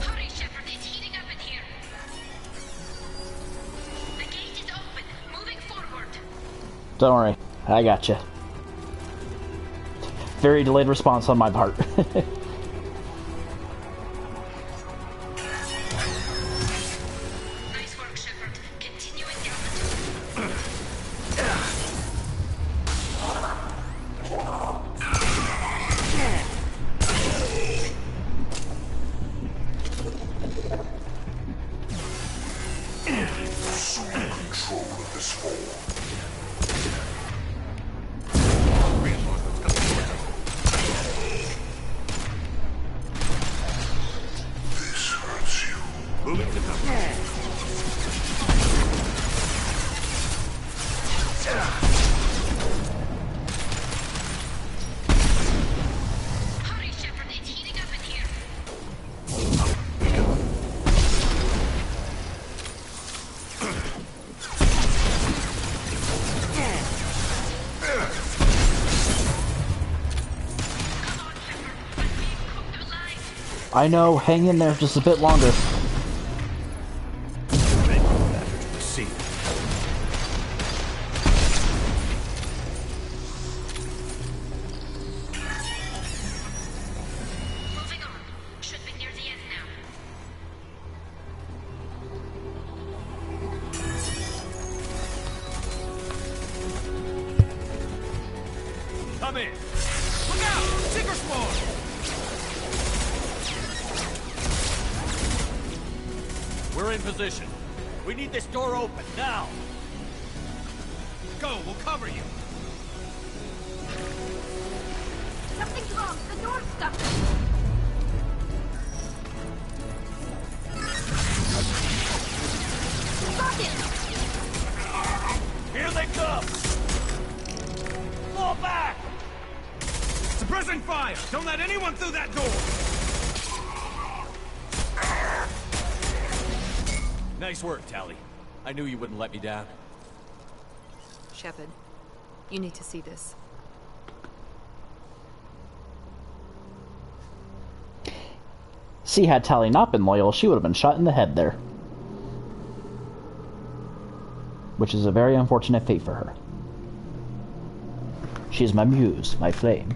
Hurry, Shepard. It's heating up in here. The gate is open. Moving forward. Don't worry. I gotcha. Very delayed response on my part. Nice work, Shepard. Continuing down Assuming control of this fall. This hurts you. Moving to Hurry, Shepard. It's heating up in here. I know, hang in there just a bit longer. Moving on. Should be near the end now. Come in. Look out! Seeker swarm! We're in position. We need this door open, now! Go, we'll cover you. Something's wrong. The door's stuck. Got it. Here they come! Fall back! Suppressing fire! Don't let anyone through that door! Nice work, Tally. I knew you wouldn't let me down. Shepard, you need to see this. See, had Tally not been loyal, she would have been shot in the head there. which is a very unfortunate fate for her. She is my muse, my flame.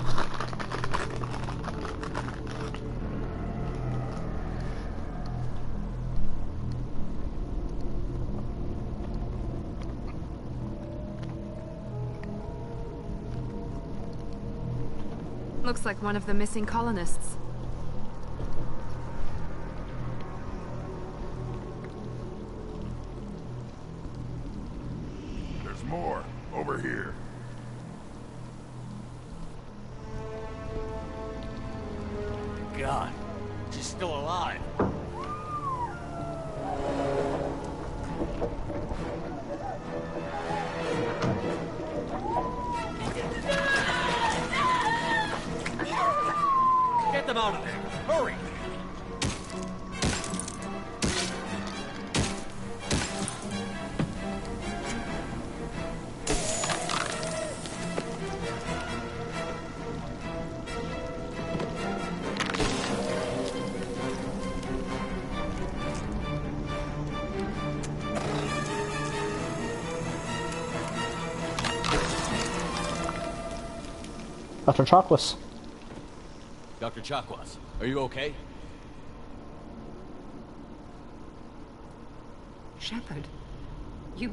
Looks like one of the missing colonists. There's more. Over here. God, she's still alive. Get them out of there! Hurry! Dr. Chakwas. Dr. Chakwas, are you okay? Shepard, you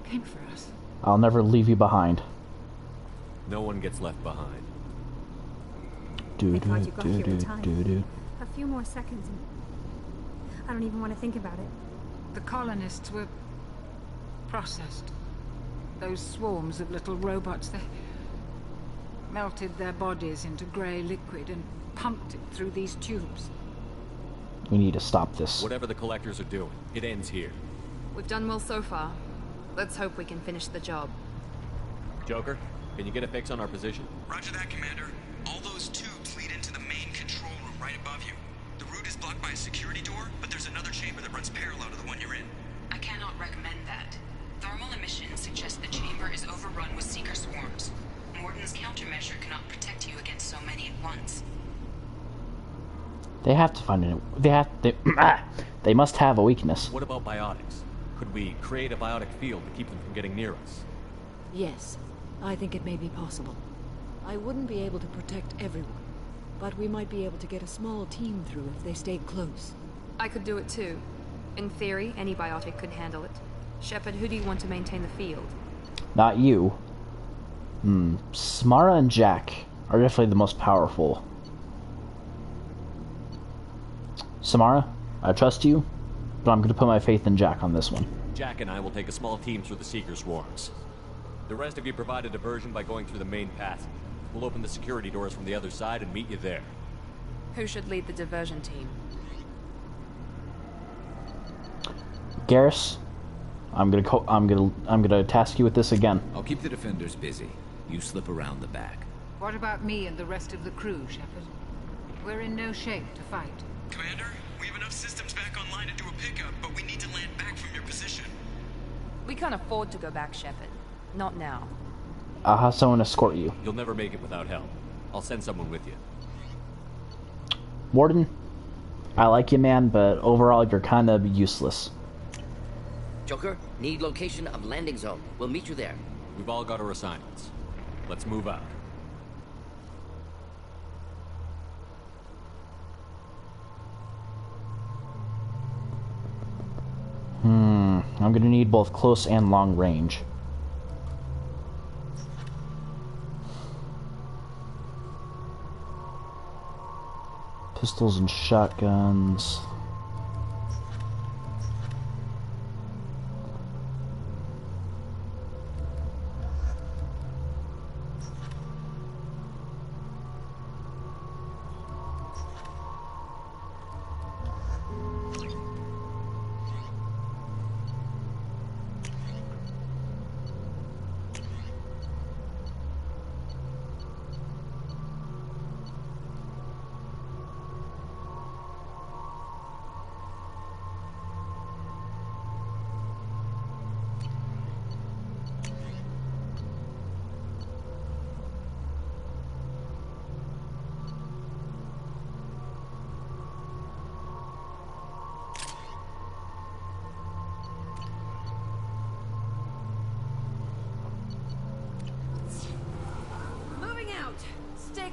came for us. I'll never leave you behind. No one gets left behind. Do I do thought you got do here do with time. do do. A few more seconds and I don't even want to think about it. The colonists were processed. Those swarms of little robots, they melted their bodies into grey liquid and pumped it through these tubes. We need to stop this. Whatever the collectors are doing, it ends here. We've done well so far. Let's hope we can finish the job. Joker, can you get a fix on our position? Roger that, Commander. All those tubes lead into the main control room right above you. The route is blocked by a security door, but there's another chamber that runs parallel to the one you're in. I cannot recommend that. Thermal emissions suggest the chamber is overrun with seeker swarms. Morden's countermeasure cannot protect you against so many at once. They have to find it. They must have a weakness. What about biotics? Could we create a biotic field to keep them from getting near us? Yes, I think it may be possible. I wouldn't be able to protect everyone, but we might be able to get a small team through if they stayed close. I could do it too. In theory, any biotic could handle it. Shepard, who do you want to maintain the field? Not you. Samara and Jack are definitely the most powerful. Samara, I trust you, but I'm going to put my faith in Jack on this one. Jack and I will take a small team through the Seeker swarms. The rest of you provide a diversion by going through the main passage. We'll open the security doors from the other side and meet you there. Who should lead the diversion team? Garrus, I'm gonna task you with this again. I'll keep the defenders busy. You slip around the back. What about me and the rest of the crew, Shepard? We're in no shape to fight. Commander, we have enough systems back online to do a pickup, but we need to land back from your position. We can't afford to go back, Shepard. Not now. I'll have someone escort you. You'll never make it without help. I'll send someone with you. Warden, I like you, man, but overall you're kind of useless. Joker, need location of landing zone. We'll meet you there. We've all got our assignments. Let's move out. I'm gonna need both close and long range. Pistols and shotguns.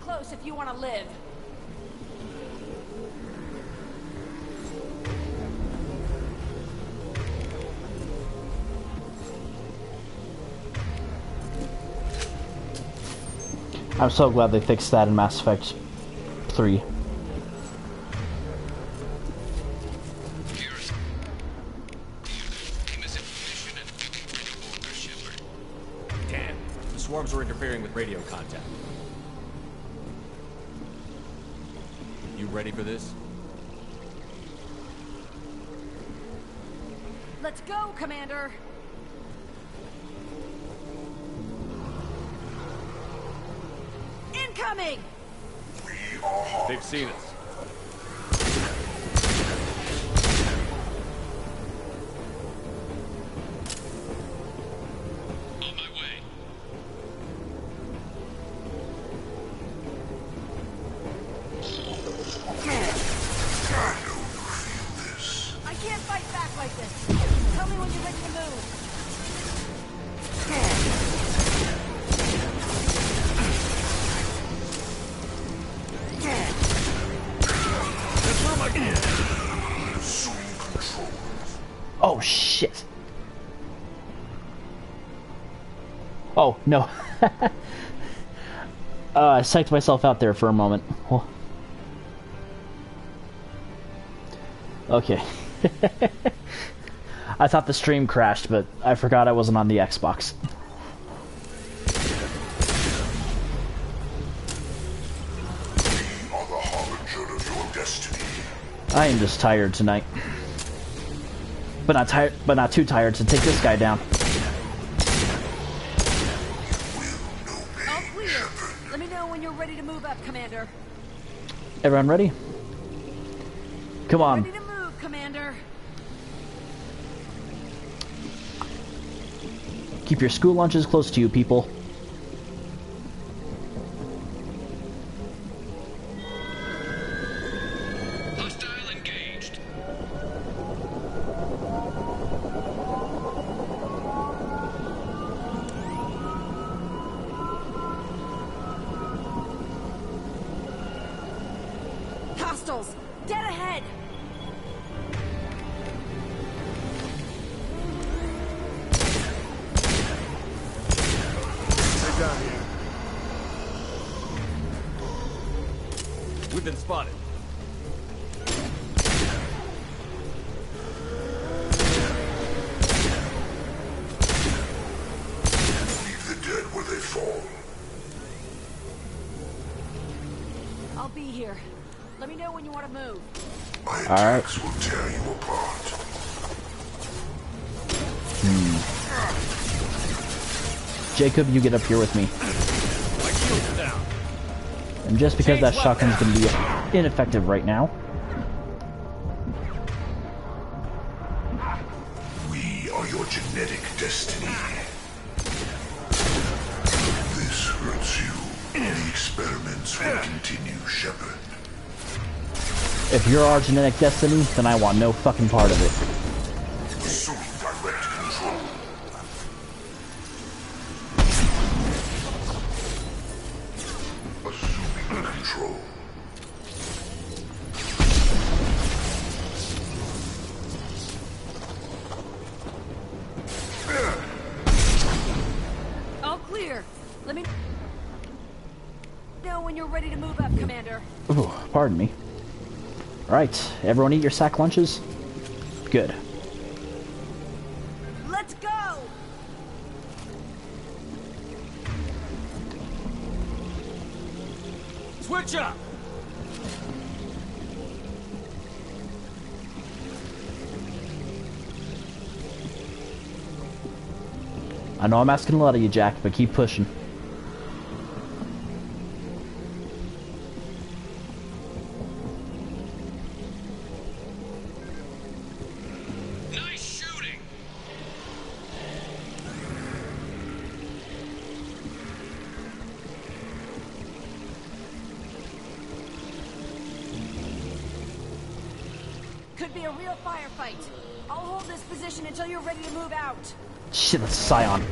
close if you want to live. I'm so glad they fixed that in Mass Effect 3. Damn, the swarms are interfering with radio contact. You ready for this? Let's go, Commander! Incoming! They've seen us. On my way. I can't fight back like this. Tell me when you're ready to move. Oh shit. Oh no. I psyched myself out there for a moment. Okay. I thought the stream crashed, but I forgot I wasn't on the Xbox. Are the harbinger of your destiny. I am just tired tonight. But not too tired to take this guy down. All clear. Let me know when you're ready to move up, Commander. Everyone ready? Come on. Ready to move, Commander. Keep your school lunches close to you, people. Hostile engaged. Hostiles, dead ahead. Stay down here. We've been spotted. Leave the dead where they fall. I'll be here. Let me know when you want to move. My attacks will tear you apart. Jacob, you get up here with me. And just because that shotgun's gonna be ineffective right now. We are your genetic destiny. This hurts you. The experiments will continue, Shepard. If you're our genetic destiny, then I want no fucking part of it. Assuming direct control. Assuming control. All clear. Let me know when you're ready to move up, Commander. Ooh, pardon me. Alright, everyone eat your sack lunches? Good. Let's go! Switch up! I know I'm asking a lot of you, Jack, but keep pushing. Nice shooting. Could be a real firefight. I'll hold this position until you're ready to move out. Shit, that's Scion.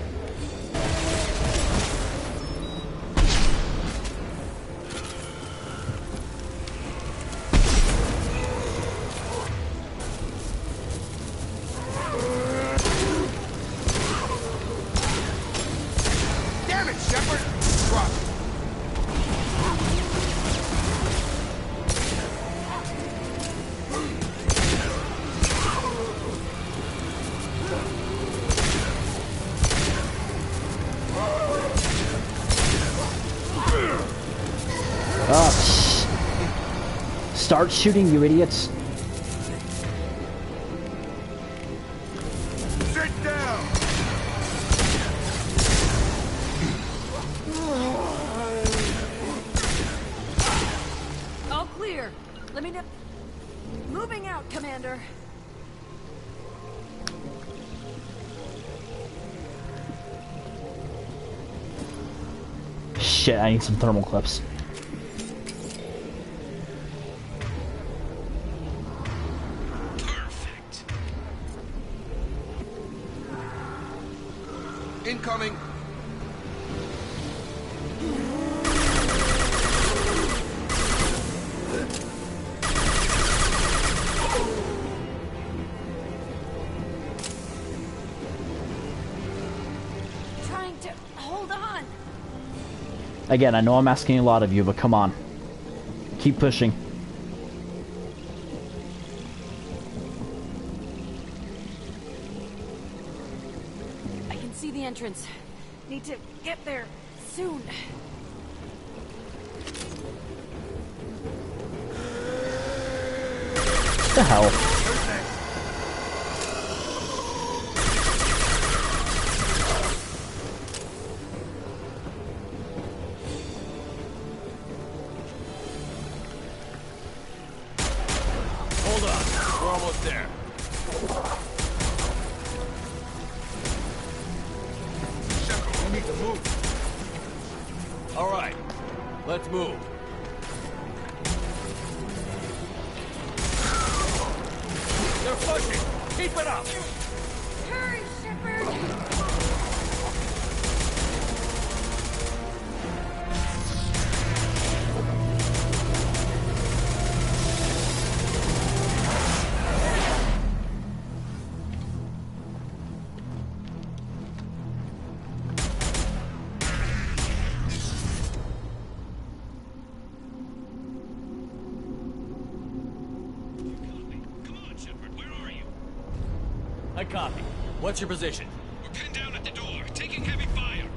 start shooting, you idiots. Sit down! All clear. Let me know. Moving out, Commander. Shit, I need some thermal clips. Perfect. Incoming. Trying to hold on. Again, I know I'm asking a lot of you, but come on. Keep pushing. I can see the entrance. Need to get there soon. What the hell? Hold on. We're almost there. Shepard, we need to move. All right. Let's move. They're pushing. Keep it up. Hurry, Shepard! I copy. What's your position? We're pinned down at the door, taking heavy fire.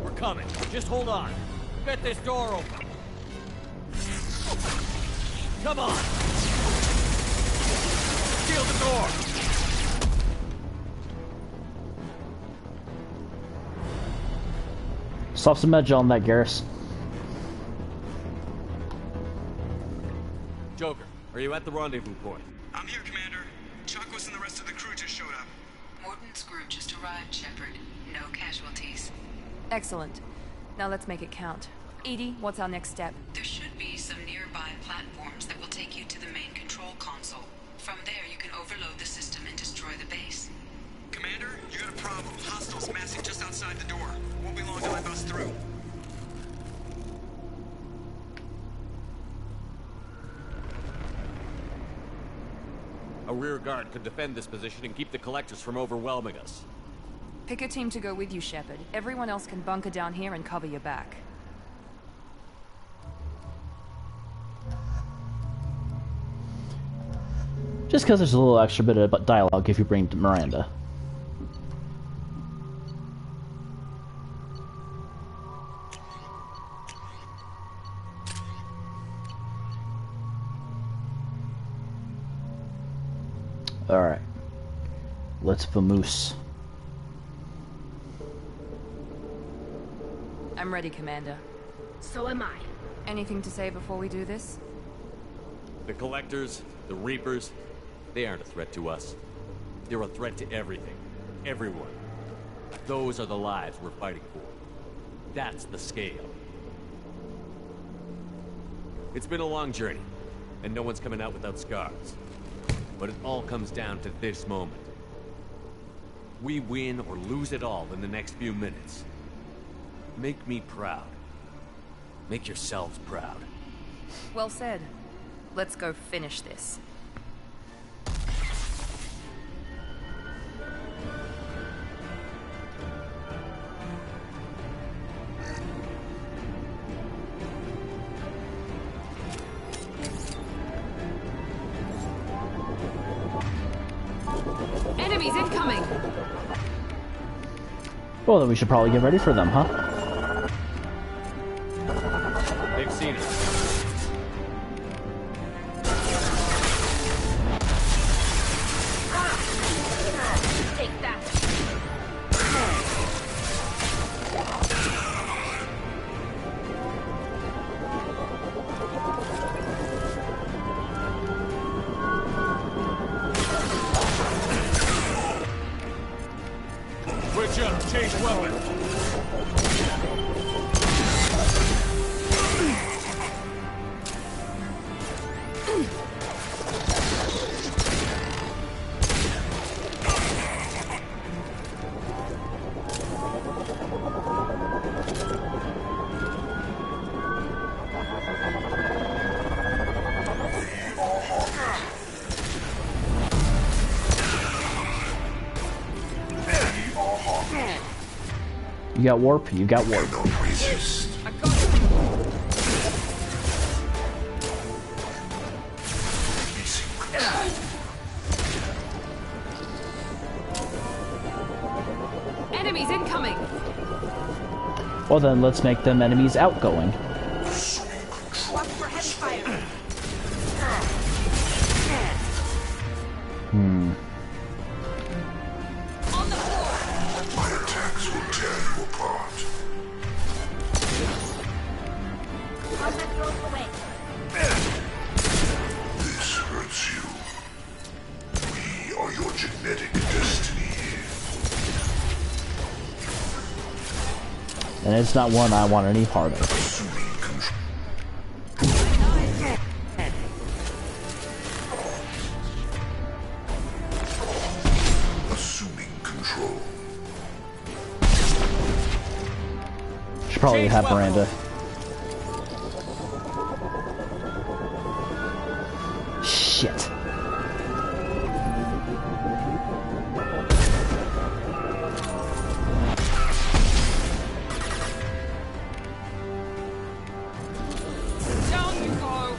We're coming. Just hold on. Get this door open. Come on. Seal the door. Slap some edge on that, Garrus. Joker, are you at the rendezvous point? I'm here, Commander. Chakos and the rest of the crew just showed up. Morton's group just arrived, Shepard. No casualties. Excellent. Now let's make it count. Edie, what's our next step? There should be some nearby platforms that will take you to the main control console. From there, you can overload the system and destroy the base. Commander, you got a problem. Hostiles massing just outside the door. Won't be long till I bust through. A rear guard could defend this position and keep the collectors from overwhelming us. Pick a team to go with you, Shepard. Everyone else can bunker down here and cover your back. Just because there's a little extra bit of dialogue if you bring Miranda. Alright. Let's vamoose. I'm ready, Commander. So am I. Anything to say before we do this? The collectors, the Reapers, they aren't a threat to us. They're a threat to everything. Everyone. Those are the lives we're fighting for. That's the scale. It's been a long journey, and no one's coming out without scars. But it all comes down to this moment. We win or lose it all in the next few minutes. Make me proud. Make yourselves proud. Well said. Let's go finish this. Enemies incoming! Well, then we should probably get ready for them, huh? They've seen us. Change weapon. You got warp, you got warp. Enemies incoming! Well then, let's make them enemies outgoing. Watch for heavy fire! My attacks will tear you apart. This hurts you. We are your genetic destiny. And it's not one I want any part of. Assuming control. Should probably have Miranda. Shit. Down you go!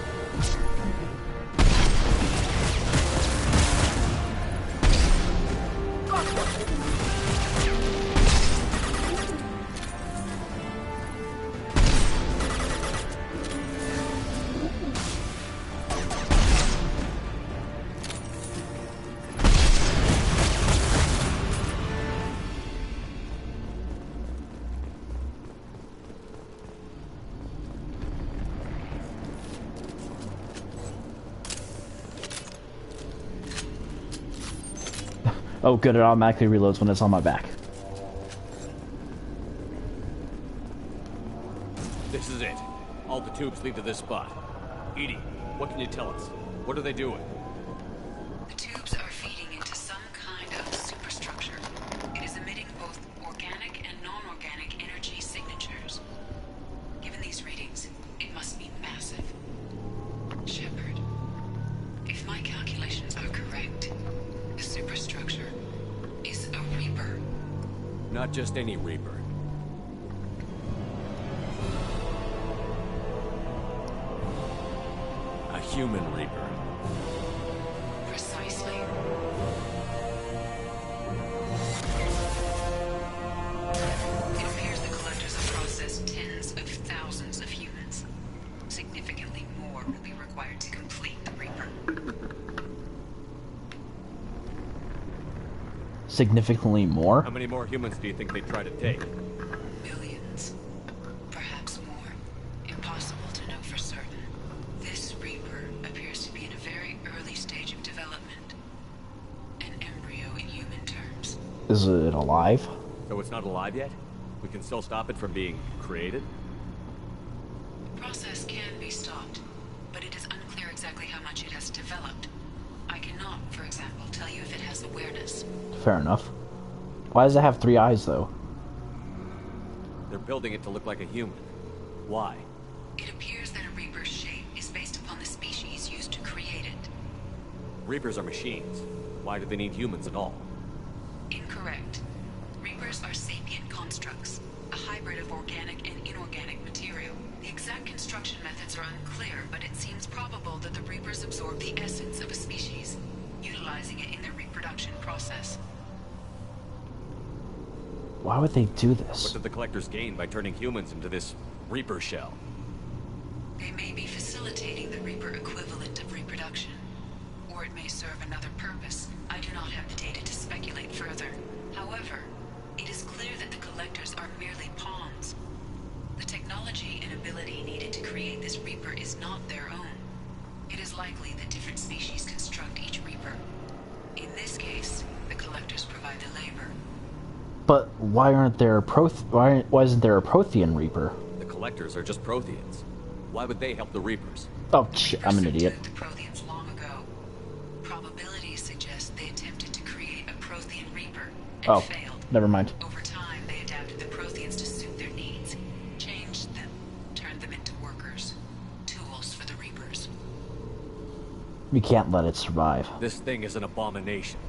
Oh good, it automatically reloads when it's on my back. This is it. All the tubes lead to this spot. Edie, what can you tell us? What are they doing? The tubes are feeding into some kind of superstructure. It is emitting both organic and non-organic energy signatures. Given these readings, it must be massive. Shepard, if my calculations are correct, the superstructure is a Reaper. Not just any Reaper. A human Reaper. Precisely. It appears the collectors have processed tens of thousands of humans. Significantly more will be required to complete the Reaper. Significantly more? How many more humans do you think they'd try to take? Millions. Perhaps more. Impossible to know for certain. This Reaper appears to be in a very early stage of development. An embryo in human terms. Is it alive? So it's not alive yet? We can still stop it from being created? The process can be stopped, but it is unclear exactly how much it has developed. I cannot, for example, tell you if it has awareness. Fair enough. Why does it have 3 eyes though? They're building it to look like a human. Why? It appears that a Reaper's shape is based upon the species used to create it. Reapers are machines. Why do they need humans at all? Incorrect. Reapers are sapient constructs, a hybrid of organic and inorganic material. The exact construction methods are unclear, but it seems probable that the Reapers absorb the essence of a species, utilizing it in their reproduction process. Why would they do this? What did the Collectors gain by turning humans into this Reaper shell? They may be facilitating the Reaper equivalent of reproduction, or it may serve another purpose. I do not have the data to speculate further. However, it is clear that the Collectors are merely pawns. The technology and ability needed to create this Reaper is not their own. It is likely that different species construct each Reaper. In this case, the Collectors provide the labor. But why aren't there why isn't there a Prothean Reaper? The Collectors are just Protheans. Why would they help the Reapers? Oh, I'm an idiot. The Protheans long ago. Probabilities suggest they attempted to create a Prothean Reaper and failed. Never mind. Over time, they adapted the Protheans to suit their needs, changed them, turned them into workers, tools for the Reapers. We can't let it survive. This thing is an abomination.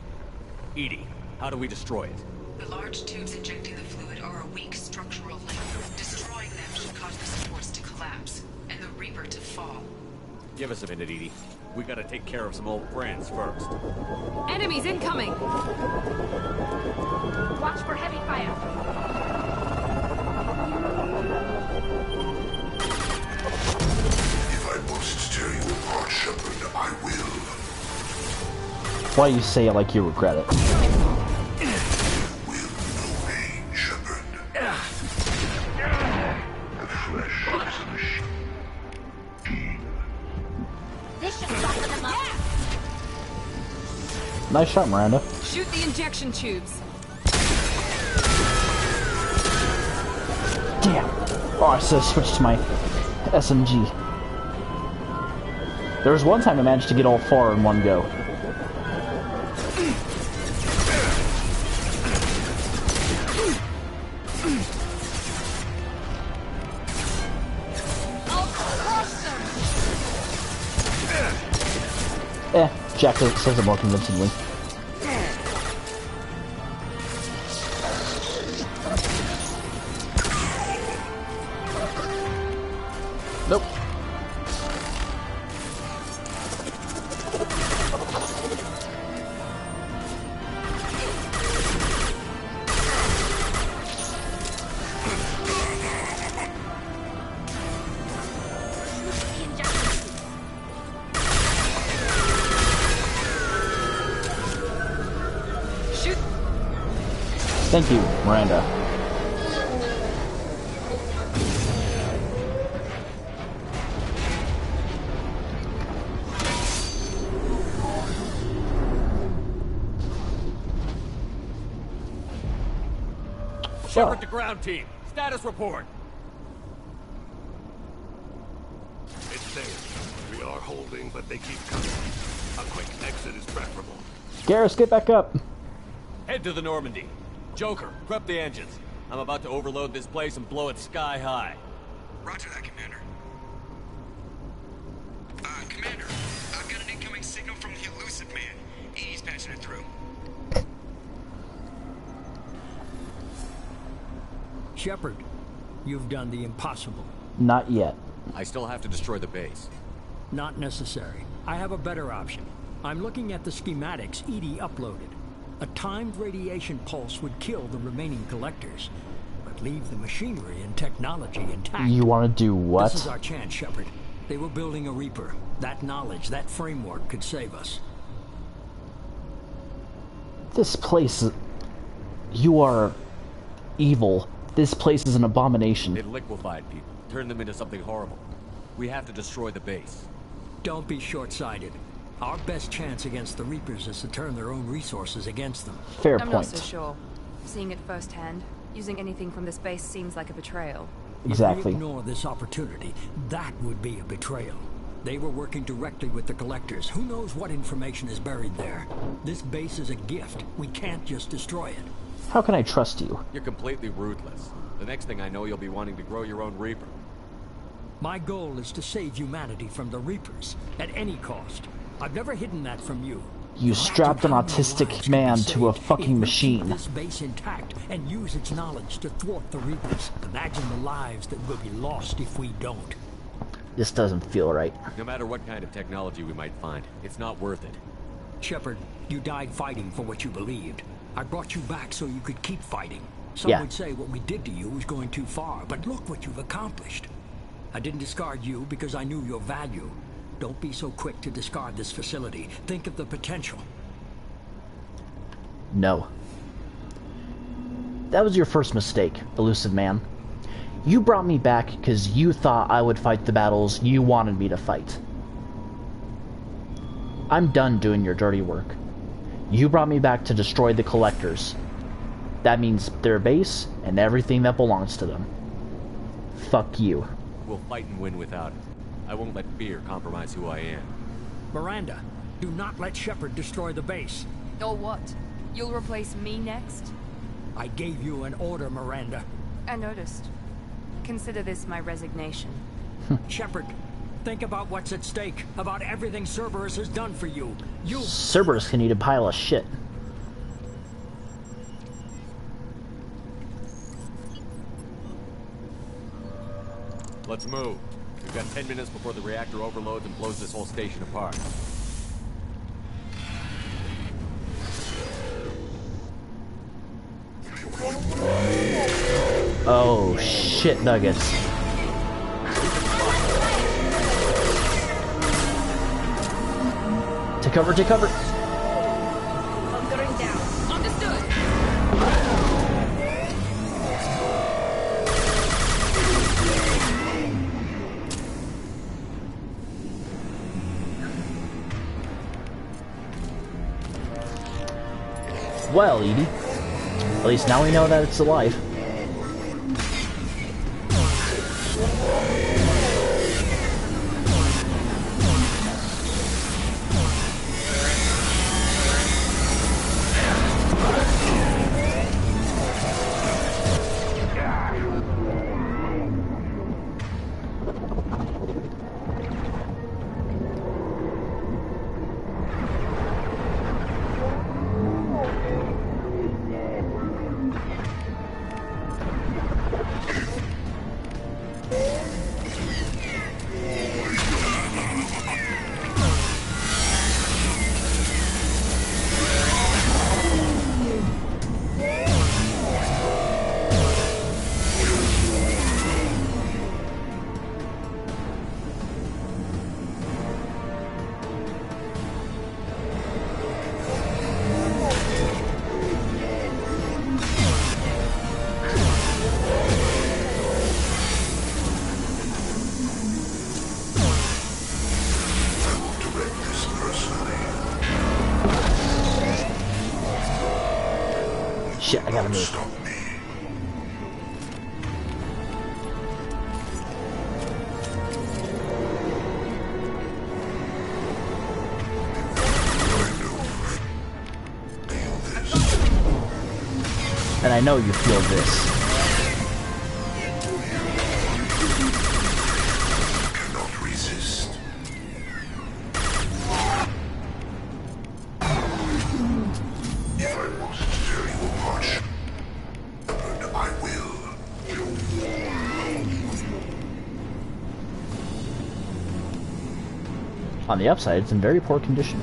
EDI, how do we destroy it? The large tubes injecting the fluid are a weak structural link. Destroying them should cause the supports to collapse, and the Reaper to fall. Give us a minute, EDI. We gotta take care of some old friends first. Enemies incoming! Watch for heavy fire. If I must tear you apart, Shepard, I will. Why you say it like you regret it? Nice shot, Miranda. Shoot the injection tubes. Damn. Oh, I should have switched to my SMG. There was one time I managed to get all four in one go. Jack says it more convincingly. Nope. Thank you, Miranda. Shepard to ground team. Status report. It's there. We are holding, but they keep coming. A quick exit is preferable. Garrus, get back up. Head to the Normandy. Joker, prep the engines. I'm about to overload this place and blow it sky high. Roger that, Commander. Commander, I've got an incoming signal from the Elusive Man. He's patching it through. Shepard, you've done the impossible. Not yet. I still have to destroy the base. Not necessary. I have a better option. I'm looking at the schematics EDI uploaded. A timed radiation pulse would kill the remaining collectors, but leave the machinery and technology intact. You want to do what? This is our chance, Shepard. They were building a Reaper. That knowledge, that framework could save us. This place... You are... evil. This place is an abomination. They liquefied people, turned them into something horrible. We have to destroy the base. Don't be short-sighted. Our best chance against the Reapers is to turn their own resources against them. Fair I'm point. not so sure. Seeing it firsthand, using anything from this base seems like a betrayal. Exactly. If we ignore this opportunity, that would be a betrayal. They were working directly with the Collectors. Who knows what information is buried there? This base is a gift. We can't just destroy it. How can I trust you? You're completely ruthless. The next thing I know, you'll be wanting to grow your own Reaper. My goal is to save humanity from the Reapers, at any cost. I've never hidden that from you. You strapped an autistic man to a fucking machine. Keep this base intact and use its knowledge to thwart the Reapers. Imagine the lives that will be lost if we don't. This doesn't feel right. No matter what kind of technology we might find, it's not worth it. Shepard, you died fighting for what you believed. I brought you back so you could keep fighting. Some would say what we did to you was going too far, but look what you've accomplished. I didn't discard you because I knew your value. Don't be so quick to discard this facility. Think of the potential. No. That was your first mistake, Elusive Man. You brought me back because you thought I would fight the battles you wanted me to fight. I'm done doing your dirty work. You brought me back to destroy the Collectors. That means their base and everything that belongs to them. Fuck you. We'll fight and win without it. I won't let fear compromise who I am. Miranda, do not let Shepard destroy the base. Or what? You'll replace me next? I gave you an order, Miranda. I noticed. Consider this my resignation. Shepard, think about what's at stake, about everything Cerberus has done for you. Cerberus can eat a pile of shit. Let's move. We've got 10 minutes before the reactor overloads and blows this whole station apart. Oh, shit nuggets. Take cover, take cover. Hunkering down. Understood. Well, Edie. At least now we know that it's alive. Shit, I gotta move. And I know you feel this. Cannot resist. If I wanted to tell you much, but I will. On the upside, it's in very poor condition.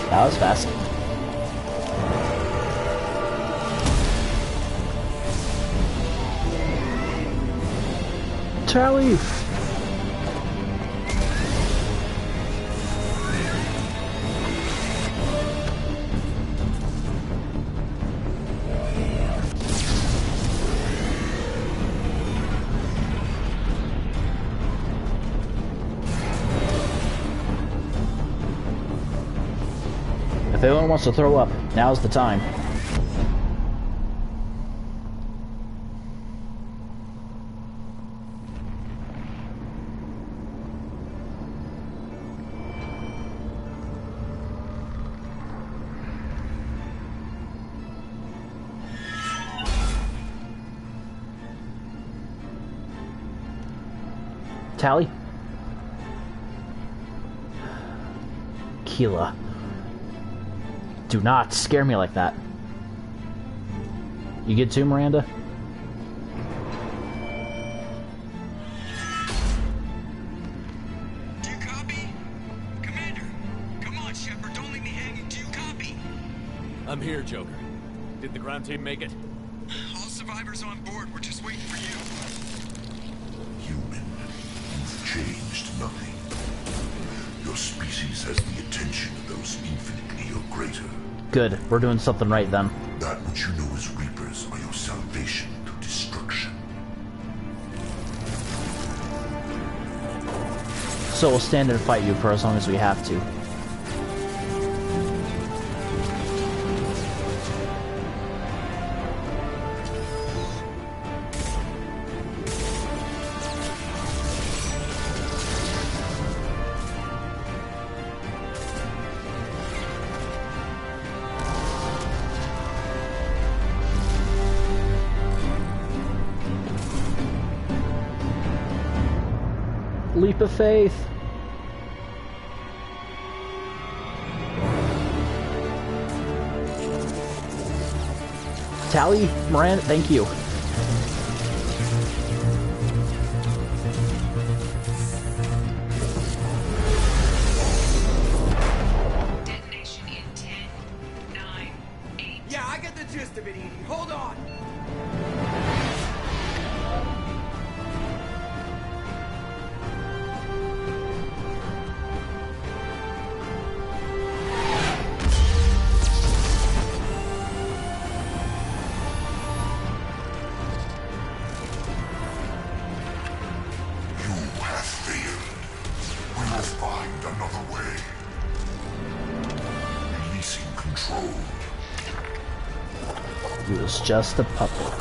That was fast. Charlie! If anyone wants to throw up, now's the time. Tally? Keela. Do not scare me like that. You good too, Miranda? Do you copy? Commander, come on, Shepard, don't leave me hanging. Do you copy? I'm here, Joker. Did the ground team make it? All survivors on board. We're just waiting for you. Human, you've changed nothing. Your species has the attention of those infinitely or greater. Good. We're doing something right then. That which you know as Reapers are your salvation to destruction. So we'll stand and fight you for as long as we have to. Leap of faith. Tally, Moran, thank you. Detonation in 10, 9, 8. Yeah, I get the gist of it, Edie. Hold on. He was just a puppet.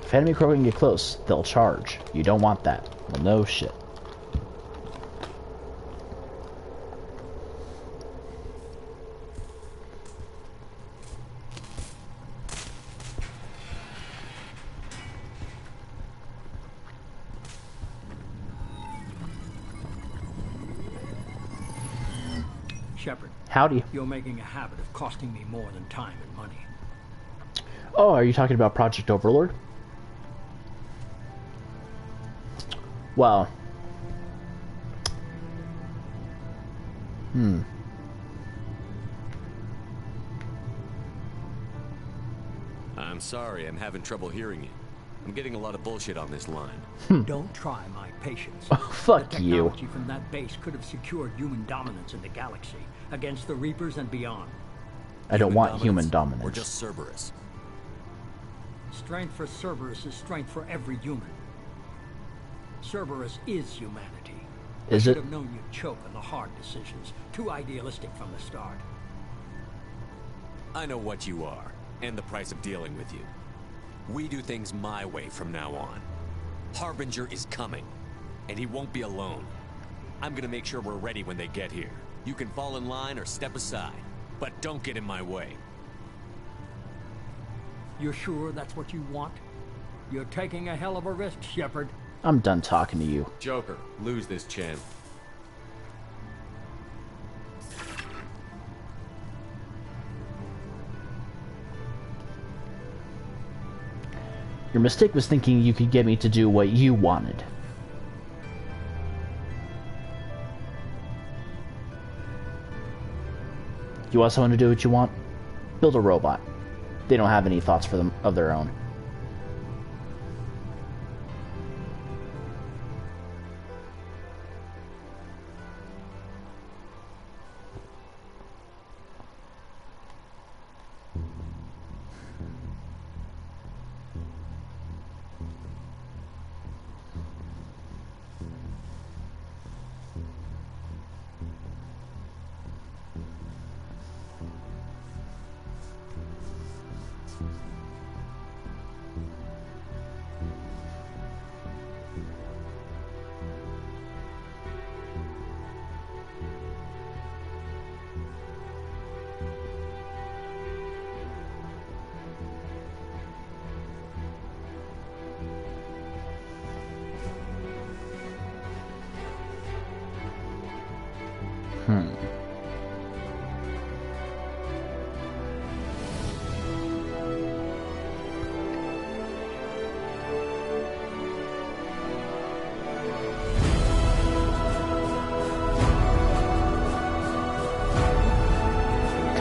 If enemy crow can get close, they'll charge. You don't want that. Well, no shit. Shepard. Howdy. You're making a habit of costing me more than time and money. Oh, are you talking about Project Overlord? Well. I'm sorry, I'm having trouble hearing you. I'm getting a lot of bullshit on this line. Don't try my patience. Oh, fuck the you. technology from that base could have secured human dominance in the galaxy against the Reapers and beyond. I don't want human dominance. Or just Cerberus. Strength for Cerberus is strength for every human. Cerberus is humanity. Is I it? should have known you'd choke on the hard decisions. Too idealistic from the start. I know what you are, and the price of dealing with you. We do things my way from now on. Harbinger is coming, and he won't be alone. I'm gonna make sure we're ready when they get here. You can fall in line or step aside, but don't get in my way. You're sure that's what you want? You're taking a hell of a risk, Shepard. I'm done talking to you. Joker, lose this Chen. Your mistake was thinking you could get me to do what you wanted. You want someone to do what you want? Build a robot. They don't have any thoughts for them of their own.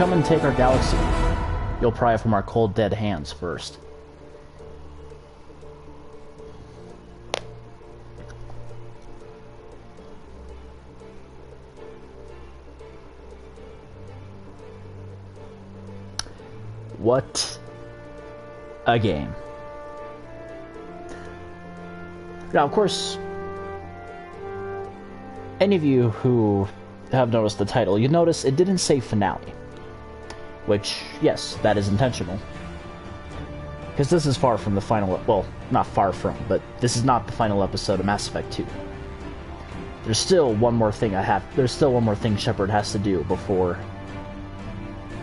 come and take our galaxy, you'll pry it from our cold, dead hands first. What a game. Now, of course, any of you who have noticed the title, you notice it didn't say finale. Which, yes, that is intentional. Because this is far from the final, well, not far from, but this is not the final episode of Mass Effect 2. There's still one more thing Shepard has to do before,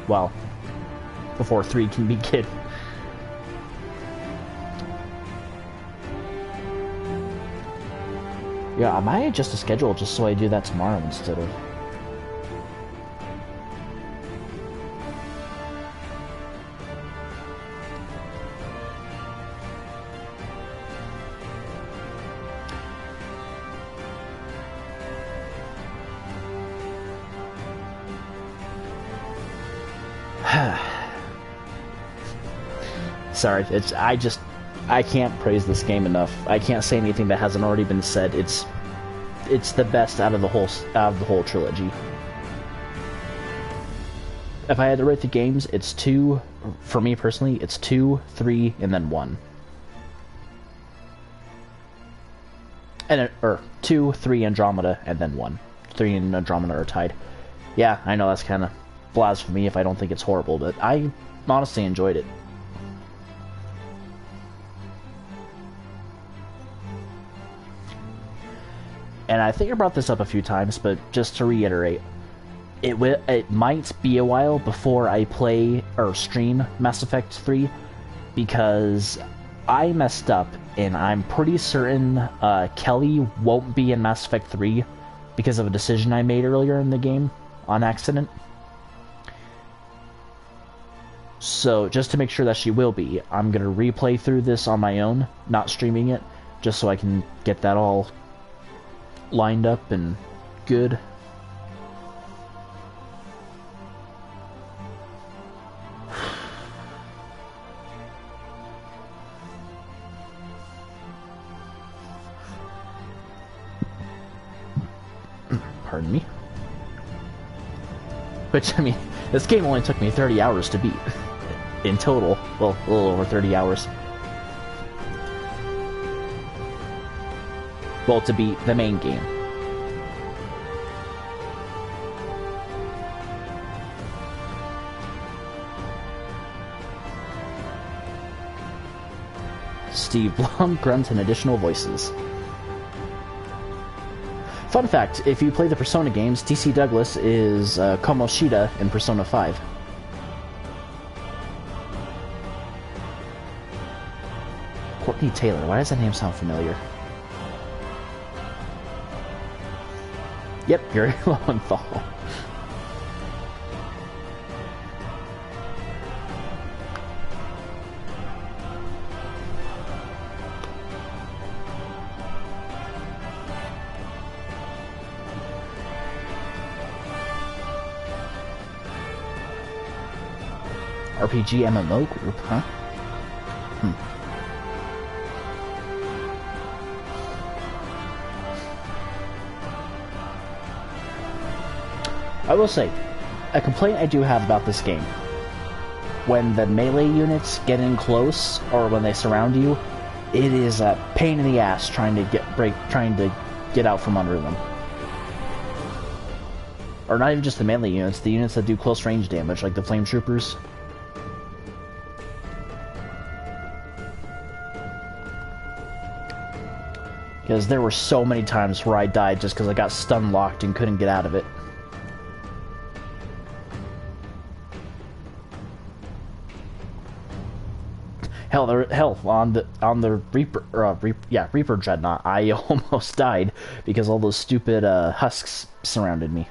well, before 3 can begin. Yeah, I might adjust the schedule just so I do that tomorrow instead of... Sorry, I can't praise this game enough. I can't say anything that hasn't already been said. It's the best out of the whole trilogy. If I had to rate the games, it's 2. For me personally, it's 2, 3, and then 1. And 2, 3 Andromeda, and then 1. 3 and Andromeda are tied. Yeah, I know that's kind of blasphemy if I don't think it's horrible, but I honestly enjoyed it. And I think I brought this up a few times, but just to reiterate, it might be a while before I play or stream Mass Effect 3, because I messed up, and I'm pretty certain Kelly won't be in Mass Effect 3 because of a decision I made earlier in the game on accident. So just to make sure that she will be, I'm going to replay through this on my own, not streaming it, just so I can get that all lined up and good. Pardon me. Which, I mean, this game only took me 30 hours to beat. In total. Well, a little over 30 hours. Well, to beat the main game. Steve Blum, Grunt, and additional voices. Fun fact, if you play the Persona games, DC Douglas is Kamoshida in Persona 5. Courtney Taylor, why does that name sound familiar? Yep, Gary Lowenthal. RPG MMO group, huh? I will say, a complaint I do have about this game. When the melee units get in close, or when they surround you, it is a pain in the ass trying to get out from under them. Or not even just the melee units, the units that do close range damage, like the flame troopers. Because there were so many times where I died just because I got stun locked and couldn't get out of it. Hell, on the Reaper Dreadnought, I almost died because all those stupid husks surrounded me.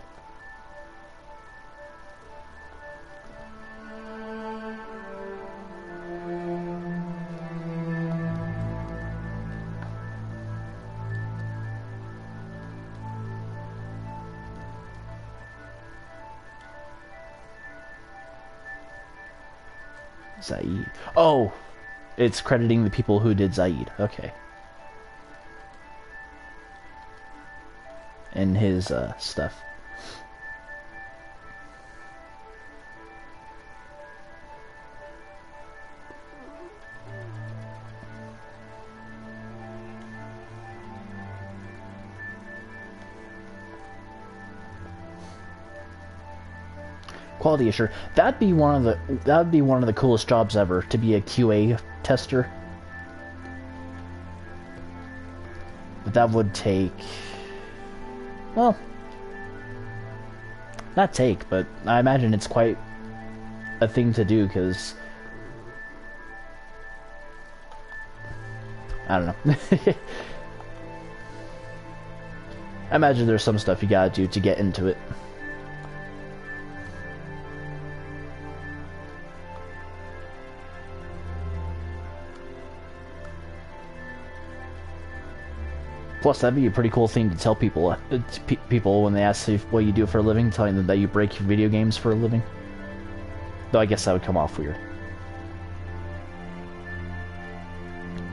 Zaid. Oh! It's crediting the people who did Zaid. Okay. And his, stuff. Quality assured. That'd be one of the coolest jobs ever, to be a QA tester. But that would take, well, not take, but I imagine it's quite a thing to do, because I don't know. I imagine there's some stuff you gotta do to get into it. Plus, that'd be a pretty cool thing to tell people people when they ask you what you do for a living, telling them that you break video games for a living. Though I guess that would come off weird.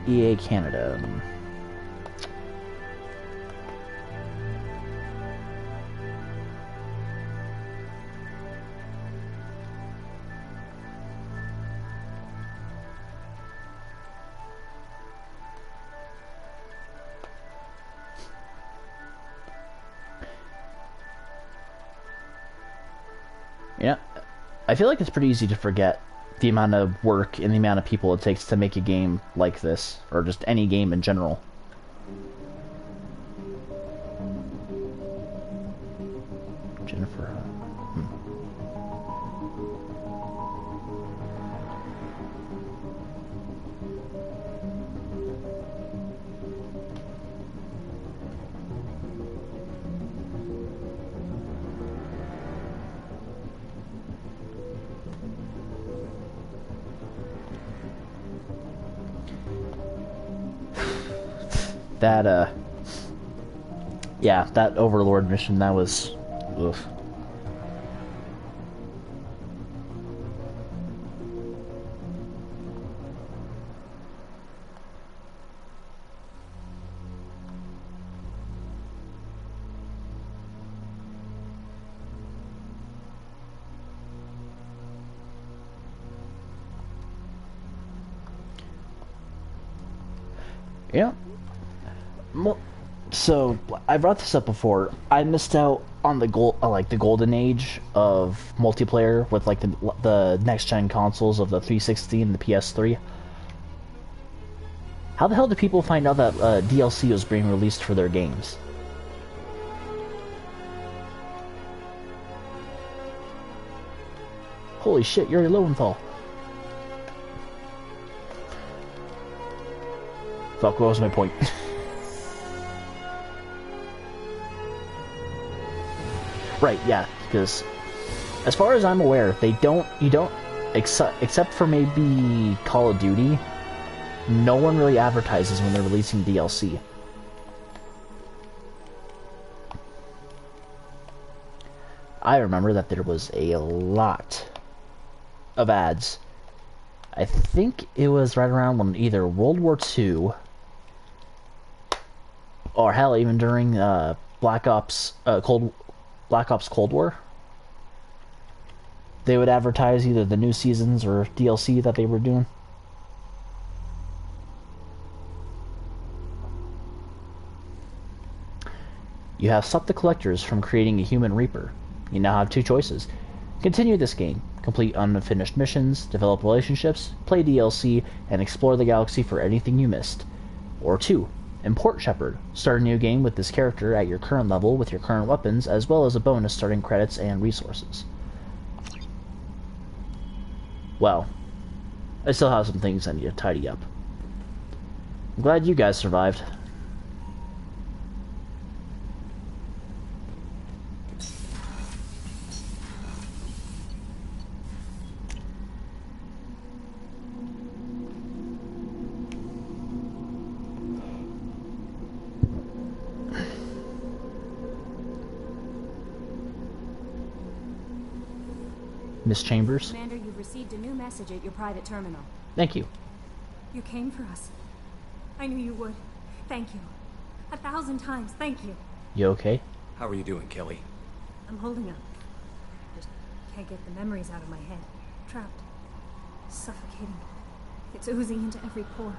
EA Canada. Yeah, I feel like it's pretty easy to forget the amount of work and the amount of people it takes to make a game like this, or just any game in general. Jennifer. That, yeah, that Overlord mission, that was, oof. Yeah. So I brought this up before. I missed out on the the golden age of multiplayer with like the next gen consoles of the 360 and the PS3. How the hell did people find out that DLC was being released for their games? Holy shit, Yuri Lowenthal. Fuck, what was my point? Right, yeah, because as far as I'm aware, you don't, except for maybe Call of Duty, no one really advertises when they're releasing DLC. I remember that there was a lot of ads. I think it was right around when either World War II, or hell, even during Black Ops Cold War. They would advertise either the new seasons or DLC that they were doing. You have stopped the collectors from creating a human Reaper. You now have two choices. Continue this game, complete unfinished missions, develop relationships, play DLC, and explore the galaxy for anything you missed. Or 2. Import Shepard. Start a new game with this character at your current level with your current weapons, as well as a bonus starting credits and resources. Well, I still have some things I need to tidy up. I'm glad you guys survived. Miss Chambers? Commander, you've received a new message at your private terminal. Thank you. You came for us. I knew you would. Thank you. 1,000 times, thank you. You okay? How are you doing, Kelly? I'm holding up. Just can't get the memories out of my head. Trapped. Suffocating. It's oozing into every pore.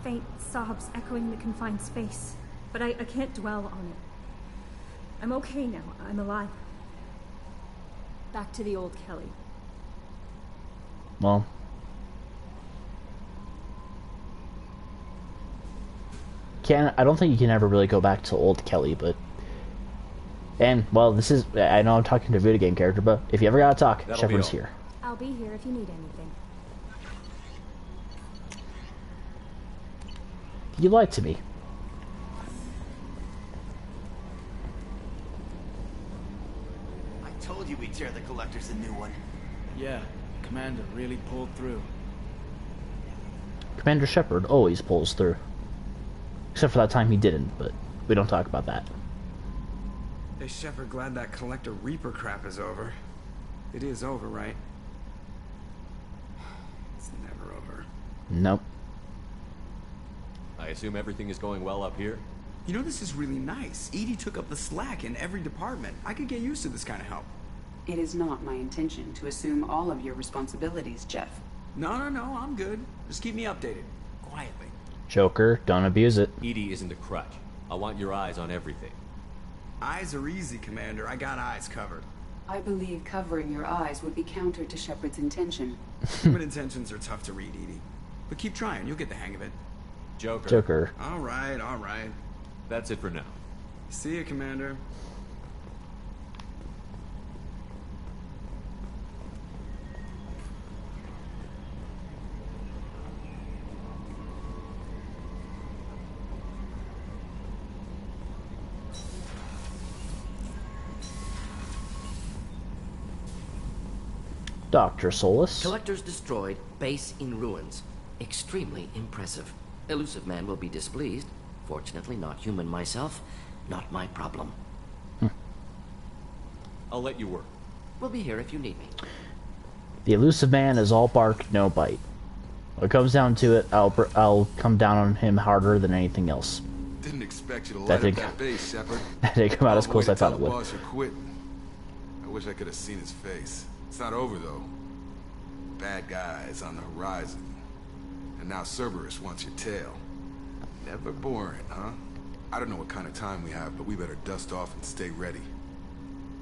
Faint sobs echoing the confined space. But I can't dwell on it. I'm okay now. I'm alive. Back to the old Kelly. Well, I don't think you can ever really go back to old Kelly, but... And, well, this is... I know I'm talking to a video game character, but if you ever gotta talk, Shepard's here. I'll be here if you need anything. You lied to me. I told you we'd tear the Collectors a new one. Yeah, Commander really pulled through. Commander Shepard always pulls through. Except for that time he didn't, but we don't talk about that. Hey, Shepard, glad that Collector Reaper crap is over. It is over, right? It's never over. Nope. I assume everything is going well up here? You know, this is really nice. EDI took up the slack in every department. I could get used to this kind of help. It is not my intention to assume all of your responsibilities, Jeff. No, I'm good. Just keep me updated. Quietly. Joker, don't abuse it. EDI isn't a crutch. I want your eyes on everything. Eyes are easy, Commander. I got eyes covered. I believe covering your eyes would be counter to Shepard's intention. Human intentions are tough to read, EDI. But keep trying. You'll get the hang of it. Joker. All right. That's it for now. See you, Commander. Dr. Solus. Collectors destroyed, base in ruins. Extremely impressive. Elusive Man will be displeased. Fortunately, not human myself. Not my problem. I'll let you work. We'll be here if you need me. The Elusive Man is all bark, no bite. When it comes down to it, I'll come down on him harder than anything else. Didn't expect you to light up that base, Shepard. That didn't come out as close as I thought it would. Boss, you're quitting. I wish I could have seen his face. It's not over, though. Bad guys on the horizon. And now Cerberus wants your tail. Never boring, huh? I don't know what kind of time we have, but we better dust off and stay ready.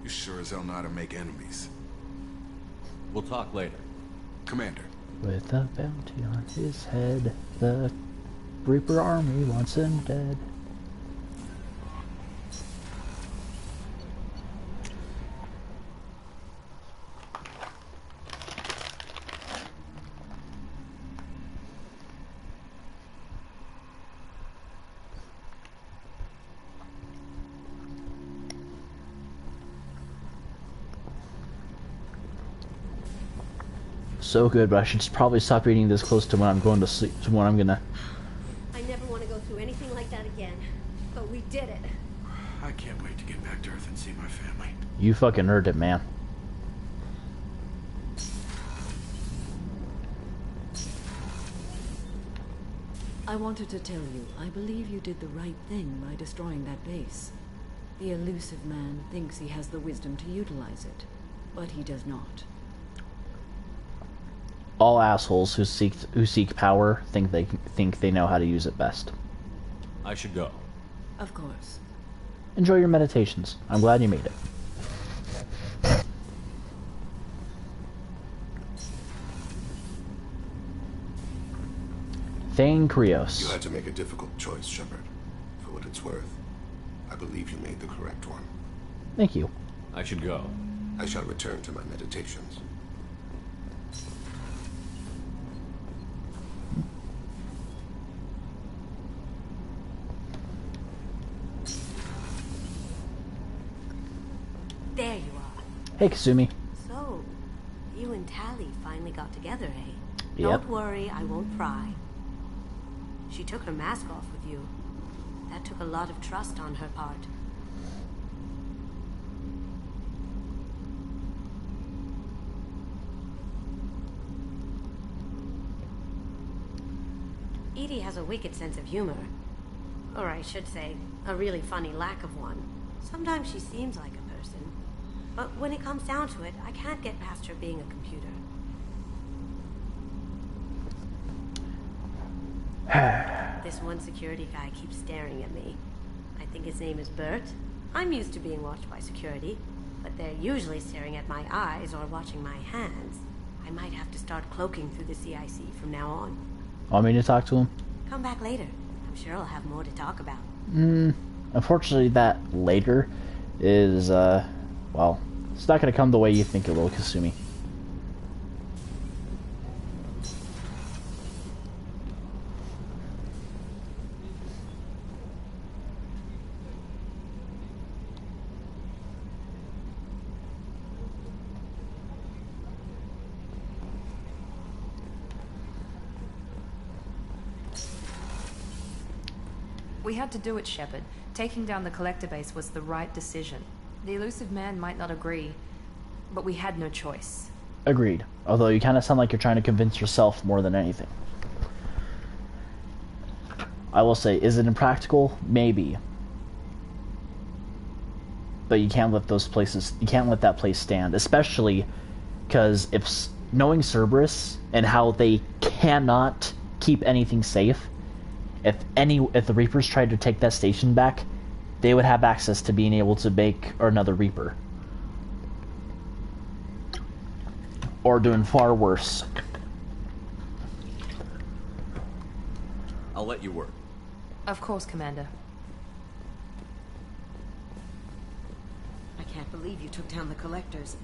You sure as hell know how to make enemies. We'll talk later. Commander. With a bounty on his head, the Reaper army wants him dead. So good, but I should probably stop eating this close to when I'm going to sleep, to when I'm gonna... I never want to go through anything like that again, but we did it. I can't wait to get back to Earth and see my family. You fucking earned it, man. I wanted to tell you, I believe you did the right thing by destroying that base. The Elusive Man thinks he has the wisdom to utilize it, but he does not. All assholes who seek power think they know how to use it best. I should go. Of course. Enjoy your meditations. I'm glad you made it. Thane Krios. You had to make a difficult choice, Shepard. For what it's worth, I believe you made the correct one. Thank you. I should go. I shall return to my meditations. There you are. Hey, Kasumi. So, you and Tali finally got together, eh? Yep. Don't worry, I won't pry. She took her mask off with you. That took a lot of trust on her part. EDI has a wicked sense of humor. Or I should say, a really funny lack of one. Sometimes she seems like a person. But when it comes down to it, I can't get past her being a computer. This one security guy keeps staring at me. I think his name is Bert. I'm used to being watched by security, but they're usually staring at my eyes or watching my hands. I might have to start cloaking through the CIC from now on. Want me to talk to him? Come back later. I'm sure I'll have more to talk about. Unfortunately, that later is, well, it's not going to come the way you think it will, Kasumi. We had to do it, Shepard. Taking down the collector base was the right decision. The elusive man might not agree, but we had no choice. Agreed. Although you kind of sound like you're trying to convince yourself more than anything. I will say, is it impractical? Maybe. But you can't let those places, you can't let that place stand, especially because if knowing Cerberus and how they cannot keep anything safe, if the Reapers tried to take that station back, they would have access to being able to make another Reaper. Or doing far worse. I'll let you work. Of course, Commander. I can't believe you took down the Collectors.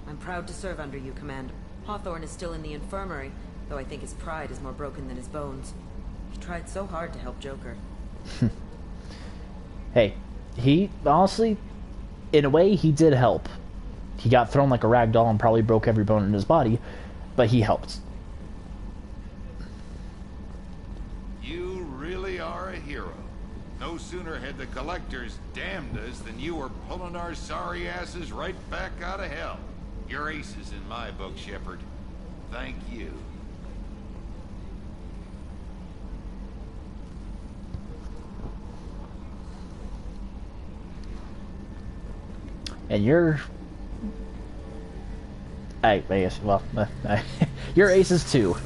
I'm proud to serve under you, Commander. Hawthorne is still in the infirmary, though I think his pride is more broken than his bones. He tried so hard to help Joker. Hey, he, honestly, in a way, he did help. He got thrown like a rag doll and probably broke every bone in his body, but he helped. You really are a hero. No sooner had the Collectors damned us than you were pulling our sorry asses right back out of hell. You're aces in my book, Shepard. Thank you. And you're... I guess, well, you're aces too.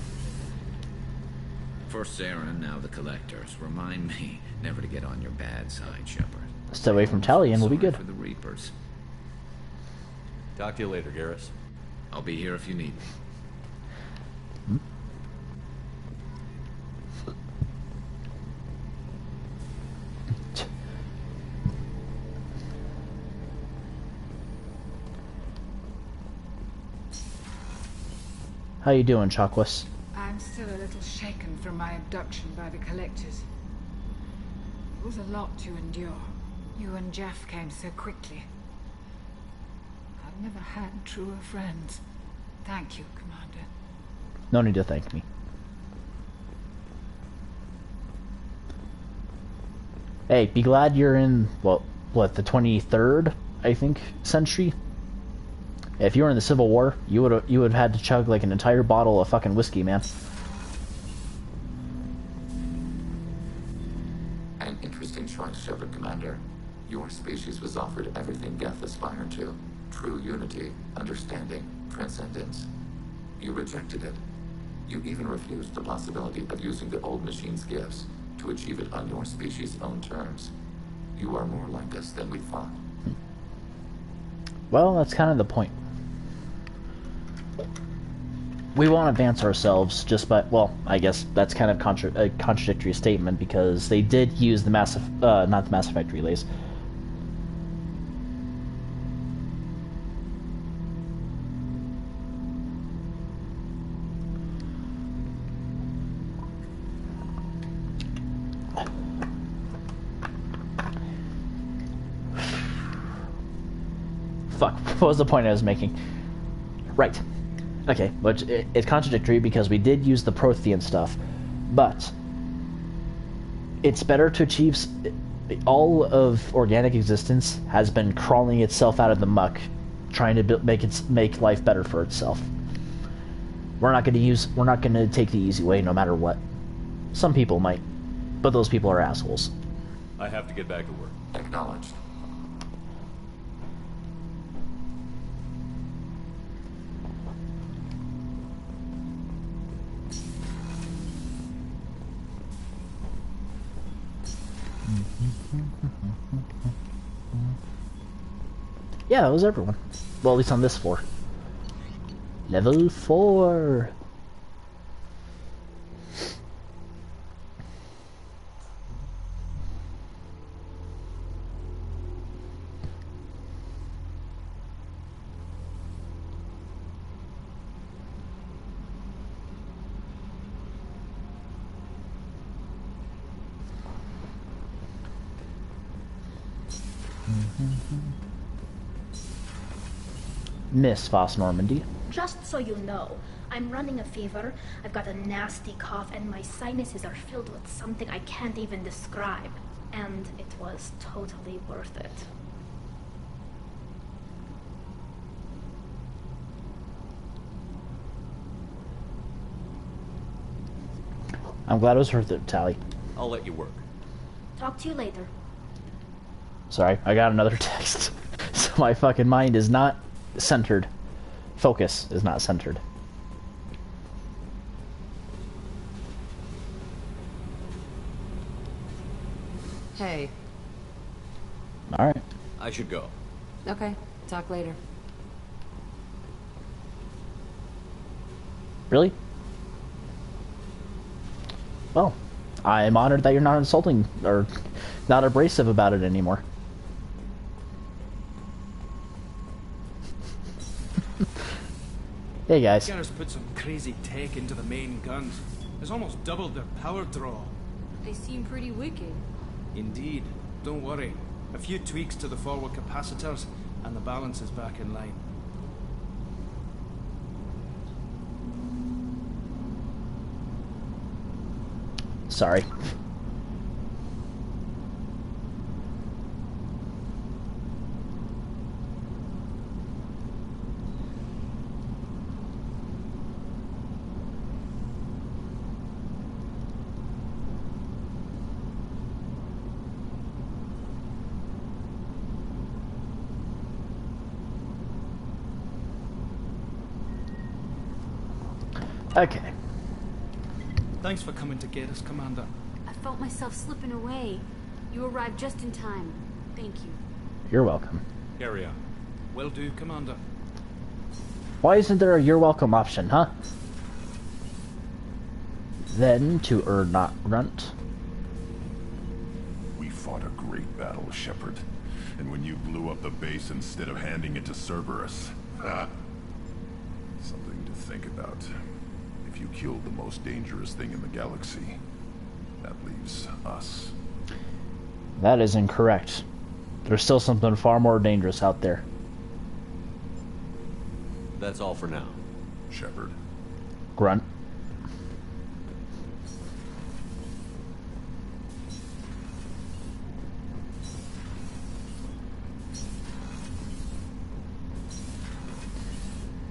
First Saren, now the Collectors. Remind me never to get on your bad side, Shepard. Stay away from Tally and we'll be good. For the Reapers. Talk to you later, Garrus. I'll be here if you need me. How you doing, Chakwas? I'm still a little shaken from my abduction by the Collectors. It was a lot to endure. You and Jeff came so quickly. I've never had truer friends. Thank you, Commander. No need to thank me. Hey, be glad you're in, well, what, the 23rd, I think, century? If you were in the Civil War, you would have had to chug like an entire bottle of fucking whiskey, man. An interesting choice, Shepard, Commander. Your species was offered everything Geth aspired to. True unity, understanding, transcendence. You rejected it. You even refused the possibility of using the old machine's gifts to achieve it on your species' own terms. You are more like us than we thought. Well, that's kind of the point. We won't advance ourselves just by, well, I guess that's kind of a contradictory statement because they did use the not the Mass Effect relays. Fuck, what was the point I was making? Right. Okay, but it's contradictory because we did use the Prothean stuff, but it's better to achieve... all of organic existence has been crawling itself out of the muck, trying to make life better for itself. We're not going to take the easy way no matter what. Some people might, but those people are assholes. I have to get back to work. Acknowledged. Yeah, that was everyone. Well, at least on this floor. Level 4. Miss Foss Normandy. Just so you know, I'm running a fever, I've got a nasty cough, and my sinuses are filled with something I can't even describe. And it was totally worth it. I'm glad it was worth it, Tally. I'll let you work. Talk to you later. Sorry, I got another text. So my fucking mind is not centered. Focus is not centered. Hey. Alright. I should go. Okay, talk later. Really? Well, I'm honored that you're not insulting or not abrasive about it anymore. Hey guys. Scanners put some crazy tech into the main guns. It's almost doubled their power draw. They seem pretty wicked. Indeed. Don't worry. A few tweaks to the forward capacitors, and the balance is back in line. Sorry. Okay. Thanks for coming to get us, Commander. I felt myself slipping away. You arrived just in time. Thank you. You're welcome. Carry on. Will do, Commander. Why isn't there a you're welcome option, huh? Then, to not grunt. We fought a great battle, Shepard. And when you blew up the base instead of handing it to Cerberus, something to think about. If you killed the most dangerous thing in the galaxy, that leaves us. That is incorrect. There's still something far more dangerous out there. That's all for now. Shepard. Grunt.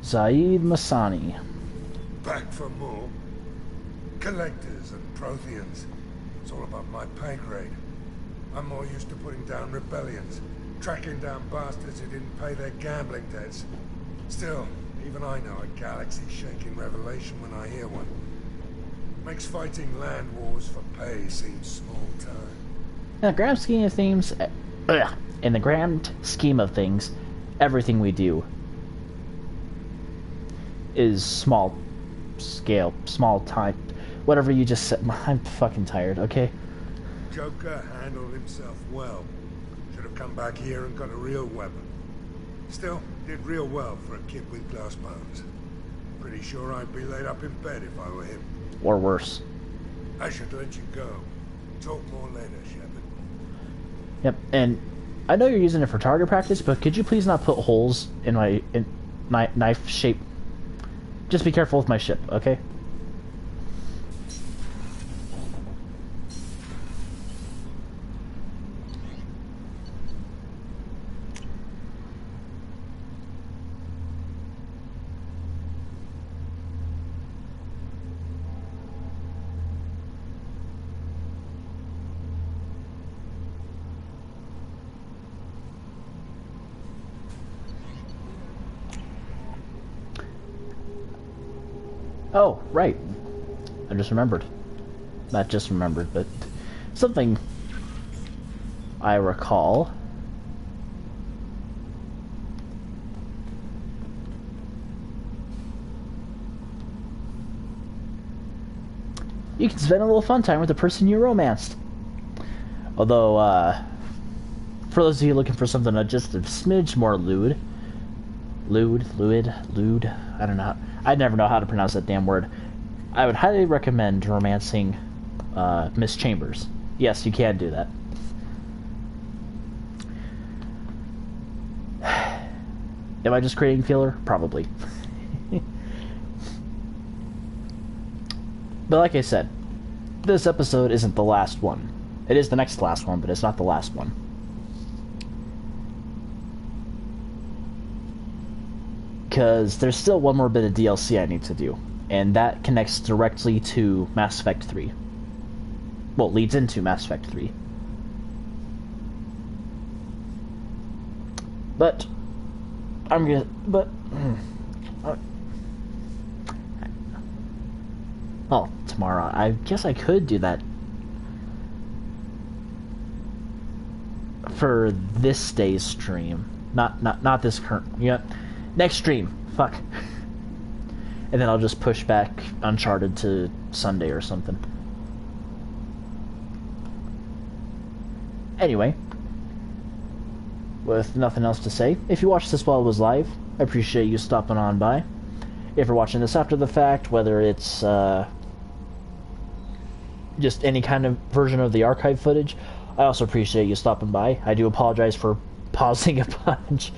Zaid Masani. Back for more. Collectors and Protheans. It's all about my pay grade. I'm more used to putting down rebellions, tracking down bastards who didn't pay their gambling debts. Still, even I know a galaxy-shaking revelation when I hear one. Makes fighting land wars for pay seem small time. In the grand scheme of things, in the grand scheme of things, everything we do is small scale, small time. Whatever you just said, I'm fucking tired, okay? Joker handled himself well. Should have come back here and got a real weapon. Still, did real well for a kid with glass bones. Pretty sure I'd be laid up in bed if I were him. Or worse. I should let you go. Talk more later, Shepard. Yep, and I know you're using it for target practice, but could you please not put holes in my knife shape? Just be careful with my ship, okay? Oh, right. I just remembered. Not just remembered, but something I recall. You can spend a little fun time with the person you romanced. Although, for those of you looking for something just a smidge more lewd, I don't know. I never know how to pronounce that damn word. I would highly recommend romancing Miss Chambers. Yes, you can do that. Am I just creating filler? Probably. But like I said, this episode isn't the last one. It is the next last one, but it's not the last one. Because there's still one more bit of DLC I need to do, and that connects directly to Mass Effect 3. Well, leads into Mass Effect 3. But I'm gonna... But... well, tomorrow. I guess I could do that for this day's stream. Not this current... Yeah. Next stream. Fuck. And then I'll just push back Uncharted to Sunday or something. Anyway. With nothing else to say, if you watched this while it was live, I appreciate you stopping on by. If you're watching this after the fact, whether it's just any kind of version of the archive footage, I also appreciate you stopping by. I do apologize for pausing a bunch.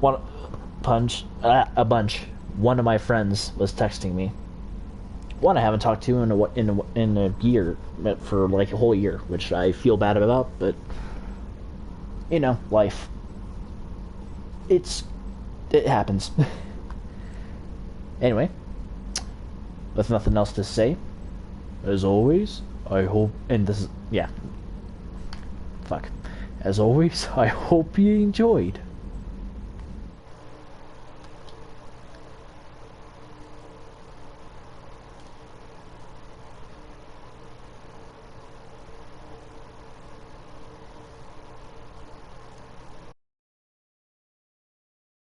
A bunch. One of my friends was texting me. One I haven't talked to in a year, for like a whole year, which I feel bad about, but you know, life. It happens. Anyway, with nothing else to say, as always, I hope, and this is, yeah, fuck. As always, I hope you enjoyed.